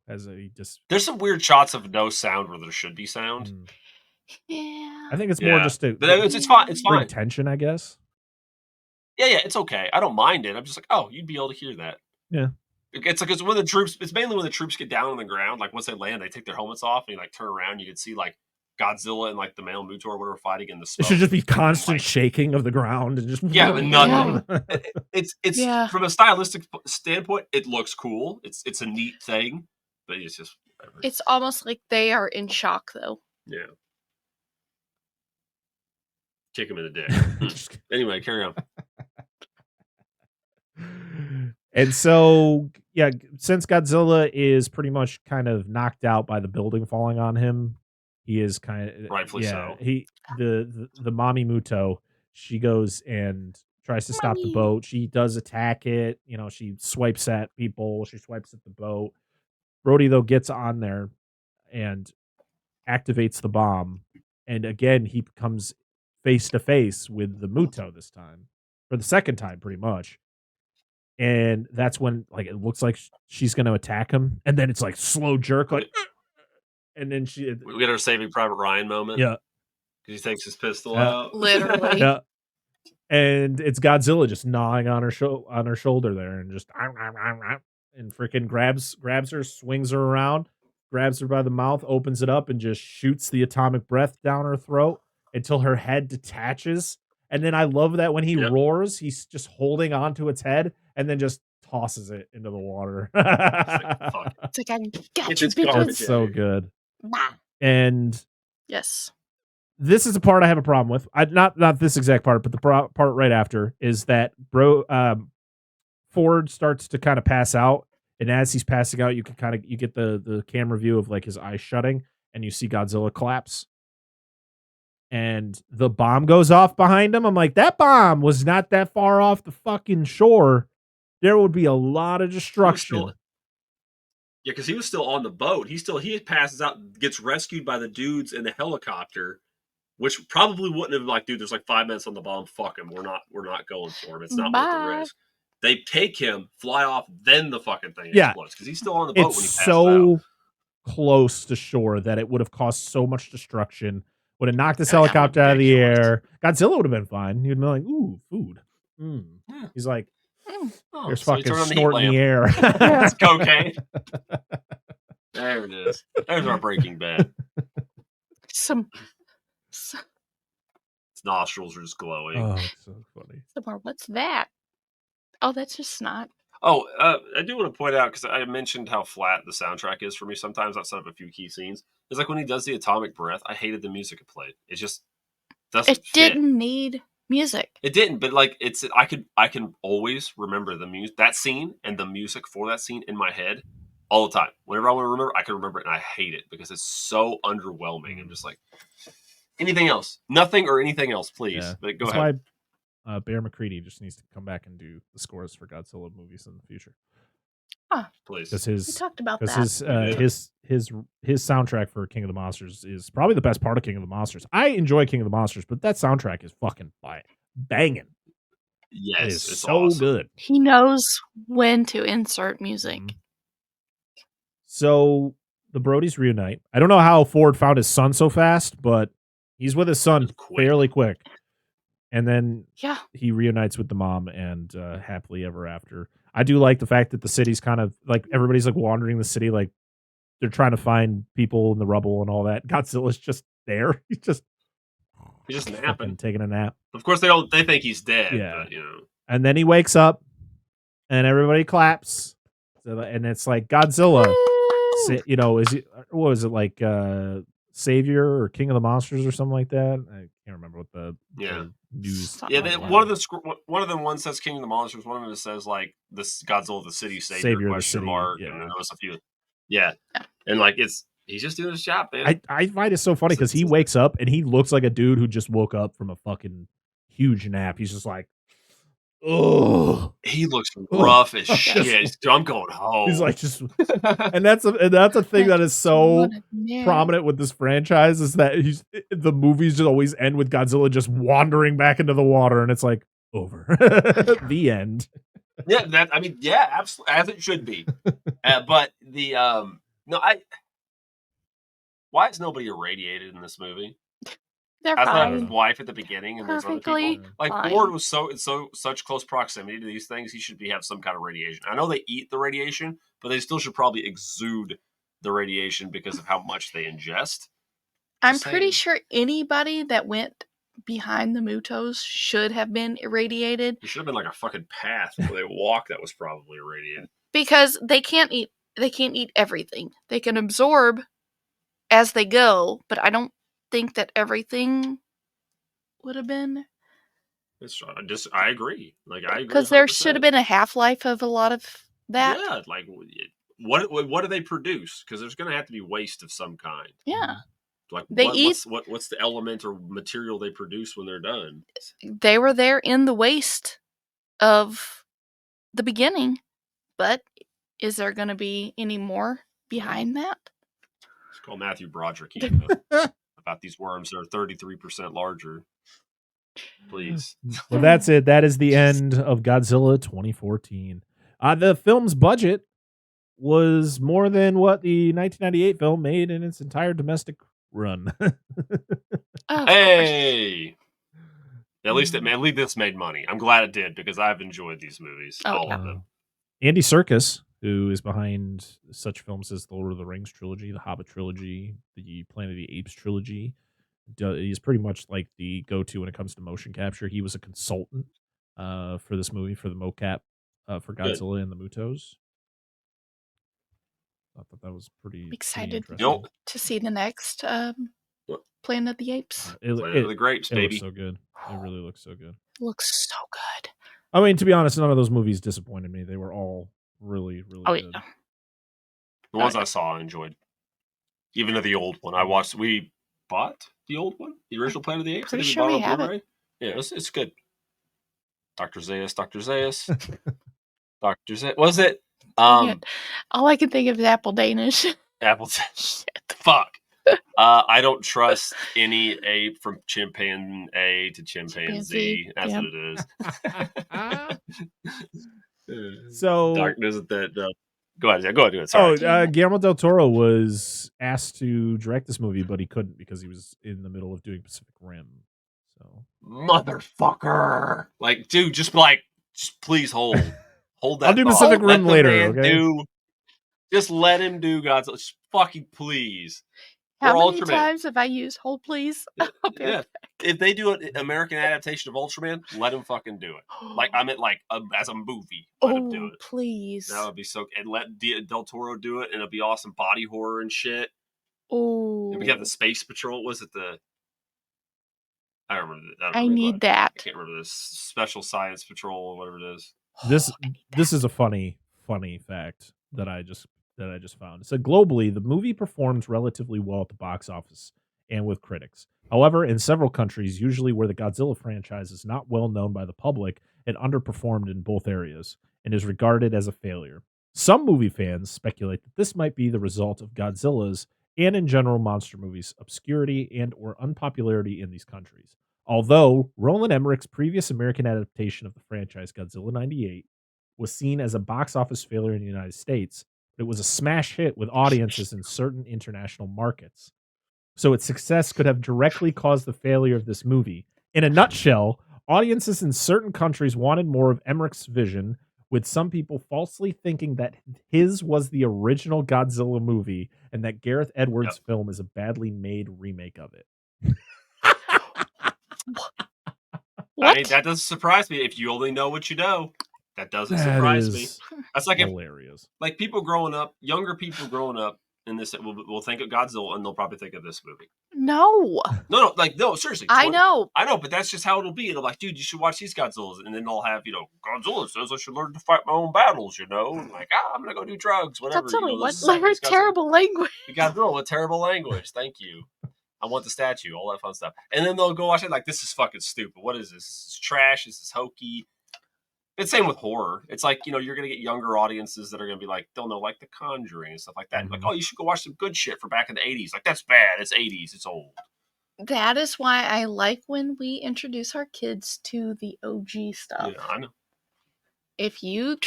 as he just. There's some weird shots of no sound where there should be sound. Yeah, I think it's more just to. But it's fine. It's fine. Tension, I guess. Yeah, it's okay. I don't mind it. I'm just like, oh, you'd be able to hear that. Yeah. It's like, it's when the troops, it's mainly when the troops get down on the ground, like once they land, they take their helmets off and you like turn around, you can see like Godzilla and like the male Muto or whatever fighting in the smoke. It should just be constant shaking of the ground and just. Yeah, but nothing. It's from a stylistic standpoint, it looks cool. It's a neat thing, but it's just. Whatever. It's almost like they are in shock though. Yeah. Kick him in the dick. Anyway, carry on. And so, yeah, since Godzilla is pretty much kind of knocked out by the building falling on him, he is kind of rightfully so. The mommy Muto, she goes and tries to stop the boat. She does attack it. You know, she swipes at people. She swipes at the boat. Brody though gets on there and activates the bomb, and again he comes face to face with the Muto this time for the second time, pretty much. And that's when like it looks like she's going to attack him, and then it's like slow jerk, like, and then we get our Saving Private Ryan moment. Yeah, because he takes his pistol out, literally. Yeah, and it's Godzilla just gnawing on her shoulder there, and just and freaking grabs her, swings her around, grabs her by the mouth, opens it up, and just shoots the atomic breath down her throat until her head detaches. And then I love that when he roars, he's just holding onto its head and then just tosses it into the water. It's like, I got you, bitches. It's so good. And yes, this is a part I have a problem with. Not this exact part, but the part right after is that Ford starts to kind of pass out. And as he's passing out, you get the camera view of like his eyes shutting, and you see Godzilla collapse. And the bomb goes off behind him. I'm like, that bomb was not that far off the fucking shore. There would be a lot of destruction. Yeah, because he was still on the boat. He passes out, gets rescued by the dudes in the helicopter, which probably wouldn't have like, dude, there's like 5 minutes on the bomb. Fuck him. We're not going for him. It's not worth the risk. They take him, fly off, then the fucking thing explodes because he's still on the boat when he passes out. It's so close to shore that it would have caused so much destruction. Would have knocked this helicopter out of the air. Godzilla would have been fine. He'd be like, ooh, food. He's like, there's fucking snort in the air. That's cocaine. There it is. There's our Breaking Bad. Its nostrils are just glowing. Oh, it's so funny. What's that? Oh, that's just snot. Oh, I do want to point out, because I mentioned how flat the soundtrack is for me sometimes outside of a few key scenes. It's like when he does the atomic breath, I hated the music it played. It just doesn't fit. Didn't need music. It didn't, but like I can always remember that scene and the music for that scene in my head all the time. Whenever I want to remember, I can remember it, and I hate it because it's so underwhelming. I'm just like, anything else? Nothing or anything else, please. Yeah. But go That's ahead. Why Bear McCready just needs to come back and do the scores for Godzilla movies in the future. Please. Because we talked about that. His soundtrack for King of the Monsters is probably the best part of King of the Monsters. I enjoy King of the Monsters, but that soundtrack is fucking banging. Yes, it's so awesome. good. He knows when to insert music. So the Brodies reunite. I don't know how Ford found his son so fast, but he's with his son fairly quick. And then he reunites with the mom, and happily ever after. I do like the fact that the city's kind of like everybody's like wandering the city, like they're trying to find people in the rubble and all that. Godzilla's just there. He's just napping, taking a nap. Of course, they think he's dead. Yeah. But, you know. And then he wakes up, and everybody claps, and it's like Godzilla. You know, what was it like? Savior or King of the Monsters or something like that. I can't remember what the news. Yeah, one of them one says King of the Monsters. One of them says like this Godzilla the City Savior question mark. Yeah. And then there was a few. Yeah, and like he's just doing his job, man. I find it so funny because he wakes up and he looks like a dude who just woke up from a fucking huge nap. He's just like, oh, he looks rough as shit. I'm going home. He's like just, and that's a thing that is so prominent with this franchise is that the movies just always end with Godzilla just wandering back into the water, and it's like over. The end. Yeah, absolutely, as it should be. But the why is nobody irradiated in this movie? They're I thought fine. his wife at the beginning, and there's other people. Like fine. Ford was such close proximity to these things, he should have some kind of radiation. I know they eat the radiation, but they still should probably exude the radiation because of how much they ingest. I'm pretty sure anybody that went behind the Mutos should have been irradiated. It should have been like a fucking path where they walk that was probably irradiated. Because they can't eat everything. They can absorb as they go, but I don't think that everything would have been. I agree. Like I agree. Because there should have been a half-life of a lot of that. Yeah, like what do they produce? Because there's going to have to be waste of some kind. Yeah. Like what's the element or material they produce when they're done? They were there in the waste of the beginning, but is there going to be any more behind that? Let's call Matthew Broderick about these worms that are 33% larger. Please. Well, that's it. That is the end of Godzilla 2014. The film's budget was more than what the 1998 film made in its entire domestic run. Hey! At least this made money. I'm glad it did because I've enjoyed these movies. All of them. Andy Serkis, who is behind such films as the Lord of the Rings trilogy, the Hobbit trilogy, the Planet of the Apes trilogy, he's pretty much like the go-to when it comes to motion capture. He was a consultant for this movie, for the mocap for Godzilla and the Mutos. I thought that was pretty excited to see the next Planet of the Apes. Planet of the Grapes, baby. Looks so good. It really looks so good. Looks so good. I mean, to be honest, none of those movies disappointed me. They were all really, really good. Yeah. The ones I saw, I enjoyed. Even the old one. We bought the old one, the original Planet of the Apes. Pretty sure we have it. Yeah, it's good. Dr. Zaius. Dr. Zaius. Was it? All I can think of is Apple Danish. Apple Danish. Fuck. I don't trust any ape from chimpanzee to chimpanzee. That's what it is. So darkness that. Go ahead. Do it. Sorry. Guillermo del Toro was asked to direct this movie, but he couldn't because he was in the middle of doing Pacific Rim. So motherfucker, like, dude, just please hold that. I'll do Pacific Rim later. Okay. Just let him do Godzilla. Just fucking please. How many times have I used hold please? Yeah. If they do an American adaptation of Ultraman, let him fucking do it. Like I meant as a movie. Let him do it. Please. That would be so. And let Del Toro do it, and it'll be awesome. Body horror and shit. Oh. And we have the Space Patrol. Was it the? I don't remember. I need that. I can't remember this Special Science Patrol or whatever it is. This is a funny fact that I just found. It said globally, the movie performed relatively well at the box office and with critics. However, in several countries, usually where the Godzilla franchise is not well known by the public, it underperformed in both areas and is regarded as a failure. Some movie fans speculate that this might be the result of Godzilla's and in general monster movies' obscurity and or unpopularity in these countries. Although Roland Emmerich's previous American adaptation of the franchise, Godzilla 98, was seen as a box office failure in the United States, but it was a smash hit with audiences in certain international markets. So its success could have directly caused the failure of this movie. In a nutshell, audiences in certain countries wanted more of Emmerich's vision, with some people falsely thinking that his was the original Godzilla movie and that Gareth Edwards' film is a badly made remake of it. What? That doesn't surprise me. If you only know what you know, that doesn't surprise me. That's like hilarious. Like people growing up, younger people growing up in this will think of Godzilla and they'll probably think of this movie. No, seriously. I know, but that's just how it'll be. It'll like, dude, you should watch these Godzillas, and then they'll have, Godzilla says I should learn to fight my own battles, and like, I'm gonna go do drugs, whatever. What terrible language. Godzilla, what terrible language. Thank you. I want the statue, all that fun stuff. And then they'll go watch it like, this is fucking stupid. What is this? This is trash. This is hokey. It's same with horror. It's like, you're going to get younger audiences that are going to be like, they'll know like The Conjuring and stuff like that. Like, oh, you should go watch some good shit from back in the 80s. Like, that's bad. It's 80s. It's old. That is why I like when we introduce our kids to the OG stuff. Yeah, I know. If you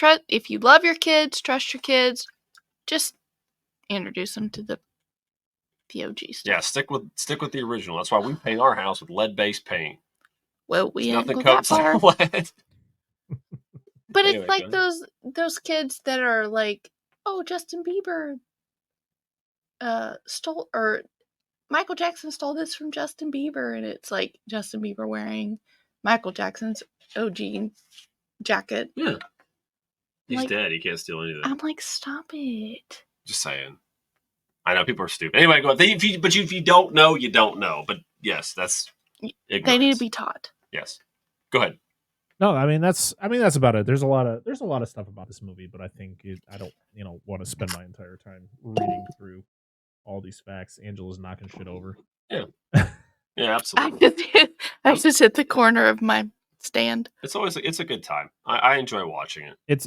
love your kids, trust your kids, just introduce them to the OG stuff. Yeah, stick with the original. That's why we paint our house with lead-based paint. Well, we nothing go that far. lead. But anyway, it's like those kids that are like, oh, Justin Bieber stole, or Michael Jackson stole this from Justin Bieber, and it's like Justin Bieber wearing Michael Jackson's OG jacket. Yeah. He's dead. He can't steal anything. I'm like, stop it. Just saying. I know people are stupid. Anyway, go on. If you don't know, you don't know. But yes, that's ignorance. They need to be taught. Yes. Go ahead. No, I mean that's about it. There's a lot of stuff about this movie, but I think I don't want to spend my entire time reading through all these facts. Angela's knocking shit over. Yeah. Yeah, absolutely. I just hit the corner of my stand. It's a good time. I enjoy watching it.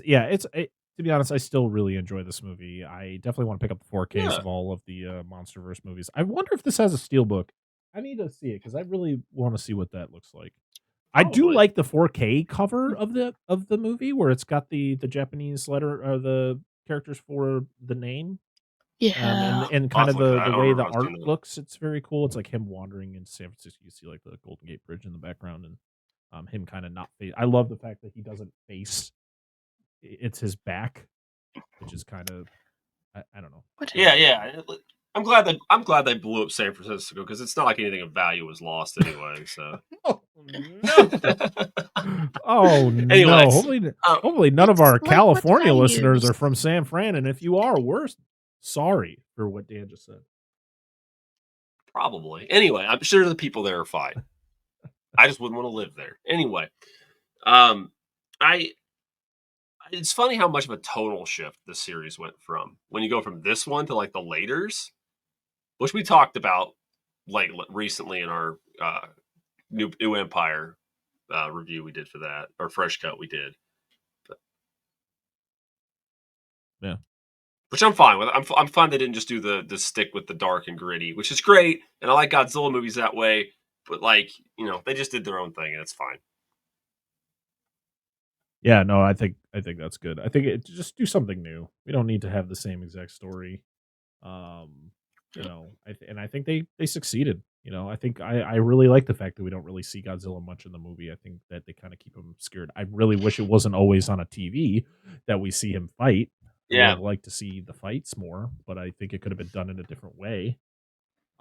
To be honest, I still really enjoy this movie. I definitely want to pick up the 4Ks of all of the MonsterVerse movies. I wonder if this has a steelbook. I need to see it because I really want to see what that looks like. Probably. I do like the 4K cover of the movie where it's got the Japanese letter or the characters for the name. Yeah, and kind of the way the art looks. It's very cool. It's like him wandering in San Francisco. You see like the Golden Gate Bridge in the background, and him kind of not face. I love the fact that he doesn't face. It's his back, which is kind of I don't know. Yeah. I'm glad they blew up San Francisco because it's not like anything of value was lost anyway. So. Oh no! Anyways, hopefully none of our California listeners are from San Fran, and if you are, we're sorry for what Dan just said. Probably. Anyway, I'm sure the people there are fine. I just wouldn't want to live there. Anyway, it's funny how much of a tonal shift the series went from when you go from this one to like the laters, which we talked about like recently in our New Empire review we did for that, or Fresh Cut we did. But, yeah. Which I'm fine with. I'm fine they didn't just do the stick with the dark and gritty, which is great. And I like Godzilla movies that way. But like, they just did their own thing and it's fine. Yeah, no, I think that's good. I think just do something new. We don't need to have the same exact story. I think they succeeded. I think I really like the fact that we don't really see Godzilla much in the movie. I think that they kind of keep him scared. I really wish it wasn't always on a TV that we see him fight. Yeah, I'd like to see the fights more, but I think it could have been done in a different way.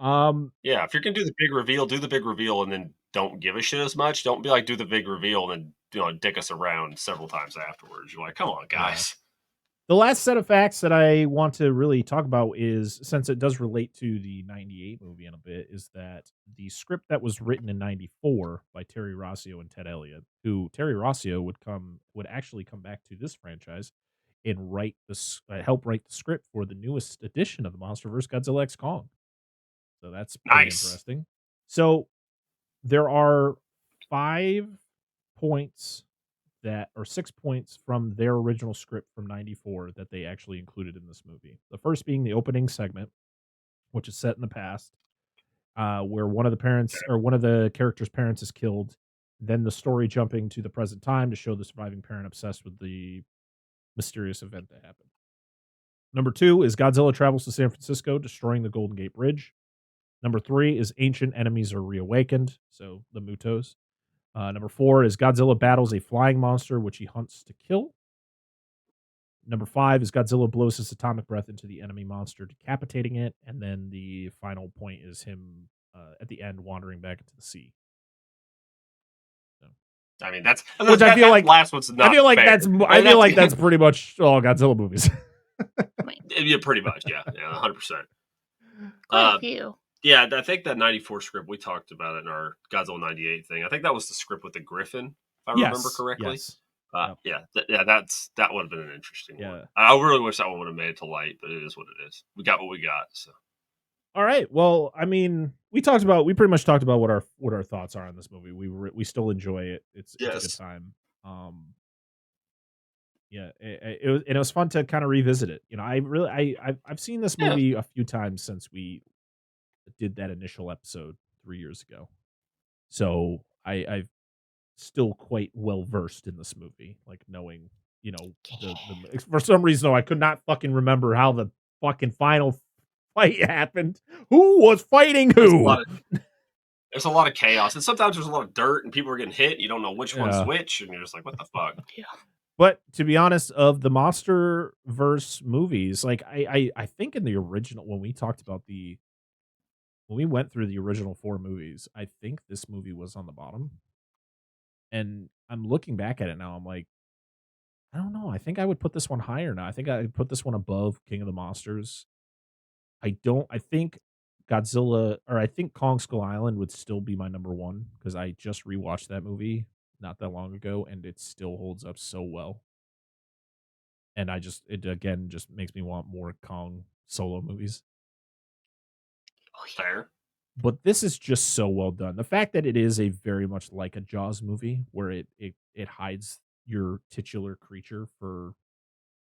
Yeah, if you're gonna do the big reveal, and then don't give a shit as much. Don't be like do the big reveal and then dick us around several times afterwards. You're like, come on, guys. Yeah. The last set of facts that I want to really talk about is, since it does relate to the 98 movie in a bit, is that the script that was written in 94 by Terry Rossio and Ted Elliott, who Terry Rossio would actually come back to this franchise and help write the script for the newest edition of the MonsterVerse, Godzilla X Kong. So that's pretty interesting. So there are 6 points from their original script from 94 that they actually included in this movie. The first being the opening segment, which is set in the past, where one of the characters' parents is killed. Then the story jumping to the present time to show the surviving parent obsessed with the mysterious event that happened. Number 2 is Godzilla travels to San Francisco, destroying the Golden Gate Bridge. Number 3 is ancient enemies are reawakened, so the Mutos. Number 4 is Godzilla battles a flying monster, which he hunts to kill. Number 5 is Godzilla blows his atomic breath into the enemy monster, decapitating it. And then the final point is him at the end wandering back into the sea. So. I mean, that's which I feel like last one's not. I feel like fair. that's pretty much all Godzilla movies. Yeah, pretty much. Yeah, 100%. Quite a few. Yeah, I think that 94 script, we talked about it in our Godzilla 98 thing. I think that was the script with the Griffin, if I remember correctly. Yes. That would have been an interesting one. I really wish that one would have made it to light, but it is what it is. We got what we got. So, all right. Well, I mean, we pretty much talked about what our thoughts are on this movie. We still enjoy it. It's a good time. Yeah, it was fun to kind of revisit it. You know, I've seen this movie a few times since we did that initial episode 3 years ago. So I've still quite well versed in this movie, like knowing, you know, for some reason though, I could not fucking remember how the fucking final fight happened. Who was fighting who? There's a lot of chaos, and sometimes there's a lot of dirt, and people are getting hit. And you don't know which one's which, and you're just like, "What the fuck?" Yeah. But to be honest, of the MonsterVerse movies, like I think in the original, when we went through the original 4 movies, I think this movie was on the bottom. And I'm looking back at it now, I'm like, I don't know. I think I would put this one higher now. I think I would put this one above King of the Monsters. I think Godzilla, or I think Kong Skull Island would still be my number 1, because I just rewatched that movie not that long ago, and it still holds up so well. And it again just makes me want more Kong solo movies. Fair. But this is just so well done. The fact that it is a very much like a Jaws movie, where it hides your titular creature for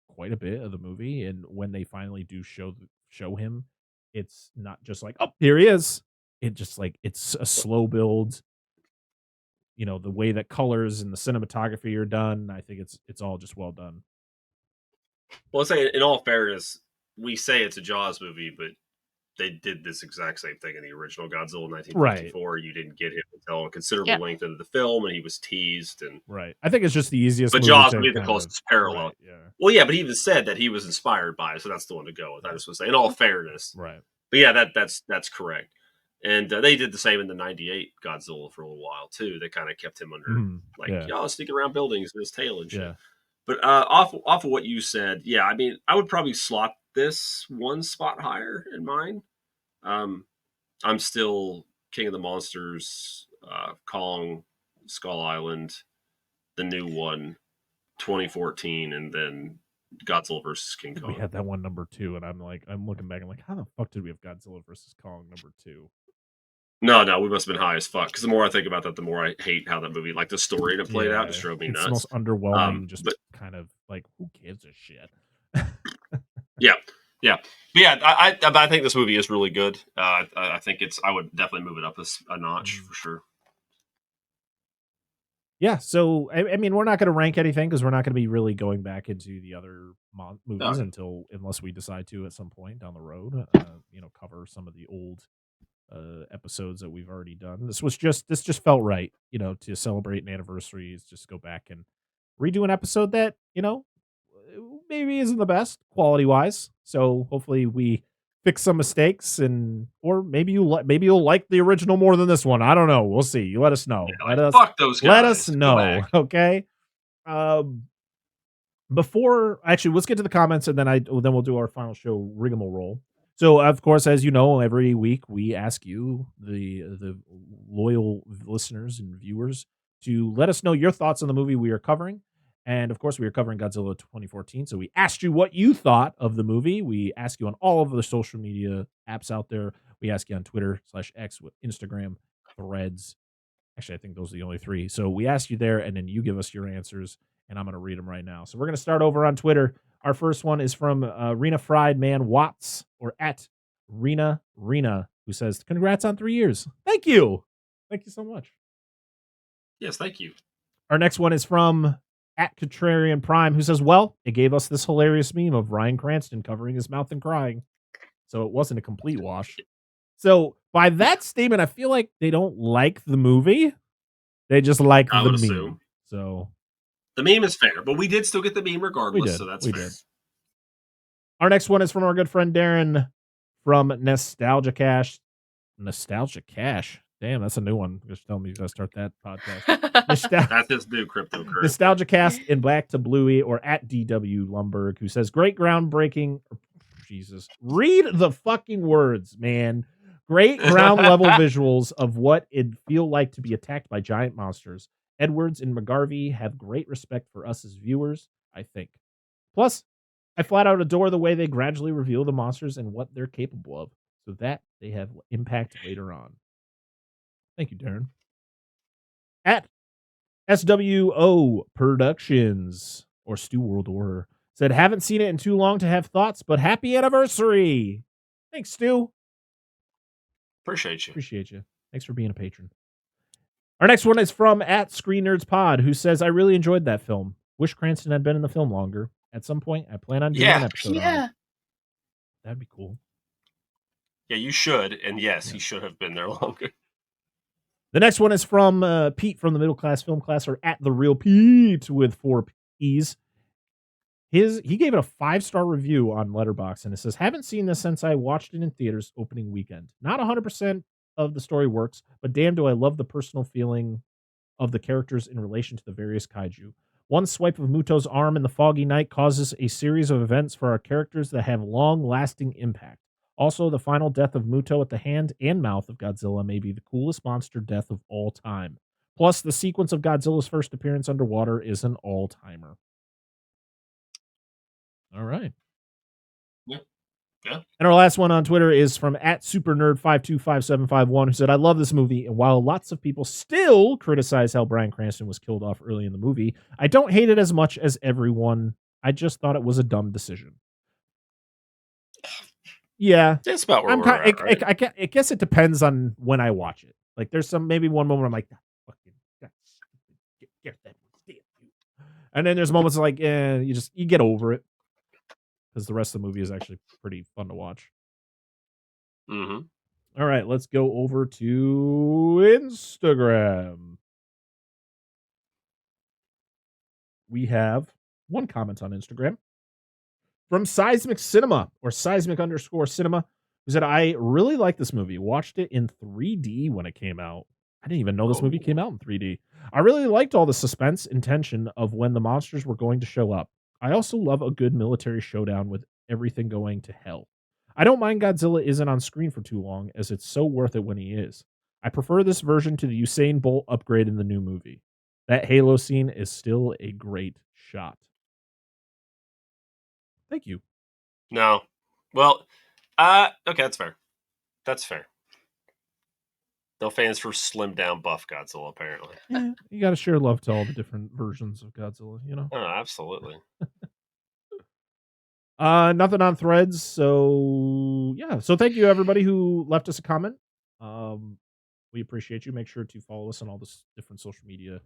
quite a bit of the movie, and when they finally do show him, it's not just like, oh, here he is. It just like, it's a slow build. You know, the way that colors and the cinematography are done, I think it's all just well done. Well, let's say, in all fairness, we say it's a Jaws movie, but they did this exact same thing in the original Godzilla 1954. Right. You didn't get him until a considerable length into the film, and he was teased. And right, I think it's just the easiest. But Jaws would be the closest parallel. Right, yeah. Well, yeah, but he even said that he was inspired by it, so that's the one to go with. I just want to say, in all fairness, right. But yeah, that's correct. And they did the same in the '98 Godzilla for a little while too. They kind of kept him under sneaking around buildings with his tail and shit. Yeah. But off of what you said, yeah, I mean, I would probably slot this one spot higher in mine. I'm still King of the Monsters, Kong, Skull Island, the new one, 2014, and then Godzilla versus King Kong. We had that one number 2, and I'm looking back, I'm like, how the fuck did we have Godzilla versus Kong number 2? No, we must have been high as fuck. Because the more I think about that, the more I hate how that movie, like the story that played out, just drove me nuts. It's the most underwhelming, but kind of like, who gives a shit? Yeah. But yeah, I think this movie is really good. I think I would definitely move it up a notch for sure. Yeah, so I mean, we're not going to rank anything, because we're not going to be really going back into the other movies unless we decide to at some point down the road. Cover some of the old episodes that we've already done. This just felt right, to celebrate an anniversary. Is just go back and redo an episode that maybe isn't the best quality wise. So hopefully we fix some mistakes, or maybe you'll like the original more than this one. I don't know. We'll see. You let us know. Yeah, fuck those guys. Let us know. Okay. Before, actually, let's get to the comments, and then we'll do our final show rigmarole. So, of course, as you know, every week we ask you, the loyal listeners and viewers, to let us know your thoughts on the movie we are covering. And, of course, we are covering Godzilla 2014. So we asked you what you thought of the movie. We asked you on all of the social media apps out there. We asked you on Twitter /X, Instagram, Threads. Actually, I think those are the only 3. So we asked you there, and then you give us your answers, and I'm going to read them right now. So we're going to start over on Twitter. Our first one is from Rena Fried Man Watts, or at Rena, who says, congrats on 3 years. Thank you. Thank you so much. Yes, thank you. Our next one is from at Contrarian Prime, who says, well, it gave us this hilarious meme of Bryan Cranston covering his mouth and crying. So it wasn't a complete wash. So by that statement, I feel like they don't like the movie. They just like the meme. Assume. So the meme is fair, but we did still get the meme regardless. So that's fair. Our next one is from our good friend Darren from Nostalgia Cash. Nostalgia Cash. Damn, that's a new one. Just tell me you gotta start that podcast. That's his new cryptocurrency. Nostalgia Cast in Black to Bluey, or at DW Lumberg, who says, great groundbreaking. Jesus. Read the fucking words, man. Great ground level visuals of what it'd feel like to be attacked by giant monsters. Edwards and McGarvey have great respect for us as viewers, I think. Plus, I flat out adore the way they gradually reveal the monsters and what they're capable of, so that they have impact later on. Thank you, Darren. At SWO Productions, or Stu World Order, said, haven't seen it in too long to have thoughts, but happy anniversary. Thanks, Stu. Appreciate you. Appreciate you. Thanks for being a patron. Our next one is from @ScreenNerdsPod, who says, I really enjoyed that film. Wish Cranston had been in the film longer. At some point, I plan on doing an episode on it. That'd be cool. Yeah, you should. And yes, he should have been there longer. The next one is from Pete from the Middle Class Film Class, or @TheRealPete with 4 P's. He gave it a 5-star review on Letterboxd, and it says, haven't seen this since I watched it in theaters opening weekend. Not 100% of the story works, but damn do I love the personal feeling of the characters in relation to the various kaiju. One swipe of Muto's arm in the foggy night causes a series of events for our characters that have long-lasting impact. Also, the final death of Muto at the hand and mouth of Godzilla may be the coolest monster death of all time. Plus, the sequence of Godzilla's first appearance underwater is an all-timer. All right. Yeah. And our last one on Twitter is from @SuperNerd525751, who said, I love this movie, and while lots of people still criticize how Bryan Cranston was killed off early in the movie, I don't hate it as much as everyone. I just thought it was a dumb decision. Yeah. That's about where we're at, right? I guess it depends on when I watch it. Like, there's maybe one moment I'm like, and then there's moments like, you get over it. Because the rest of the movie is actually pretty fun to watch. Mm-hmm. All right, let's go over to Instagram. We have one comment on Instagram from Seismic Cinema, or Seismic_Cinema, who said, I really like this movie. Watched it in 3D when it came out. I didn't even know this movie came out in 3D. I really liked all the suspense and tension of when the monsters were going to show up. I also love a good military showdown with everything going to hell. I don't mind Godzilla isn't on screen for too long, as it's so worth it when he is. I prefer this version to the Usain Bolt upgrade in the new movie. That Halo scene is still a great shot. Thank you. No. Well, okay, that's fair. That's fair. No fans for slimmed down buff Godzilla, apparently. You got to share love to all the different versions of Godzilla, you know? Oh, absolutely. Nothing on Threads, so yeah. So thank you everybody who left us a comment. We appreciate you. Make sure to follow us on all the different social media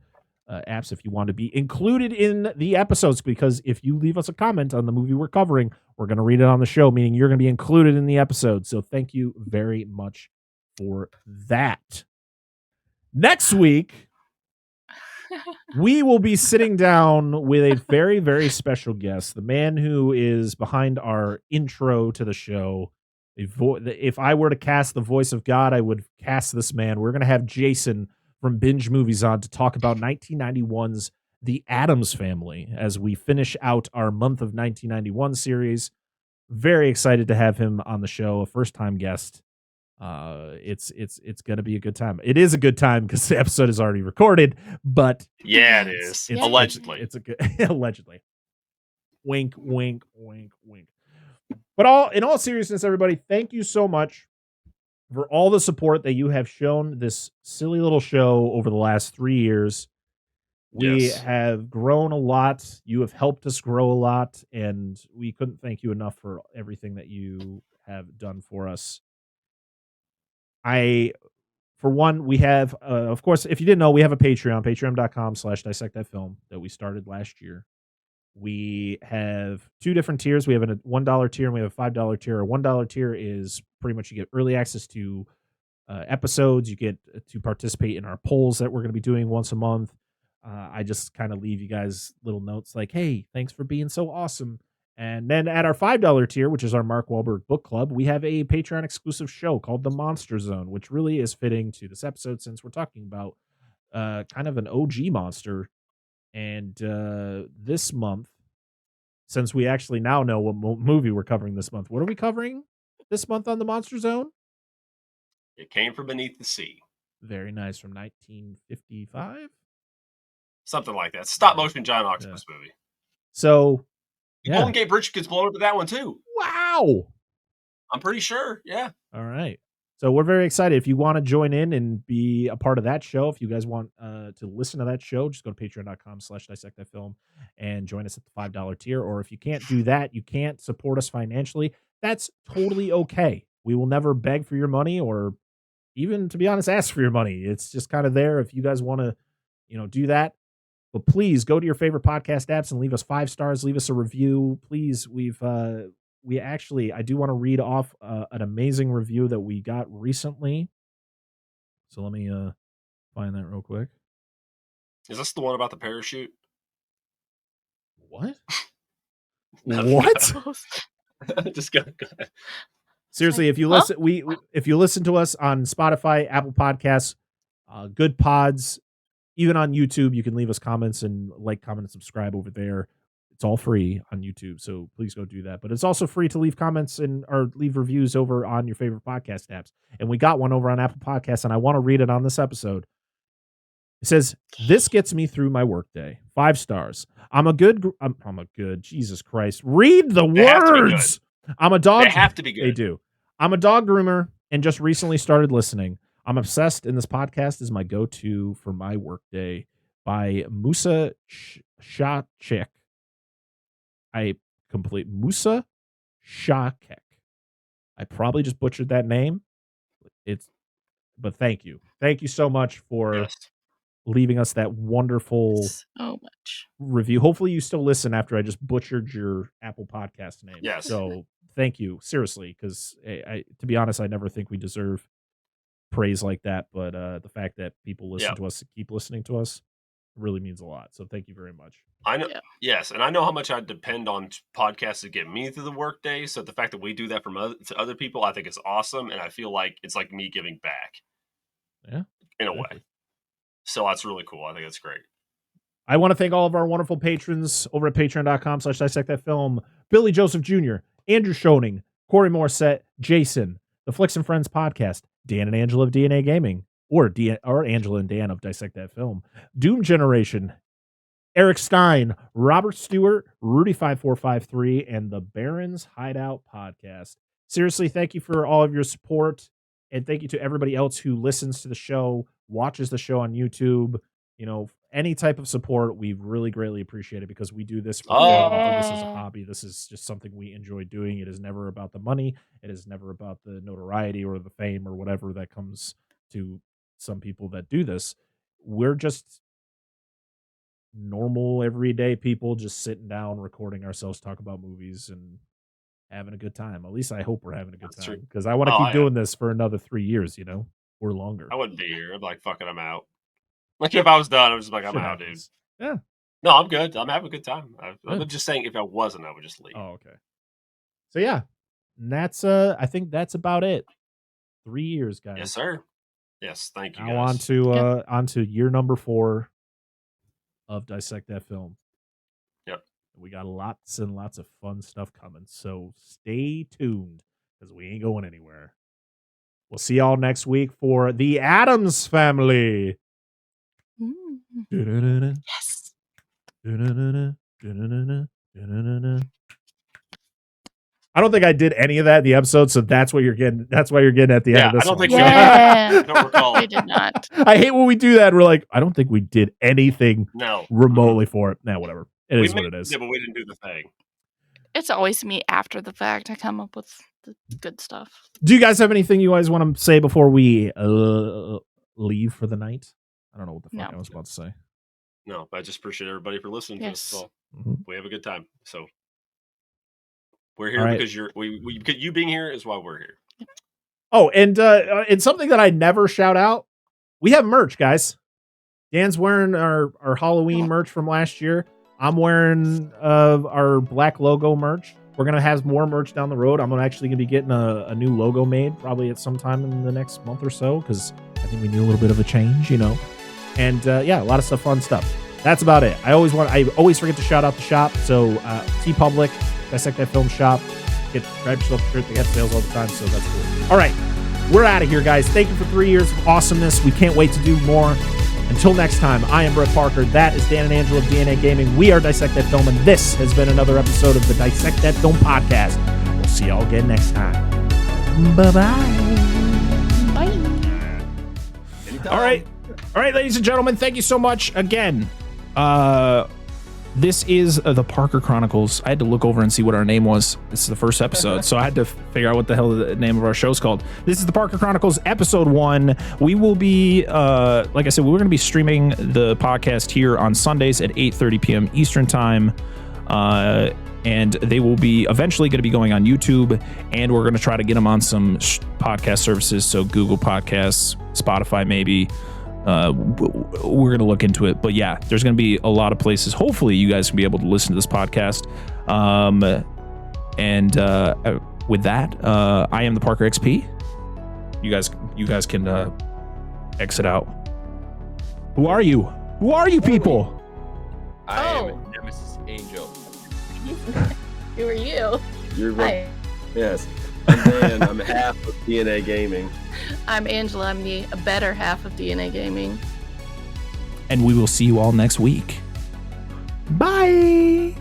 apps if you want to be included in the episodes, because if you leave us a comment on the movie we're covering, we're going to read it on the show, meaning you're going to be included in the episode. So thank you very much for that. Next week, we will be sitting down with a very, very special guest, the man who is behind our intro to the show. If I were to cast the voice of God, I would cast this man. We're going to have Jason from Binge Movies on to talk about 1991's The Addams Family as we finish out our month of 1991 series. Very excited to have him on the show, a first-time guest. It's gonna be a good time. It is a good time because the episode is already recorded, but yeah, it is. Allegedly. It's a good allegedly. Wink, wink, wink, wink. But in all seriousness, everybody, thank you so much for all the support that you have shown this silly little show over the last 3 years. We have grown a lot. You have helped us grow a lot, and we couldn't thank you enough for everything that you have done for us. For one, we have, of course, if you didn't know, we have a Patreon, patreon.com/Dissect That Film that we started last year. We have 2 different tiers. We have a $1 tier and we have a $5 tier. Our $1 tier is pretty much you get early access to episodes. You get to participate in our polls that we're going to be doing once a month. I just kind of leave you guys little notes like, hey, thanks for being so awesome. And then at our $5 tier, which is our Mark Wahlberg book club, we have a Patreon exclusive show called The Monster Zone, which really is fitting to this episode since we're talking about kind of an OG monster. And this month, since we actually now know what movie we're covering this month, what are we covering this month on The Monster Zone? It Came from Beneath the Sea. Very nice, from 1955? Something like that. Stop motion giant octopus movie. So... Golden Gate Bridge gets blown up to that one too. Wow. I'm pretty sure. Yeah. All right. So we're very excited. If you want to join in and be a part of that show, if you guys want to listen to that show, just go to patreon.com/dissect that film and join us at the $5 tier. Or if you can't do that, you can't support us financially, that's totally okay. We will never beg for your money or even, to be honest, ask for your money. It's just kind of there if you guys want to, do that. But please go to your favorite podcast apps and leave us 5 stars. Leave us a review. Please, I do want to read off an amazing review that we got recently. So let me find that real quick. Is this the one about the parachute? What? What? Just go ahead. Seriously, if you listen, if you listen to us on Spotify, Apple Podcasts, Good Pods, even on YouTube, you can leave us comments and comment, and subscribe over there. It's all free on YouTube, so please go do that. But it's also free to leave comments or leave reviews over on your favorite podcast apps. And we got one over on Apple Podcasts, and I want to read it on this episode. It says, "This gets me through my workday. 5 stars. I'm a good. Jesus Christ! Read the words. I'm a dog. They have to be good. They do. I'm a dog groomer and just recently started listening. I'm obsessed, and this podcast is my go-to for my workday." By Musa Shachek. Musa Shachek. I probably just butchered that name. But thank you. Thank you so much for leaving us that wonderful review. Hopefully you still listen after I just butchered your Apple Podcast name. Yes. So thank you, seriously, because to be honest, I never think we deserve praise like that. But the fact that people listen to us and keep listening to us really means a lot. So thank you very much. I know. Yes, and I know how much I depend on podcasts to get me through the workday. So the fact that we do that to other people, I think is awesome, and I feel like it's like me giving back. Yeah, in a way. So that's really cool. I think that's great. I want to thank all of our wonderful patrons over at patreon.com/dissect that film. Billy Joseph Jr., Andrew Schoening, Corey Morrissette, Jason, the Flicks and Friends podcast, Dan and Angela of DNA Gaming, or Angela and Dan of Dissect That Film, Doom Generation, Eric Stein, Robert Stewart, Rudy5453, and the Baron's Hideout podcast. Seriously, thank you for all of your support, and thank you to everybody else who listens to the show, watches the show on YouTube. Any type of support, we really greatly appreciate it, because we do this for fun. We do this as a hobby. This is just something we enjoy doing. It is never about the money. It is never about the notoriety or the fame or whatever that comes to some people that do this. We're just normal, everyday people just sitting down, recording ourselves, talk about movies and having a good time. At least I hope we're having a good time, because I want to keep doing this for another 3 years, or longer. I wouldn't be here. I'm like, fuck it, I'm out. Like, if I was done, I was just like, I'm out, dude. Yeah. No, I'm good. I'm having a good time. I'm just saying, if I wasn't, I would just leave. Oh, okay. So yeah, and that's I think that's about it. 3 years, guys. Yes, sir. Yes, thank you. Now on to year number 4 of Dissect That Film. Yep. We got lots and lots of fun stuff coming, so stay tuned, because we ain't going anywhere. We'll see y'all next week for The Addams Family. Yes. I don't think I did any of that in the episode, so that's what you're getting. That's why you're getting at the end of this. I don't think I don't recall. I did not. I hate when we do that. We're like, I don't think we did anything No. remotely for it. Nah, whatever. It is what it is. Yeah, but we didn't do the thing. It's always me after the fact. I come up with the good stuff. Do you guys have anything you guys want to say before we leave for the night? I don't know what the fuck I was about to say. No, but I just appreciate everybody for listening to us. All. We have a good time. So we're here because you being here is why we're here. Oh, and something that I never shout out. We have merch, guys. Dan's wearing our Halloween merch from last year. I'm wearing our black logo merch. We're going to have more merch down the road. I'm actually going to be getting a new logo made probably at some time in the next month or so, because I think we need a little bit of a change, And a lot of fun stuff. That's about it. I always forget to shout out the shop. So TeePublic, Dissect That Film shop. Grab yourself a shirt. They have sales all the time, so that's cool. All right. We're out of here, guys. Thank you for 3 years of awesomeness. We can't wait to do more. Until next time, I am Brett Parker. That is Dan and Angela of DNA Gaming. We are Dissect That Film, and this has been another episode of the Dissect That Film podcast. We'll see y'all again next time. Bye-bye. All right, ladies and gentlemen, thank you so much again. This is the Parker Chronicles. I had to look over and see what our name was. This is the first episode, so I had to figure out what the hell the name of our show's called. This is the Parker Chronicles, episode 1. We will be, like I said, we're going to be streaming the podcast here on Sundays at 8:30 p.m. Eastern Time. And they will be eventually going to be going on YouTube, and we're going to try to get them on some podcast services, so Google Podcasts, Spotify maybe. We're going to look into it. But yeah, there's going to be a lot of places. Hopefully you guys can be able to listen to this podcast. With that, I am the Parker XP. You guys can exit out. Who are you? Who are you people? I am Nemesis Angel. Who are you? You're right. Yes. I'm Dan. I'm half of DNA Gaming. I'm Angela. I'm the better half of DNA Gaming. And we will see you all next week. Bye.